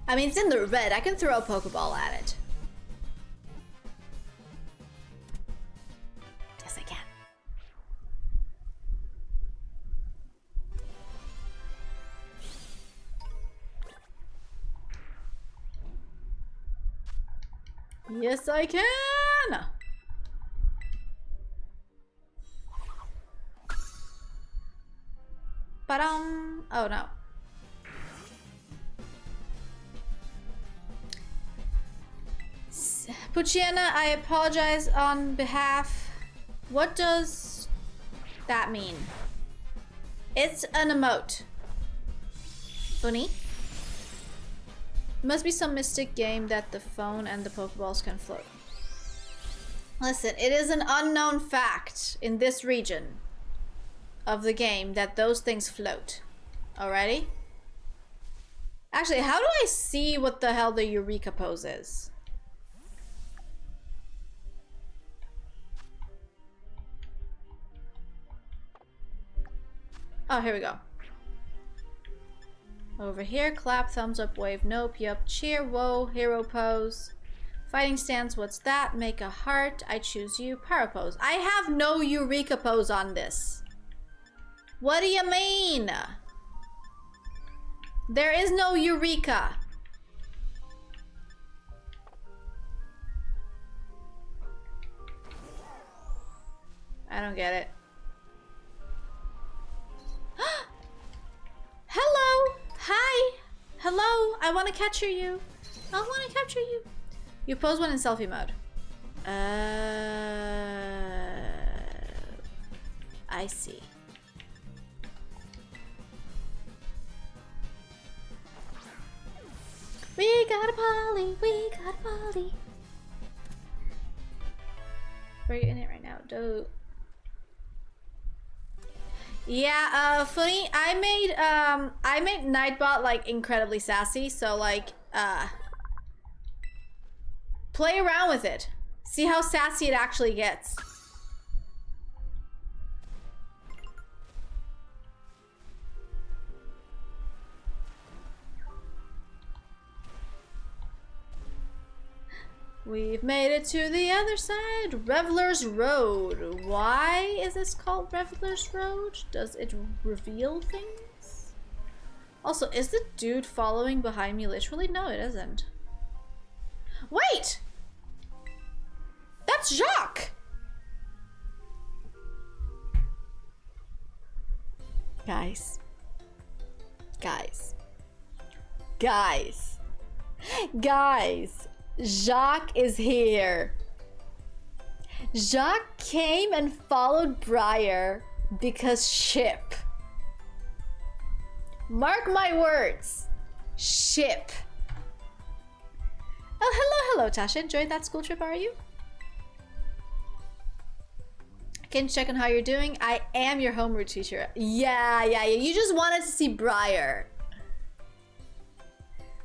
I mean, it's in the red. I can throw a Pokeball at it. Yes, I can. Yes, I can! Ba-dum! Oh no. Puchiana, I apologize on behalf. What does that mean? It's an emote. Funny. Must be some mystic game that the phone and the Pokeballs can float. Listen, it is an unknown fact in this region of the game that those things float. Alrighty? Actually, how do I see what the hell the Eureka pose is? Oh, here we go. Over here, clap, thumbs up, wave, nope, yup, cheer, whoa, hero pose. Fighting stance, what's that? Make a heart, I choose you, power pose. I have no Eureka pose on this. What do you mean? There is no Eureka. I don't get it. Hello! Hi! Hello! I want to capture you. I want to capture you. You pose one in selfie mode. I see. We got a poly, we got a poly. We're in it right now, dope. Yeah, funny. I made Nightbot like incredibly sassy, so like play around with it. See how sassy it actually gets. We've made it to the other side. Reveler's Road. Why is this called Reveler's Road? Does it reveal things? Also, is the dude following behind me literally? No, it isn't. Wait! That's Jacques! Guys. Guys. Guys. Guys. Jacques is here. Jacques came and followed Briar because ship. Mark my words. Ship. Oh, hello, Tasha. Enjoyed that school trip, are you? Can you check on how you're doing? I am your homeroom teacher. Yeah. You just wanted to see Briar.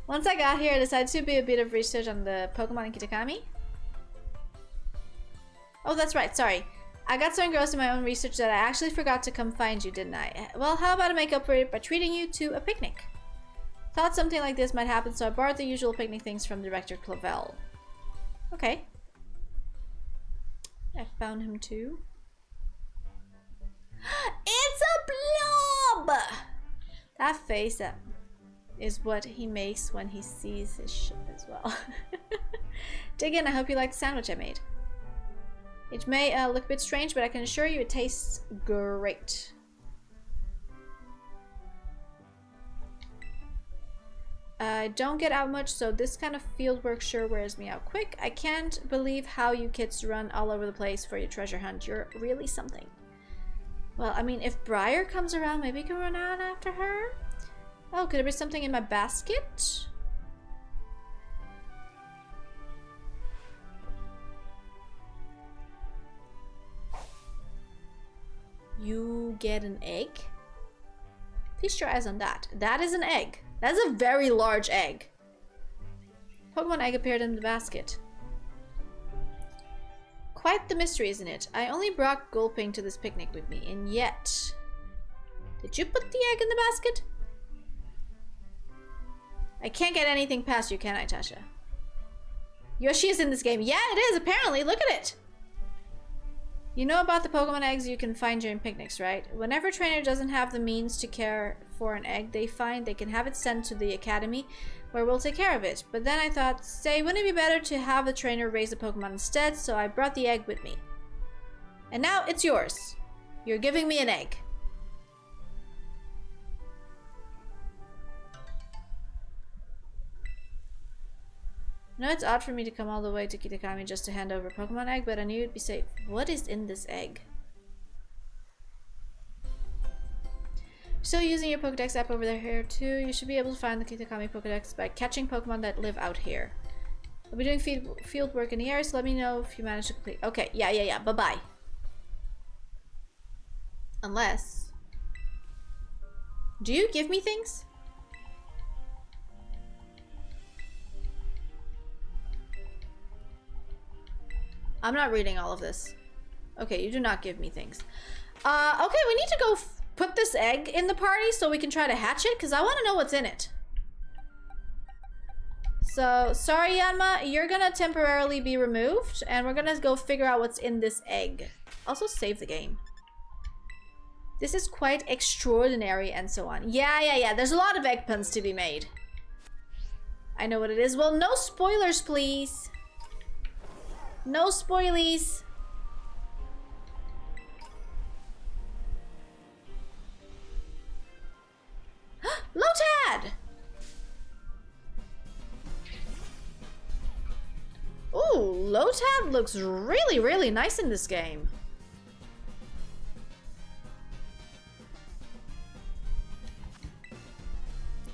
Once I got here, I decided to do a bit of research on the Pokemon in Kitakami. Oh, that's right, sorry. I got so engrossed in my own research that I actually forgot to come find you, didn't I? Well, how about I make up for it by treating you to a picnic? Thought something like this might happen, so I borrowed the usual picnic things from Director Clavel. Okay. I found him too. It's a blob! That face, that is what he makes when he sees his ship as well. Dig in, I hope you like the sandwich I made. It may look a bit strange, but I can assure you it tastes great. I don't get out much, so this kind of field work sure wears me out quick. I can't believe how you kids run all over the place for your treasure hunt. You're really something. Well, I mean, if Briar comes around, maybe we can run out after her? Oh, could there be something in my basket? You get an egg? Feast your eyes on that. That is an egg. That's a very large egg. Pokemon egg appeared in the basket. Quite the mystery, isn't it? I only brought Gulping to this picnic with me, and yet... Did you put the egg in the basket? I can't get anything past you, can I, Tasha? Yoshi is in this game. Yeah, it is, apparently. Look at it. You know about the Pokemon eggs you can find during picnics, right? Whenever a trainer doesn't have the means to care for an egg they find, they can have it sent to the academy, where we'll take care of it. But then I thought, say, wouldn't it be better to have the trainer raise a Pokemon instead? So I brought the egg with me. And now it's yours. You're giving me an egg. No, it's odd for me to come all the way to Kitakami just to hand over a Pokemon egg, but I knew it'd be safe. What is in this egg? Still using your Pokedex app over there here too. You should be able to find the Kitakami Pokedex by catching Pokemon that live out here. I'll be doing field work in the area, so let me know if you manage to complete. Okay, yeah. Bye-bye. Unless... Do you give me things? I'm not reading all of this. Okay, you do not give me things. Okay, we need to go put this egg in the party so we can try to hatch it, because I want to know what's in it. So, sorry Yanma, you're gonna temporarily be removed, and we're gonna go figure out what's in this egg. Also, save the game. This is quite extraordinary and so on. Yeah, there's a lot of egg puns to be made. I know what it is. Well, no spoilers, please. No spoilies. Lotad! Ooh, Lotad looks really, really nice in this game.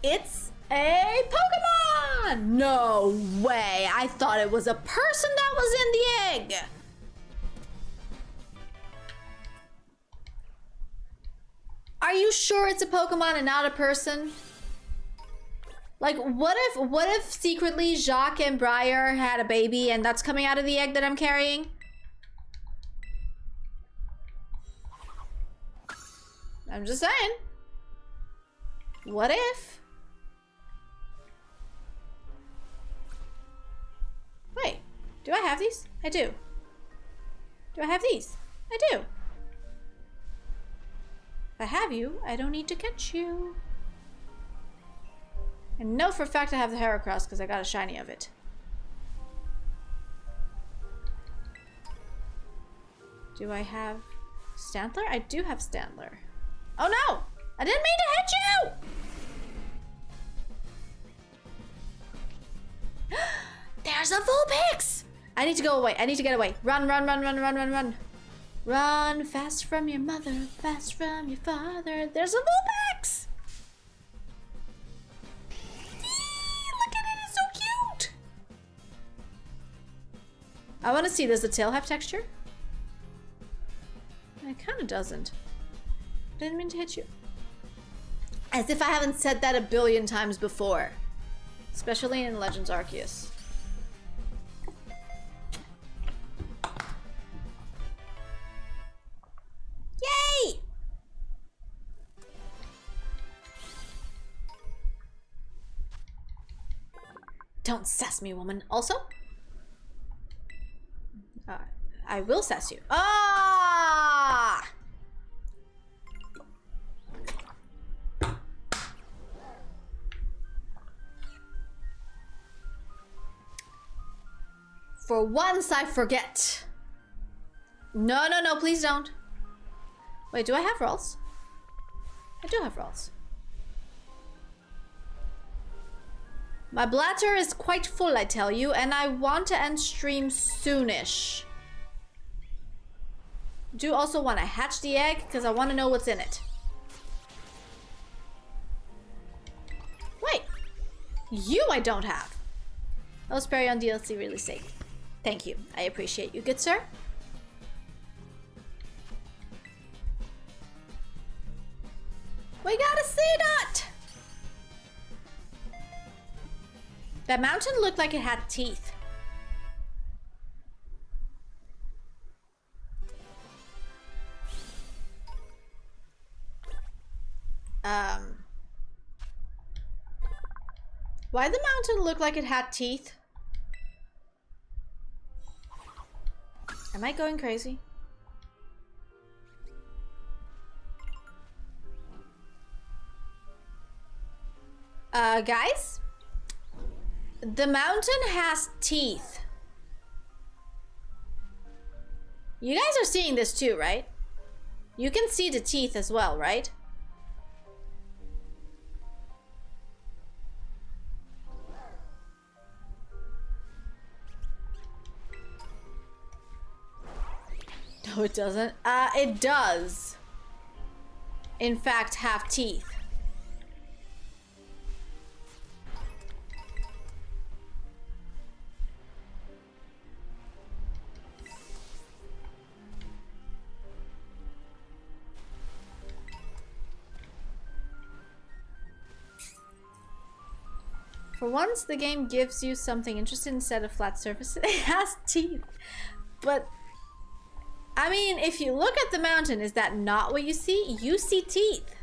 It's a Pokemon! No way! I thought it was a person that was in the egg! Are you sure it's a Pokemon and not a person? Like, what if secretly Jacques and Briar had a baby and that's coming out of the egg that I'm carrying? I'm just saying. What if? Wait, do I have these? I do. Do I have these? I do. If I have you, I don't need to catch you. I know for a fact I have the Heracross because I got a shiny of it. Do I have Stantler? I do have Stantler. Oh no! I didn't mean to hit you! There's a Vulpix! I need to go away. I need to get away. Run. Run fast from your mother, fast from your father. There's a Vulpix! Look at it, it's so cute! I want to see, does the tail have texture? It kind of doesn't. I didn't mean to hit you. As if I haven't said that a billion times before. Especially in Legends Arceus. Yay! Don't sass me, woman. Also, I will sass you. Ah! For once, I forget. No, please don't. Wait, do I have rolls? I do have rolls. My bladder is quite full, I tell you, and I want to end stream soonish. Do also want to hatch the egg, because I want to know what's in it. Wait. You I don't have. Osperry DLC really safe. Thank you. I appreciate you, good sir. We gotta see that! That mountain looked like it had teeth. Why the mountain look like it had teeth? Am I going crazy? Guys? The mountain has teeth. You guys are seeing this too, right? You can see the teeth as well, right? No, it doesn't. It does. In fact, have teeth. For once, the game gives you something interesting instead of flat surfaces. It has teeth. But, I mean, if you look at the mountain, is that not what you see? You see teeth.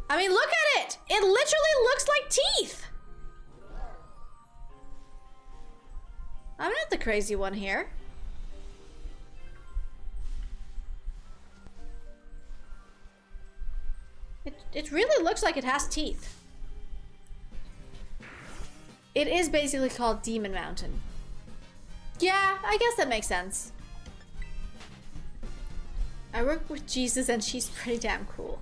I mean, look at it! It literally looks like teeth! I'm not the crazy one here. It really looks like it has teeth. It is basically called Demon Mountain. Yeah, I guess that makes sense. I work with Jesus and she's pretty damn cool.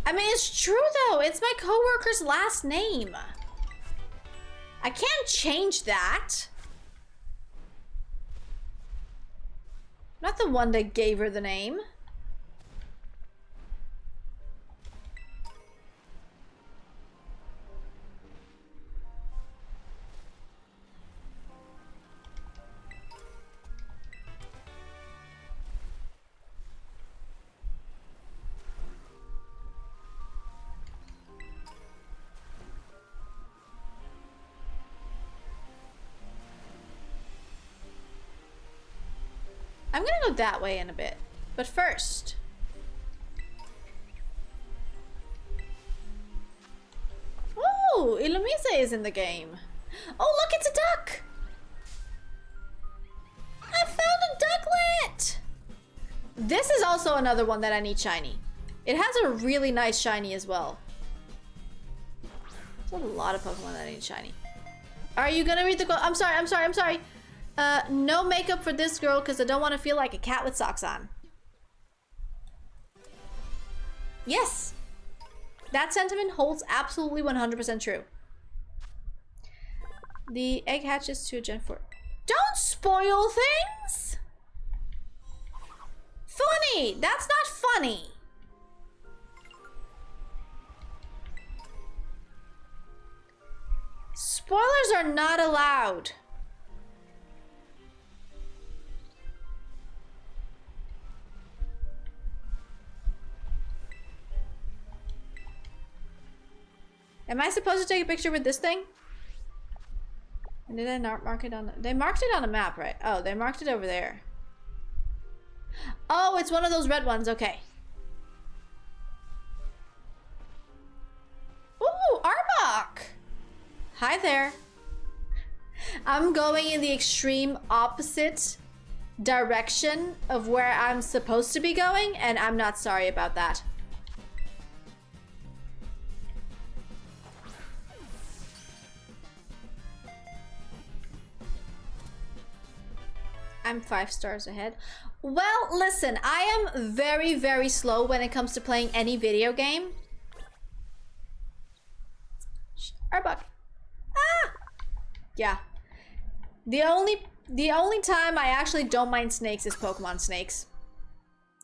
I mean, it's true though. It's my coworker's last name. I can't change that. Not the one that gave her the name. I'm gonna go that way in a bit, but first. Oh, Illumise is in the game. Oh, look, it's a duck! I found a ducklet! This is also another one that I need shiny. It has a really nice shiny as well. There's a lot of Pokemon that I need shiny. Are you gonna read the quote? I'm sorry. No makeup for this girl because I don't want to feel like a cat with socks on. Yes! That sentiment holds absolutely 100% true. The egg hatches to Gen 4. Don't spoil things! Funny! That's not funny! Spoilers are not allowed. Am I supposed to take a picture with this thing? And did I not mark it on the... They marked it on a map, right? Oh, they marked it over there. Oh, it's one of those red ones. Okay. Ooh, Arbok! Hi there. I'm going in the extreme opposite direction of where I'm supposed to be going, and I'm not sorry about that. I'm 5 stars ahead. Well, listen, I am very, very slow when it comes to playing any video game. Arbok. Ah! Yeah. The only time I actually don't mind snakes is Pokemon snakes.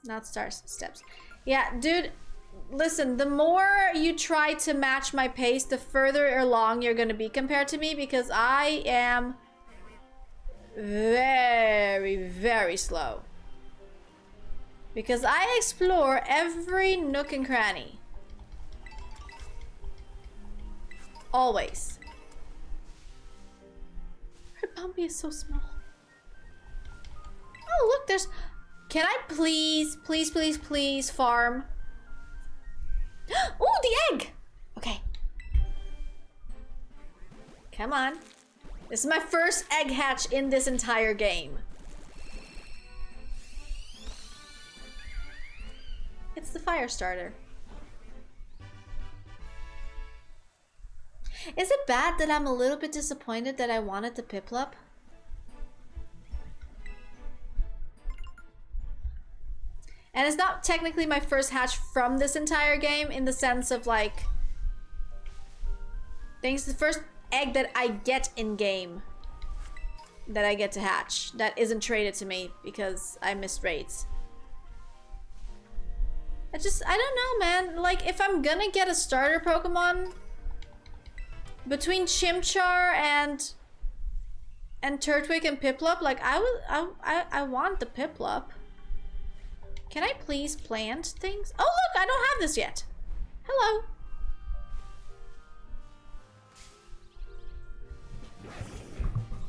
Not stars, steps. Yeah, dude, listen, the more you try to match my pace, the further along you're gonna be compared to me because I am very, very slow. Because I explore every nook and cranny. Always. Her Bumpy is so small. Oh, look, there's... Can I please farm? Oh, the egg! Okay. Come on. This is my first egg hatch in this entire game. It's the fire starter. Is it bad that I'm a little bit disappointed that I wanted the Piplup? And it's not technically my first hatch from this entire game in the sense of like... I think it's the first egg that I get in game that I get to hatch that isn't traded to me because I missed raids. I don't know, man. Like, if I'm gonna get a starter Pokemon between Chimchar and Turtwig and Piplup, like I want the Piplup. Can I please plant things? Oh look, I don't have this yet. Hello.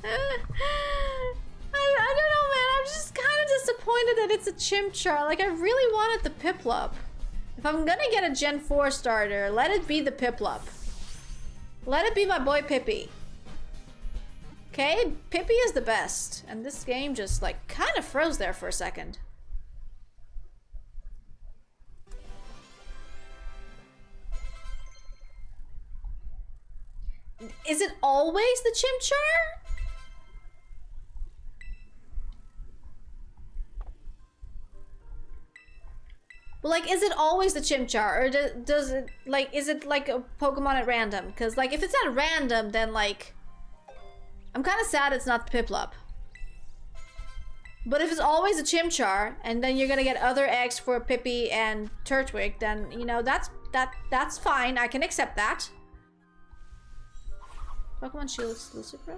I don't know, man. I'm just kind of disappointed that it's a Chimchar. Like, I really wanted the Piplup. If I'm gonna get a Gen 4 starter, let it be the Piplup. Let it be my boy Pippi. Okay? Pippi is the best. And this game just, like, kind of froze there for a second. Is it always the Chimchar? But like, is it always the Chimchar, or does it, like, is it like a Pokemon at random? Because like, if it's at random, then like, I'm kind of sad it's not the Piplup. But if it's always a Chimchar, and then you're gonna get other eggs for Pippi and Turtwig, then you know that's fine. I can accept that. Pokemon Shield exclusive, bro?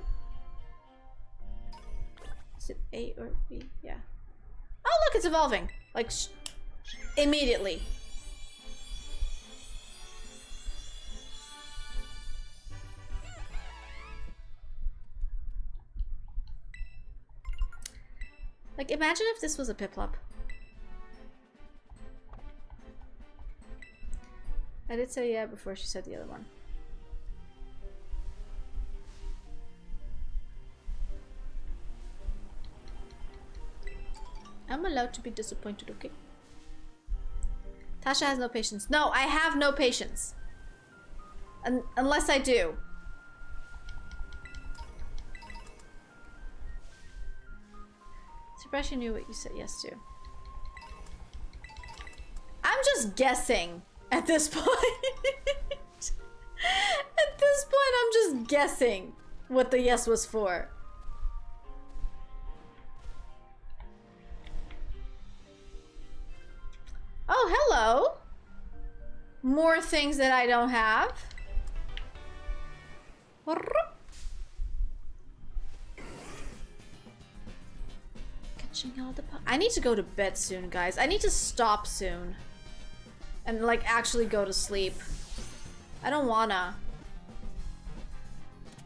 Is it A or B? Yeah. Oh look, it's evolving. Like. Immediately. Like, imagine if this was a Piplup. I did say yeah before she said the other one. I'm allowed to be disappointed, okay? Tasha has no patience. No, I have no patience. Unless I do. Surprised you knew what you said yes to. I'm just guessing at this point. At this point, I'm just guessing what the yes was for. Oh, hello. More things that I don't have. Catching all the I need to go to bed soon, guys. I need to stop soon. And like actually go to sleep. I don't wanna.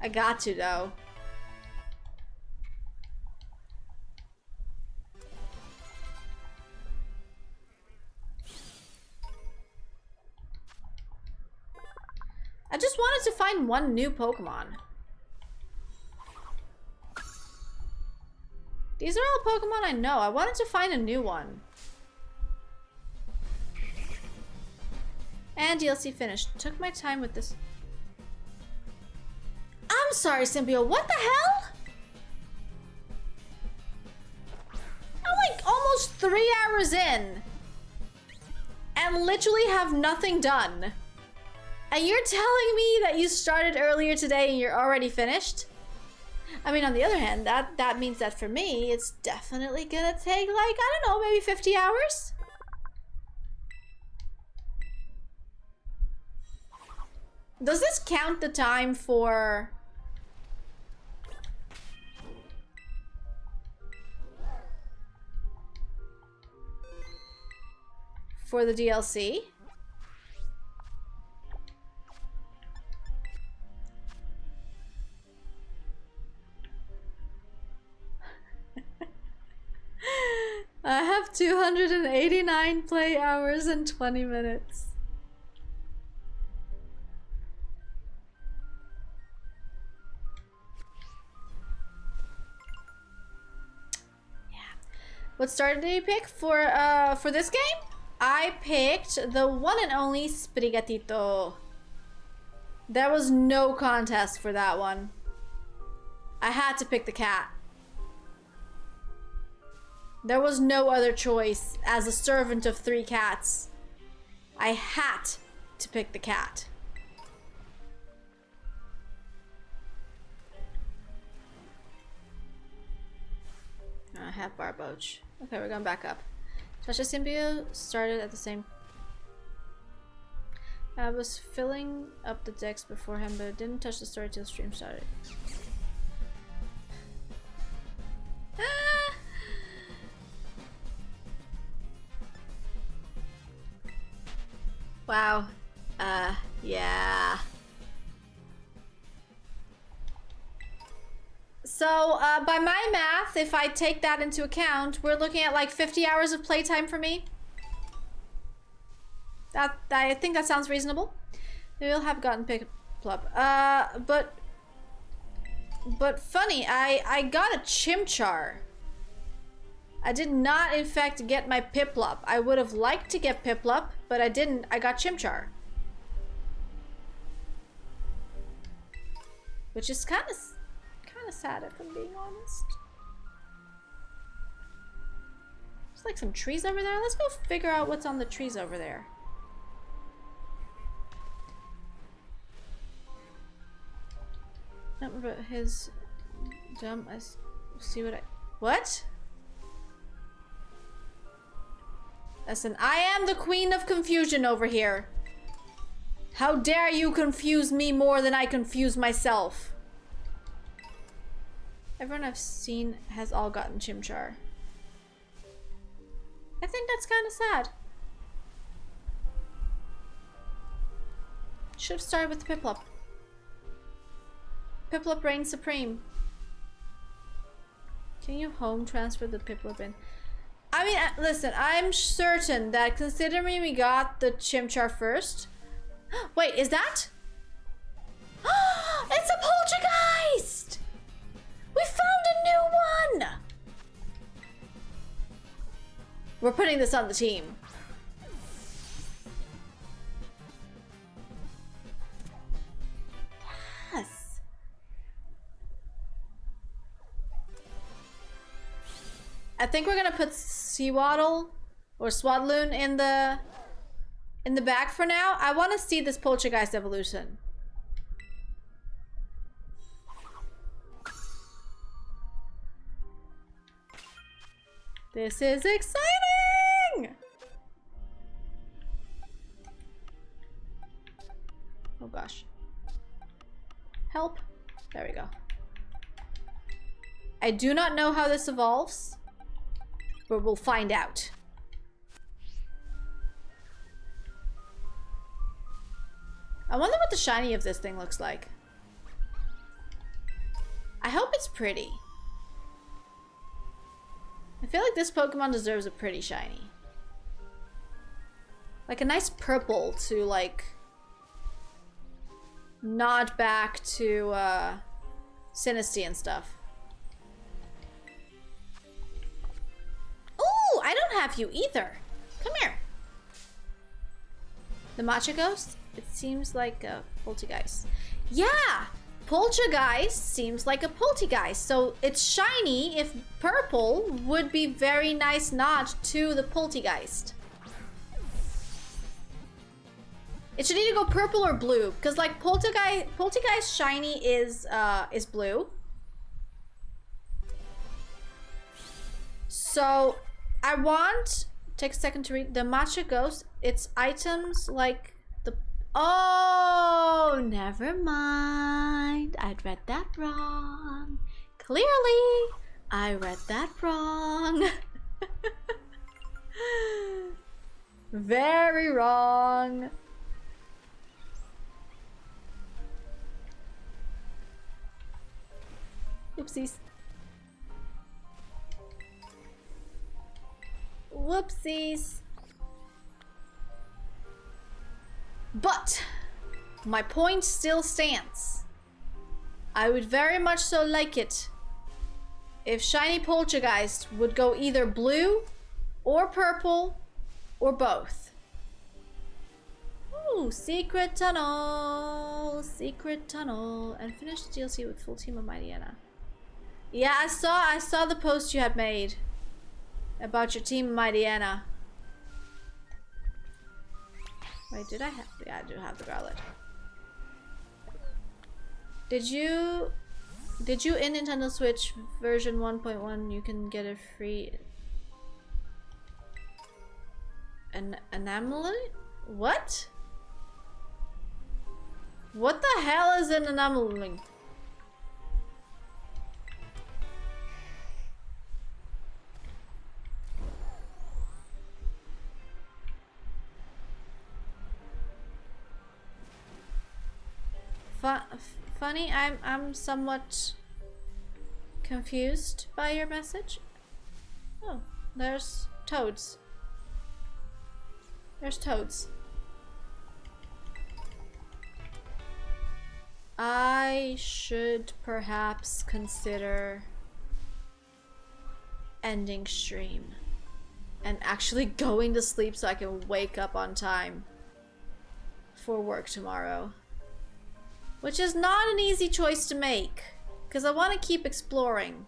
I got to though. I just wanted to find one new Pokemon. These are all Pokemon I know. I wanted to find a new one. And DLC finished. Took my time with this. I'm sorry, Symbio. What the hell? I'm like almost 3 hours in. And literally have nothing done. And you're telling me that you started earlier today and you're already finished? I mean, on the other hand, that means that for me, it's definitely gonna take like, I don't know, maybe 50 hours? Does this count the time for... for the DLC? I have 289 play hours and 20 minutes. Yeah. What starter did you pick for this game? I picked the one and only Sprigatito. There was no contest for that one. I had to pick the cat. There was no other choice. As a servant of 3 cats, I had to pick the cat. I have Barboach. Okay, we're going back up. Tasha Symbio started at the same... I was filling up the decks before him, but didn't touch the story till stream started. Ah! Wow. Yeah. So, by my math, if I take that into account, we're looking at like 50 hours of playtime for me. I think that sounds reasonable. We'll have gotten pick up. But funny, I got a Chimchar. I did not, in fact, get my Piplup. I would have liked to get Piplup, but I didn't. I got Chimchar. Which is kind of sad, if I'm being honest. There's like some trees over there. Let's go figure out what's on the trees over there. No, but his dumb. I see what I. What? Listen, I am the queen of confusion over here. How dare you confuse me more than I confuse myself? Everyone I've seen has all gotten Chimchar. I think that's kind of sad. Should have started with Piplup. Piplup reigns supreme. Can you home transfer the Piplup in? I mean, listen, I'm certain that considering we got the Chimchar first... Wait, is that? It's a Poltergeist! We found a new one! We're putting this on the team. Yes. I think we're gonna put Seawaddle or Swadloon in the bag for now. I want to see this Poltergeist evolution. This is exciting! Oh gosh. Help. There we go. I do not know how this evolves, but we'll find out. I wonder what the shiny of this thing looks like. I hope it's pretty. I feel like this Pokemon deserves a pretty shiny. Like a nice purple to like nod back to Sinistea and stuff. Ooh, I don't have you either. Come here. The Matcha Ghost? It seems like a Poltergeist. Yeah! Poltergeist seems like a Poltergeist. So it's shiny. If purple would be very nice nod to the Poltergeist. It should either go purple or blue. Because like Poltergeist shiny is blue. So I want... Take a second to read. The Matcha Ghost. It's items like... Oh, never mind. I'd read that wrong. Clearly, I read that wrong. Very wrong. Oopsies. Whoopsies. But my point still stands. I would very much so like it if shiny Poltergeist would go either blue or purple or both. Ooh, secret tunnel, secret tunnel, and finish the DLC with full team of Mighty Anna. Yeah, I saw the post you had made about your team, Mighty Anna. Wait, did I have? Yeah, I do have the Growlet. Did you in Nintendo Switch version 1.1 you can get a free anomaly? What? What the hell is an anomaly? Funny, I'm somewhat confused by your message. Oh, there's toads. There's toads. I should perhaps consider ending stream and actually going to sleep so I can wake up on time for work tomorrow. Which is not an easy choice to make, because I want to keep exploring.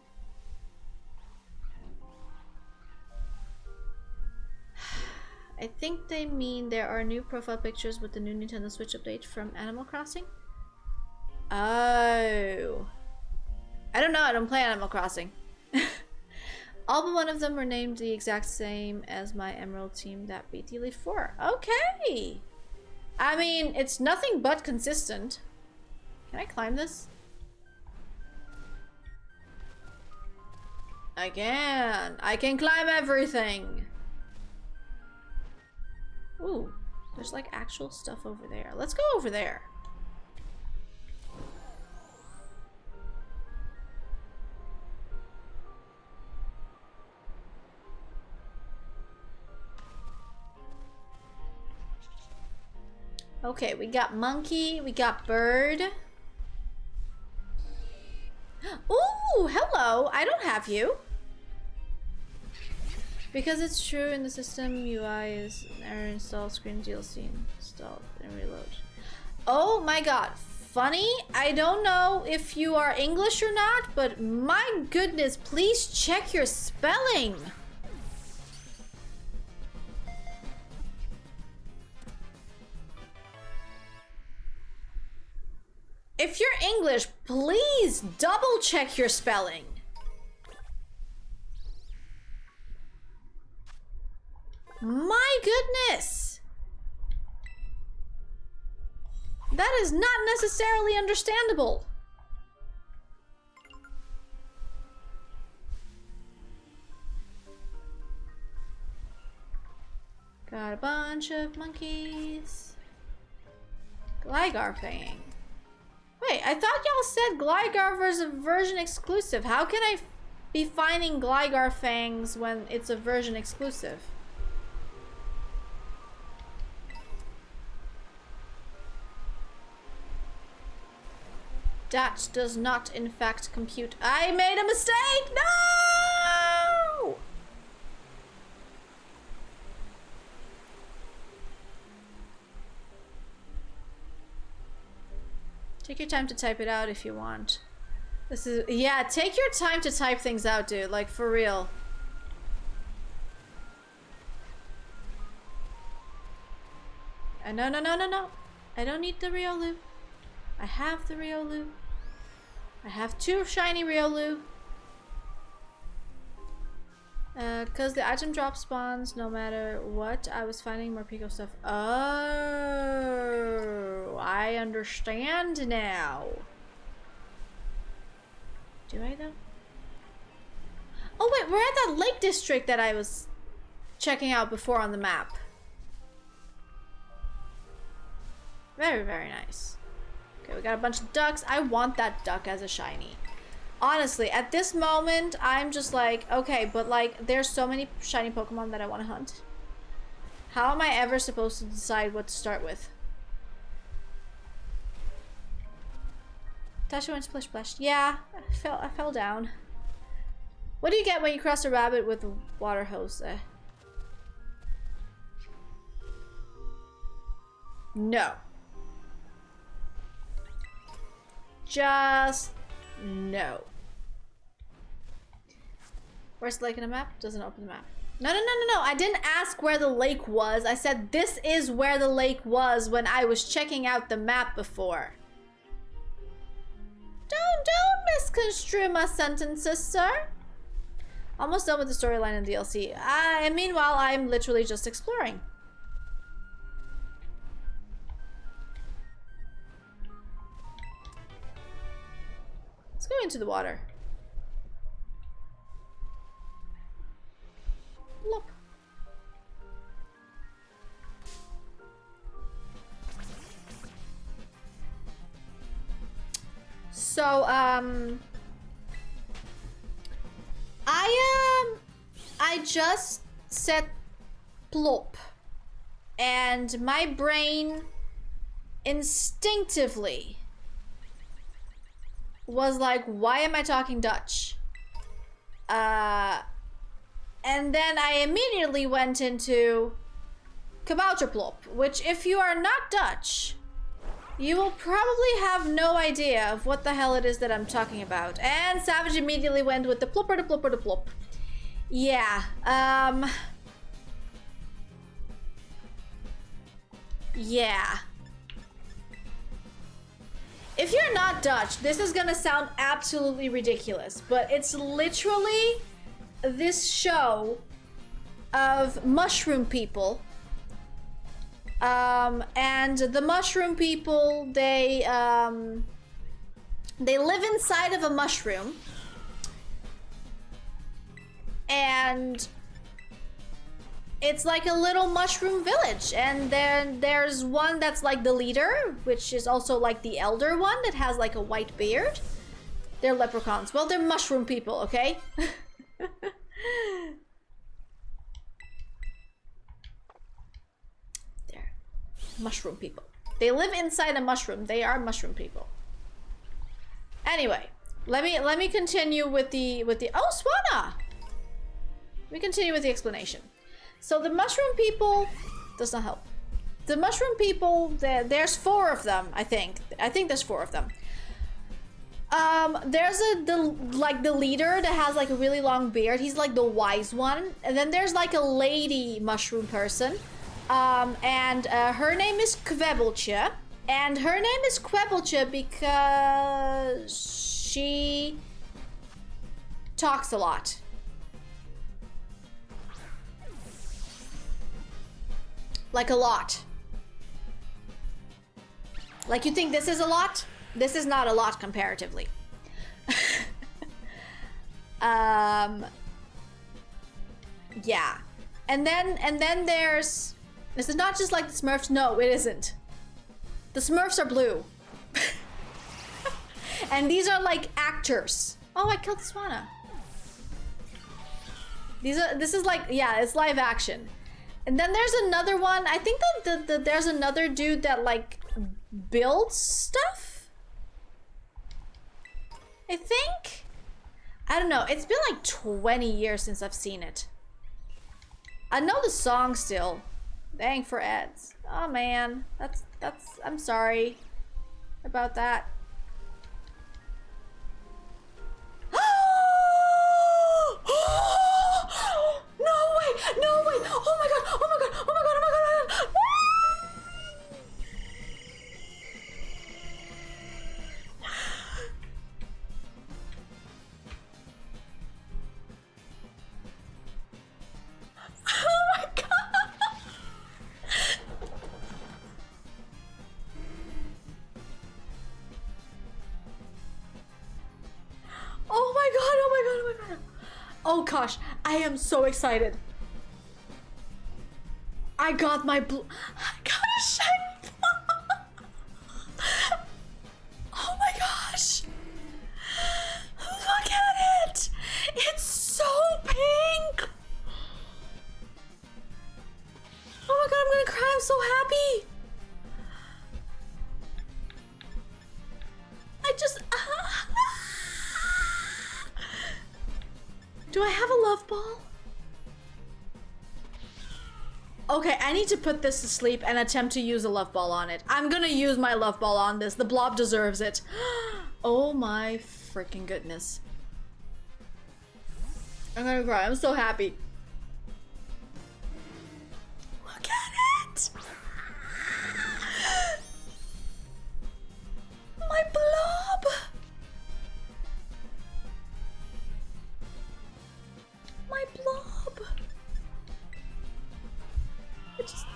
I think they mean there are new profile pictures with the new Nintendo Switch update from Animal Crossing. Oh. I don't know, I don't play Animal Crossing. All but one of them were named the exact same as my Emerald team that beat the Elite Four. Okay! I mean, it's nothing but consistent. Can I climb this? I can! I can climb everything! Ooh, there's like actual stuff over there. Let's go over there. Okay, we got monkey, we got bird. Ooh, hello! I don't have you. Because it's true in the system, UI is error install, screen DLC installed and reload. Oh my god, funny? I don't know if you are English or not, but my goodness, please check your spelling. If you're English, please double check your spelling. My goodness. That is not necessarily understandable. Got a bunch of monkeys. Gligar Fang. Wait, I thought y'all said Gligar was a version exclusive. How can I be finding Gligar Fangs when it's a version exclusive? That does not, in fact, compute. I made a mistake! No! Take your time to type it out if you want. This is, yeah, take your time to type things out, dude. Like, for real. No. I don't need the Riolu. I have the Riolu. I have 2 shiny Riolu. Cause the item drop spawns no matter what, I was finding more Pico stuff. Oh, I understand now. Do I though? Oh wait, we're at that lake district that I was checking out before on the map. Very, very nice. Okay, we got a bunch of ducks. I want that duck as a shiny. Honestly, at this moment, I'm just like, okay, but like, there's so many shiny Pokemon that I want to hunt. How am I ever supposed to decide what to start with? Tasha went splish splash. Yeah, I fell down. What do you get when you cross a rabbit with a water hose? No. Just no. Where's the lake in the map? Doesn't open the map. No. I didn't ask where the lake was. I said this is where the lake was when I was checking out the map before. Don't misconstrue my sentences, sir. Almost done with the storyline in DLC. And meanwhile, I'm literally just exploring. Let's go into the water. Look. So, I just said plop, and my brain instinctively was like, why am I talking Dutch? And then I immediately went into kabouterplop, which if you are not Dutch, you will probably have no idea of what the hell it is that I'm talking about. And Savage immediately went with the plopper, the plopper, the plop. Yeah, yeah. If you're not Dutch, this is gonna sound absolutely ridiculous, but it's literally this show of mushroom people. And the mushroom people, they live inside of a mushroom. And it's like a little mushroom village. And then there's one that's like the leader, which is also like the elder one that has like a white beard. They're leprechauns. Well, they're mushroom people, okay? They're mushroom people. They live inside a mushroom. They are mushroom people. Anyway, let me continue with the oh, Swana! Let me continue with the explanation. So the mushroom people does not help. The mushroom people, there's 4 of them, I think. I think there's 4 of them. There's the leader that has like a really long beard. He's like the wise one. And then there's like a lady mushroom person. And her name is Kwebbeltje. And her name is Kwebbeltje because she talks a lot. Like a lot. Like you think this is a lot? This is not a lot comparatively. Yeah. And then there's, this is not just like the Smurfs. No, it isn't. The Smurfs are blue. And these are like actors. Oh, I killed the Swana. This is like, yeah, it's live action. And then there's another one. I think that there's another dude that like builds stuff. I think. I don't know. It's been like 20 years since I've seen it. I know the song still. Bang for Eds. Oh man, that's. I'm sorry about that. No way! No way! Oh my god! Oh my god! Oh my god! Oh my god! Oh my god! Oh my god! Oh my god! Oh my god! Oh my god! Oh gosh, I am so excited. I got my blue. I got a shiny ball. Oh my gosh. Look at it. It's so pink. Oh my god, I'm gonna cry. I'm so happy. I just. Do I have a love ball? Okay, I need to put this to sleep and attempt to use a love ball on it. I'm gonna use my love ball on this. The blob deserves it. Oh my freaking goodness. I'm gonna cry. I'm so happy. Look at it! My blob! My blob! It just...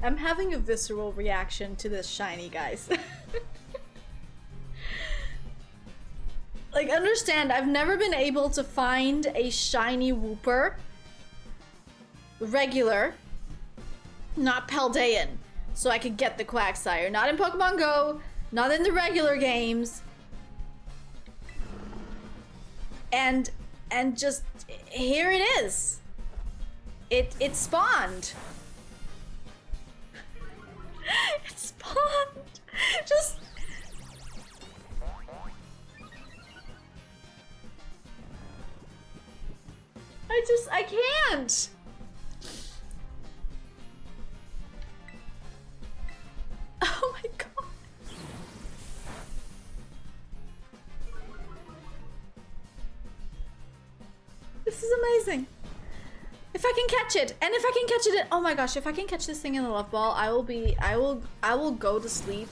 I'm having a visceral reaction to this shiny, guys. Like, understand, I've never been able to find a shiny Wooper. Regular. Not Paldean. So I could get the Quagsire. Not in Pokemon Go. Not in the regular games. And just, here it is. It spawned. It spawned. Just... I can't. Oh my god. This is amazing. If I can catch it, and if I can catch it, oh my gosh, if I can catch this thing in the love ball, I will go to sleep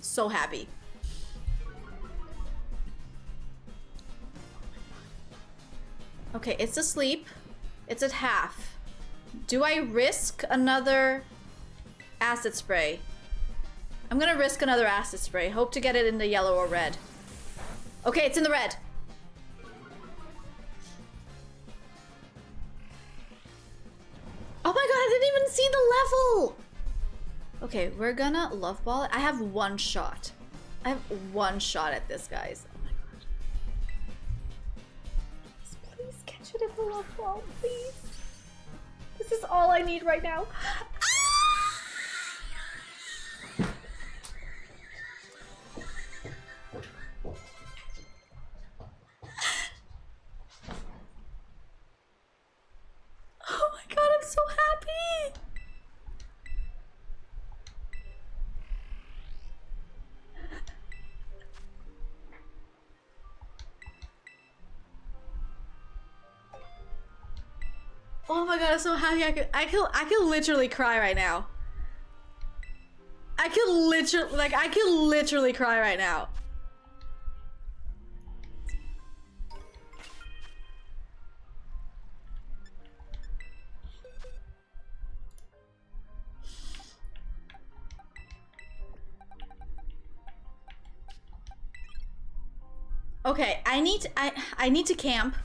so happy. Okay, it's asleep. It's at half. Do I risk another acid spray? I'm gonna risk another acid spray. Hope to get it in the yellow or red. Okay, it's in the red. Oh my god, I didn't even see the level! Okay, we're gonna love ball it. I have one shot. I have one shot at this, guys. Oh my god. Please catch it in the love ball, please. This is all I need right now. Oh my god, I'm so happy! Oh my god, I'm so happy. I could literally cry right now. I could literally cry right now. Okay, I need to camp.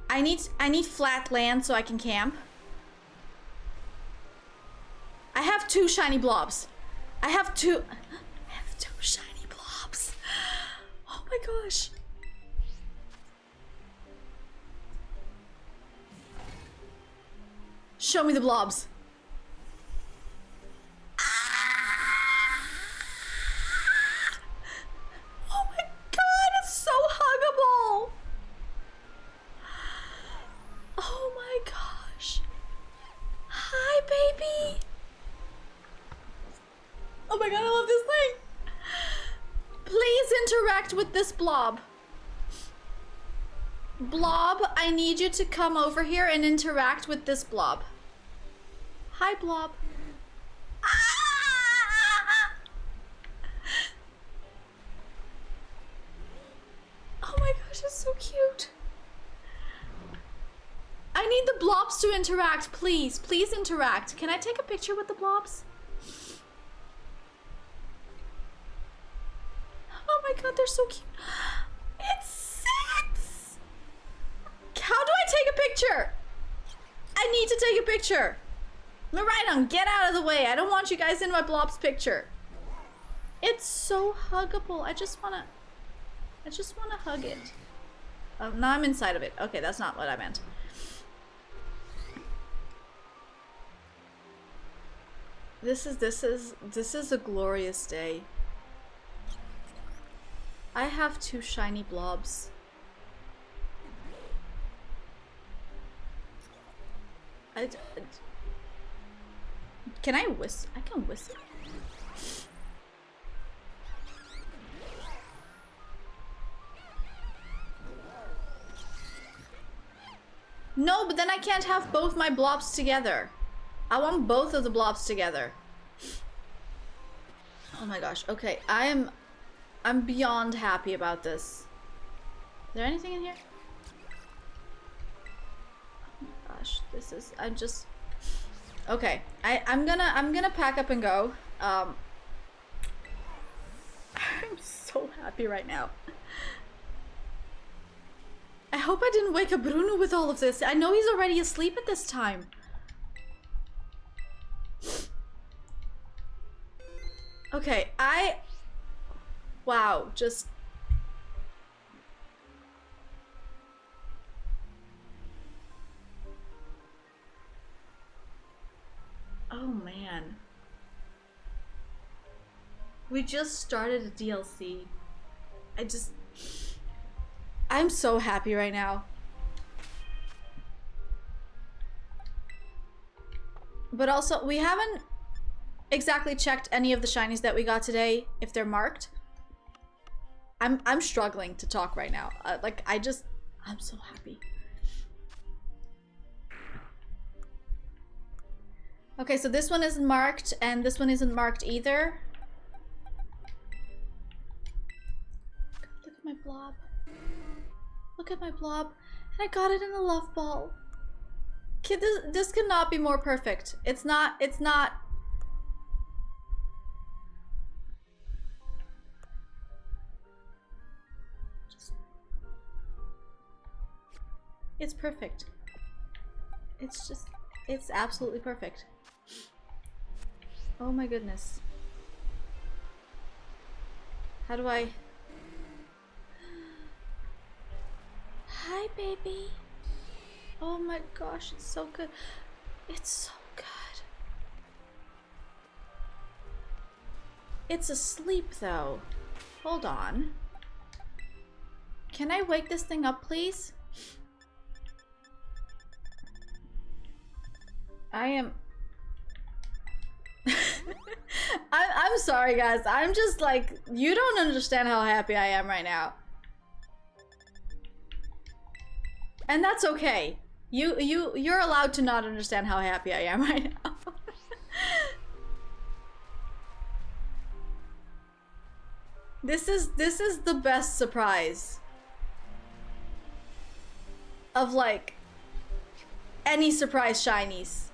I need flat land so I can camp. I have two shiny blobs. I have two shiny blobs. Oh my gosh. Show me the blobs. Oh my god, it's so huggable. Oh my gosh. Hi, baby. Oh my god, I love this thing. Please interact with this blob. Blob, I need you to come over here and interact with this blob. Hi, blob. Ah! Oh my gosh, it's so cute. I need the blobs to interact, please. Please interact. Can I take a picture with the blobs? Oh my god, they're so cute. It sits! How do I take a picture? I need to take a picture. Maridon, get out of the way. I don't want you guys in my blob's picture. It's so huggable. I just wanna hug it. Now I'm inside of it. Okay, that's not what I meant. This is a glorious day. I have 2 shiny blobs. Can I whistle? I can whistle. No, but then I can't have both my blobs together. I want both of the blobs together. Oh my gosh. Okay, I'm beyond happy about this. Is there anything in here? Oh my gosh, this is okay. I'm gonna pack up and go. I'm so happy right now. I hope I didn't wake up Bruno with all of this. I know he's already asleep at this time. Okay, wow, just... Oh man. We just started a DLC. I'm so happy right now. But also, we haven't exactly checked any of the shinies that we got today, if they're marked. I'm struggling to talk right now. I'm so happy. Okay, so this one isn't marked, and this one isn't marked either. Look at my blob. Look at my blob. And I got it in the love ball. Kid, this cannot be more perfect. It's not. It's perfect. It's absolutely perfect. Oh my goodness. How do I... Hi, baby. Oh my gosh, it's so good. It's so good. It's asleep though. Hold on. Can I wake this thing up, please? I am... I'm sorry, guys. I'm just like, you don't understand how happy I am right now. And that's okay. You're allowed to not understand how happy I am right now. This is the best surprise of like any surprise shinies.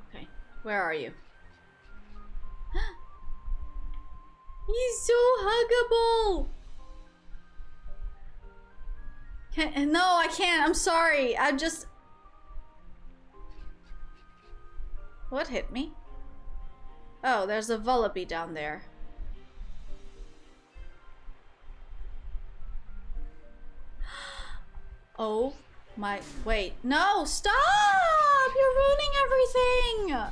Okay, where are you? He's so huggable. No, I can't. I'm sorry. I just... What hit me? Oh, there's a Vullaby down there. Oh my... Wait. No! Stop! You're ruining everything!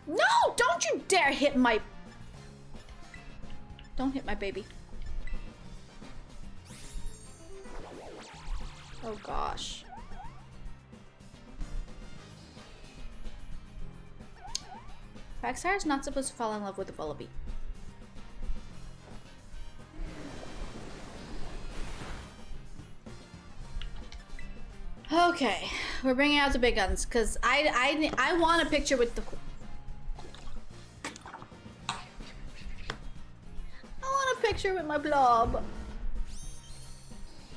No! Don't you dare hit my... Don't hit my baby. Oh gosh. Quagsire not supposed to fall in love with the Vullaby. Okay, we're bringing out the big guns because I want a picture with the... I want a picture with my blob.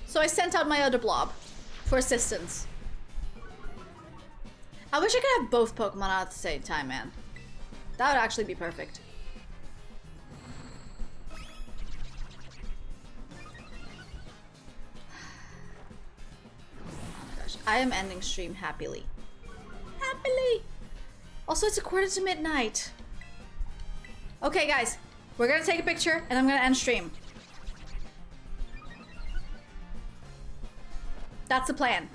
So I sent out my other blob for assistance. I wish I could have both Pokemon out at the same time, man. That would actually be perfect. Oh my gosh, I am ending stream happily. Smiley! Also, it's 1:45. Okay, guys. We're gonna take a picture, and I'm gonna end stream. That's the plan.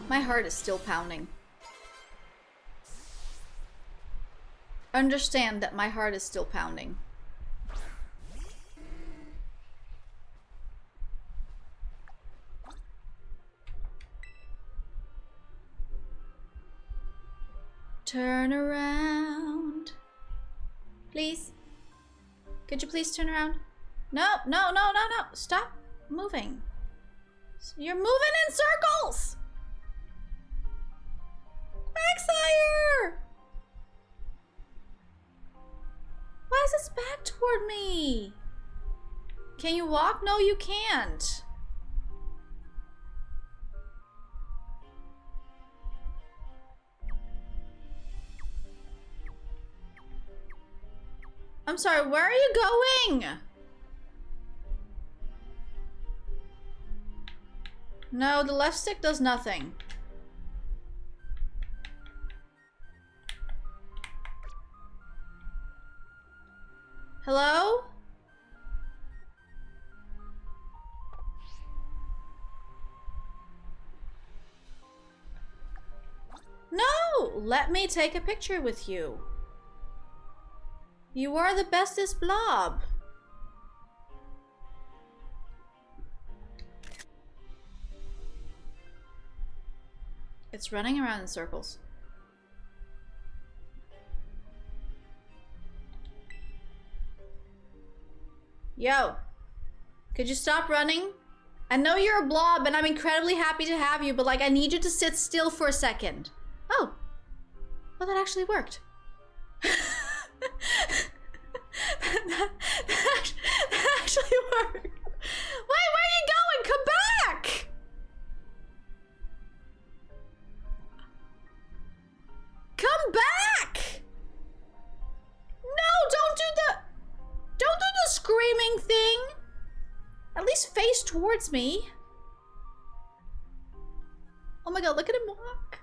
My heart is still pounding. Understand that my heart is still pounding. Turn around. Please. Could you please turn around? No, no, no, no, no. Stop moving. You're moving in circles. Quagsire! Why is its back toward me? Can you walk? No, you can't. I'm sorry, where are you going? No, the left stick does nothing. Hello? No! Let me take a picture with you. You are the bestest blob. It's running around in circles. Yo, could you stop running? I know you're a blob and I'm incredibly happy to have you, but like I need you to sit still for a second. Oh, well that actually worked. that actually worked. Wait, where are you going? Come back! Come back! No, don't do the screaming thing. At least face towards me. Oh my god, look at him walk.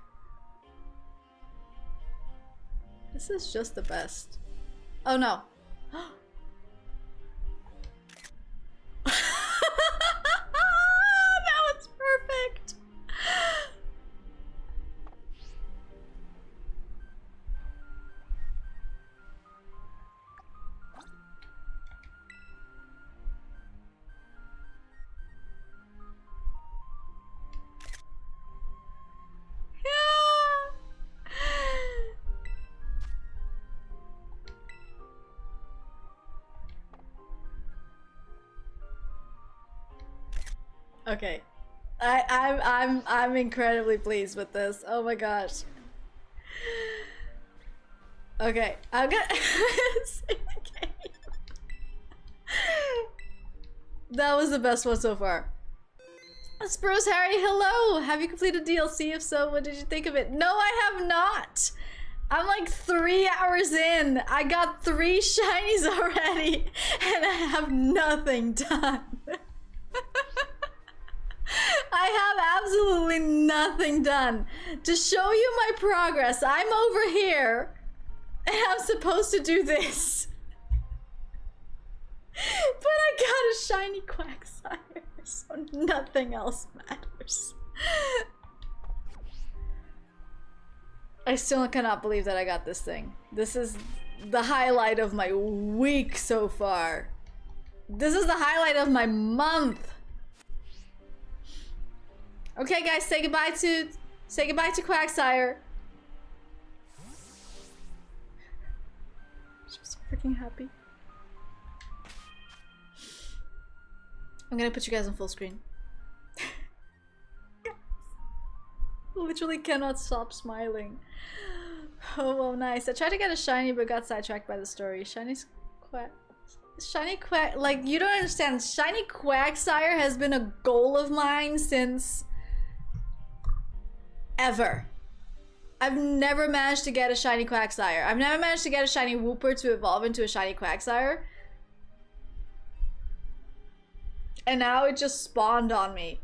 This is just the best. Oh no. That was perfect. Okay, I'm incredibly pleased with this. Oh my gosh. Okay, I'm gonna okay. That was the best one so far. Spruce Harry, hello! Have you completed DLC? If so, what did you think of it? No, I have not! I'm like 3 hours in. I got 3 shinies already, and I have nothing done. I have absolutely nothing done. To show you my progress, I'm over here, and I'm supposed to do this. But I got a shiny Quagsire, so nothing else matters. I still cannot believe that I got this thing. This is the highlight of my week so far. This is the highlight of my month. Okay, guys, say goodbye to Quagsire. I'm so freaking happy. I'm gonna put you guys on full screen. Literally cannot stop smiling. Oh, nice. I tried to get a shiny but got sidetracked by the story. Shiny like, you don't understand. Shiny Quagsire has been a goal of mine since ever. I've never managed to get a shiny Quagsire. I've never managed to get a shiny Wooper to evolve into a shiny Quagsire. And now it just spawned on me.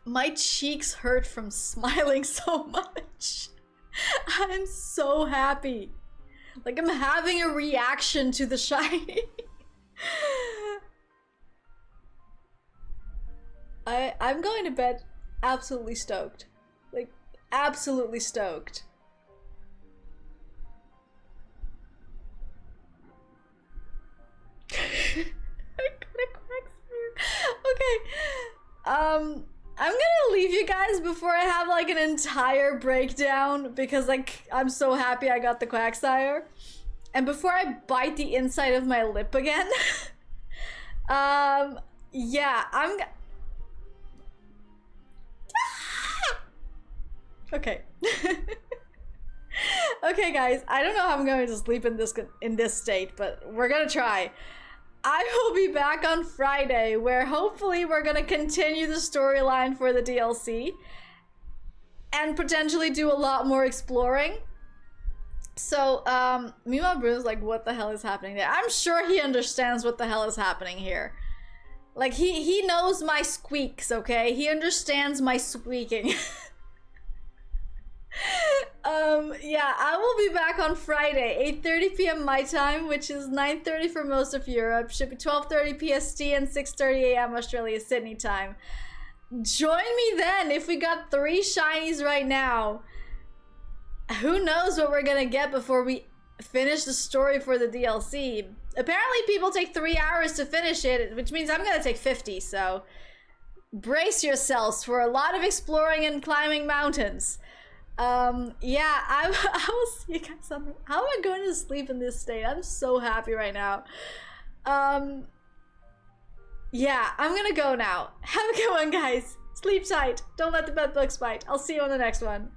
My cheeks hurt from smiling so much. I'm so happy. Like I'm having a reaction to the shiny. I'm going to bed absolutely stoked. Like absolutely stoked. Okay. I'm gonna leave you guys before I have like an entire breakdown because like I'm so happy I got the Quagsire. And before I bite the inside of my lip again, yeah, okay. Okay, guys, I don't know how I'm going to sleep in this state, but we're gonna try. I will be back on Friday, where hopefully we're gonna continue the storyline for the DLC and potentially do a lot more exploring. So, Mima Bruno's like, what the hell is happening there? I'm sure he understands what the hell is happening here. Like, he knows my squeaks, okay? He understands my squeaking. Yeah, I will be back on Friday, 8:30 p.m. my time, which is 9:30 for most of Europe. Should be 12:30 PST and 6:30 a.m. Australia Sydney time. Join me then if we got 3 shinies right now. Who knows what we're gonna get before we finish the story for the DLC. Apparently people take 3 hours to finish it, which means I'm gonna take 50, so brace yourselves for a lot of exploring and climbing mountains. Yeah, I will see you guys on the, how am I going to sleep in this state? I'm so happy right now. Yeah, I'm gonna go now. Have a good one, guys. Sleep tight. Don't let the bed bugs bite. I'll see you on the next one.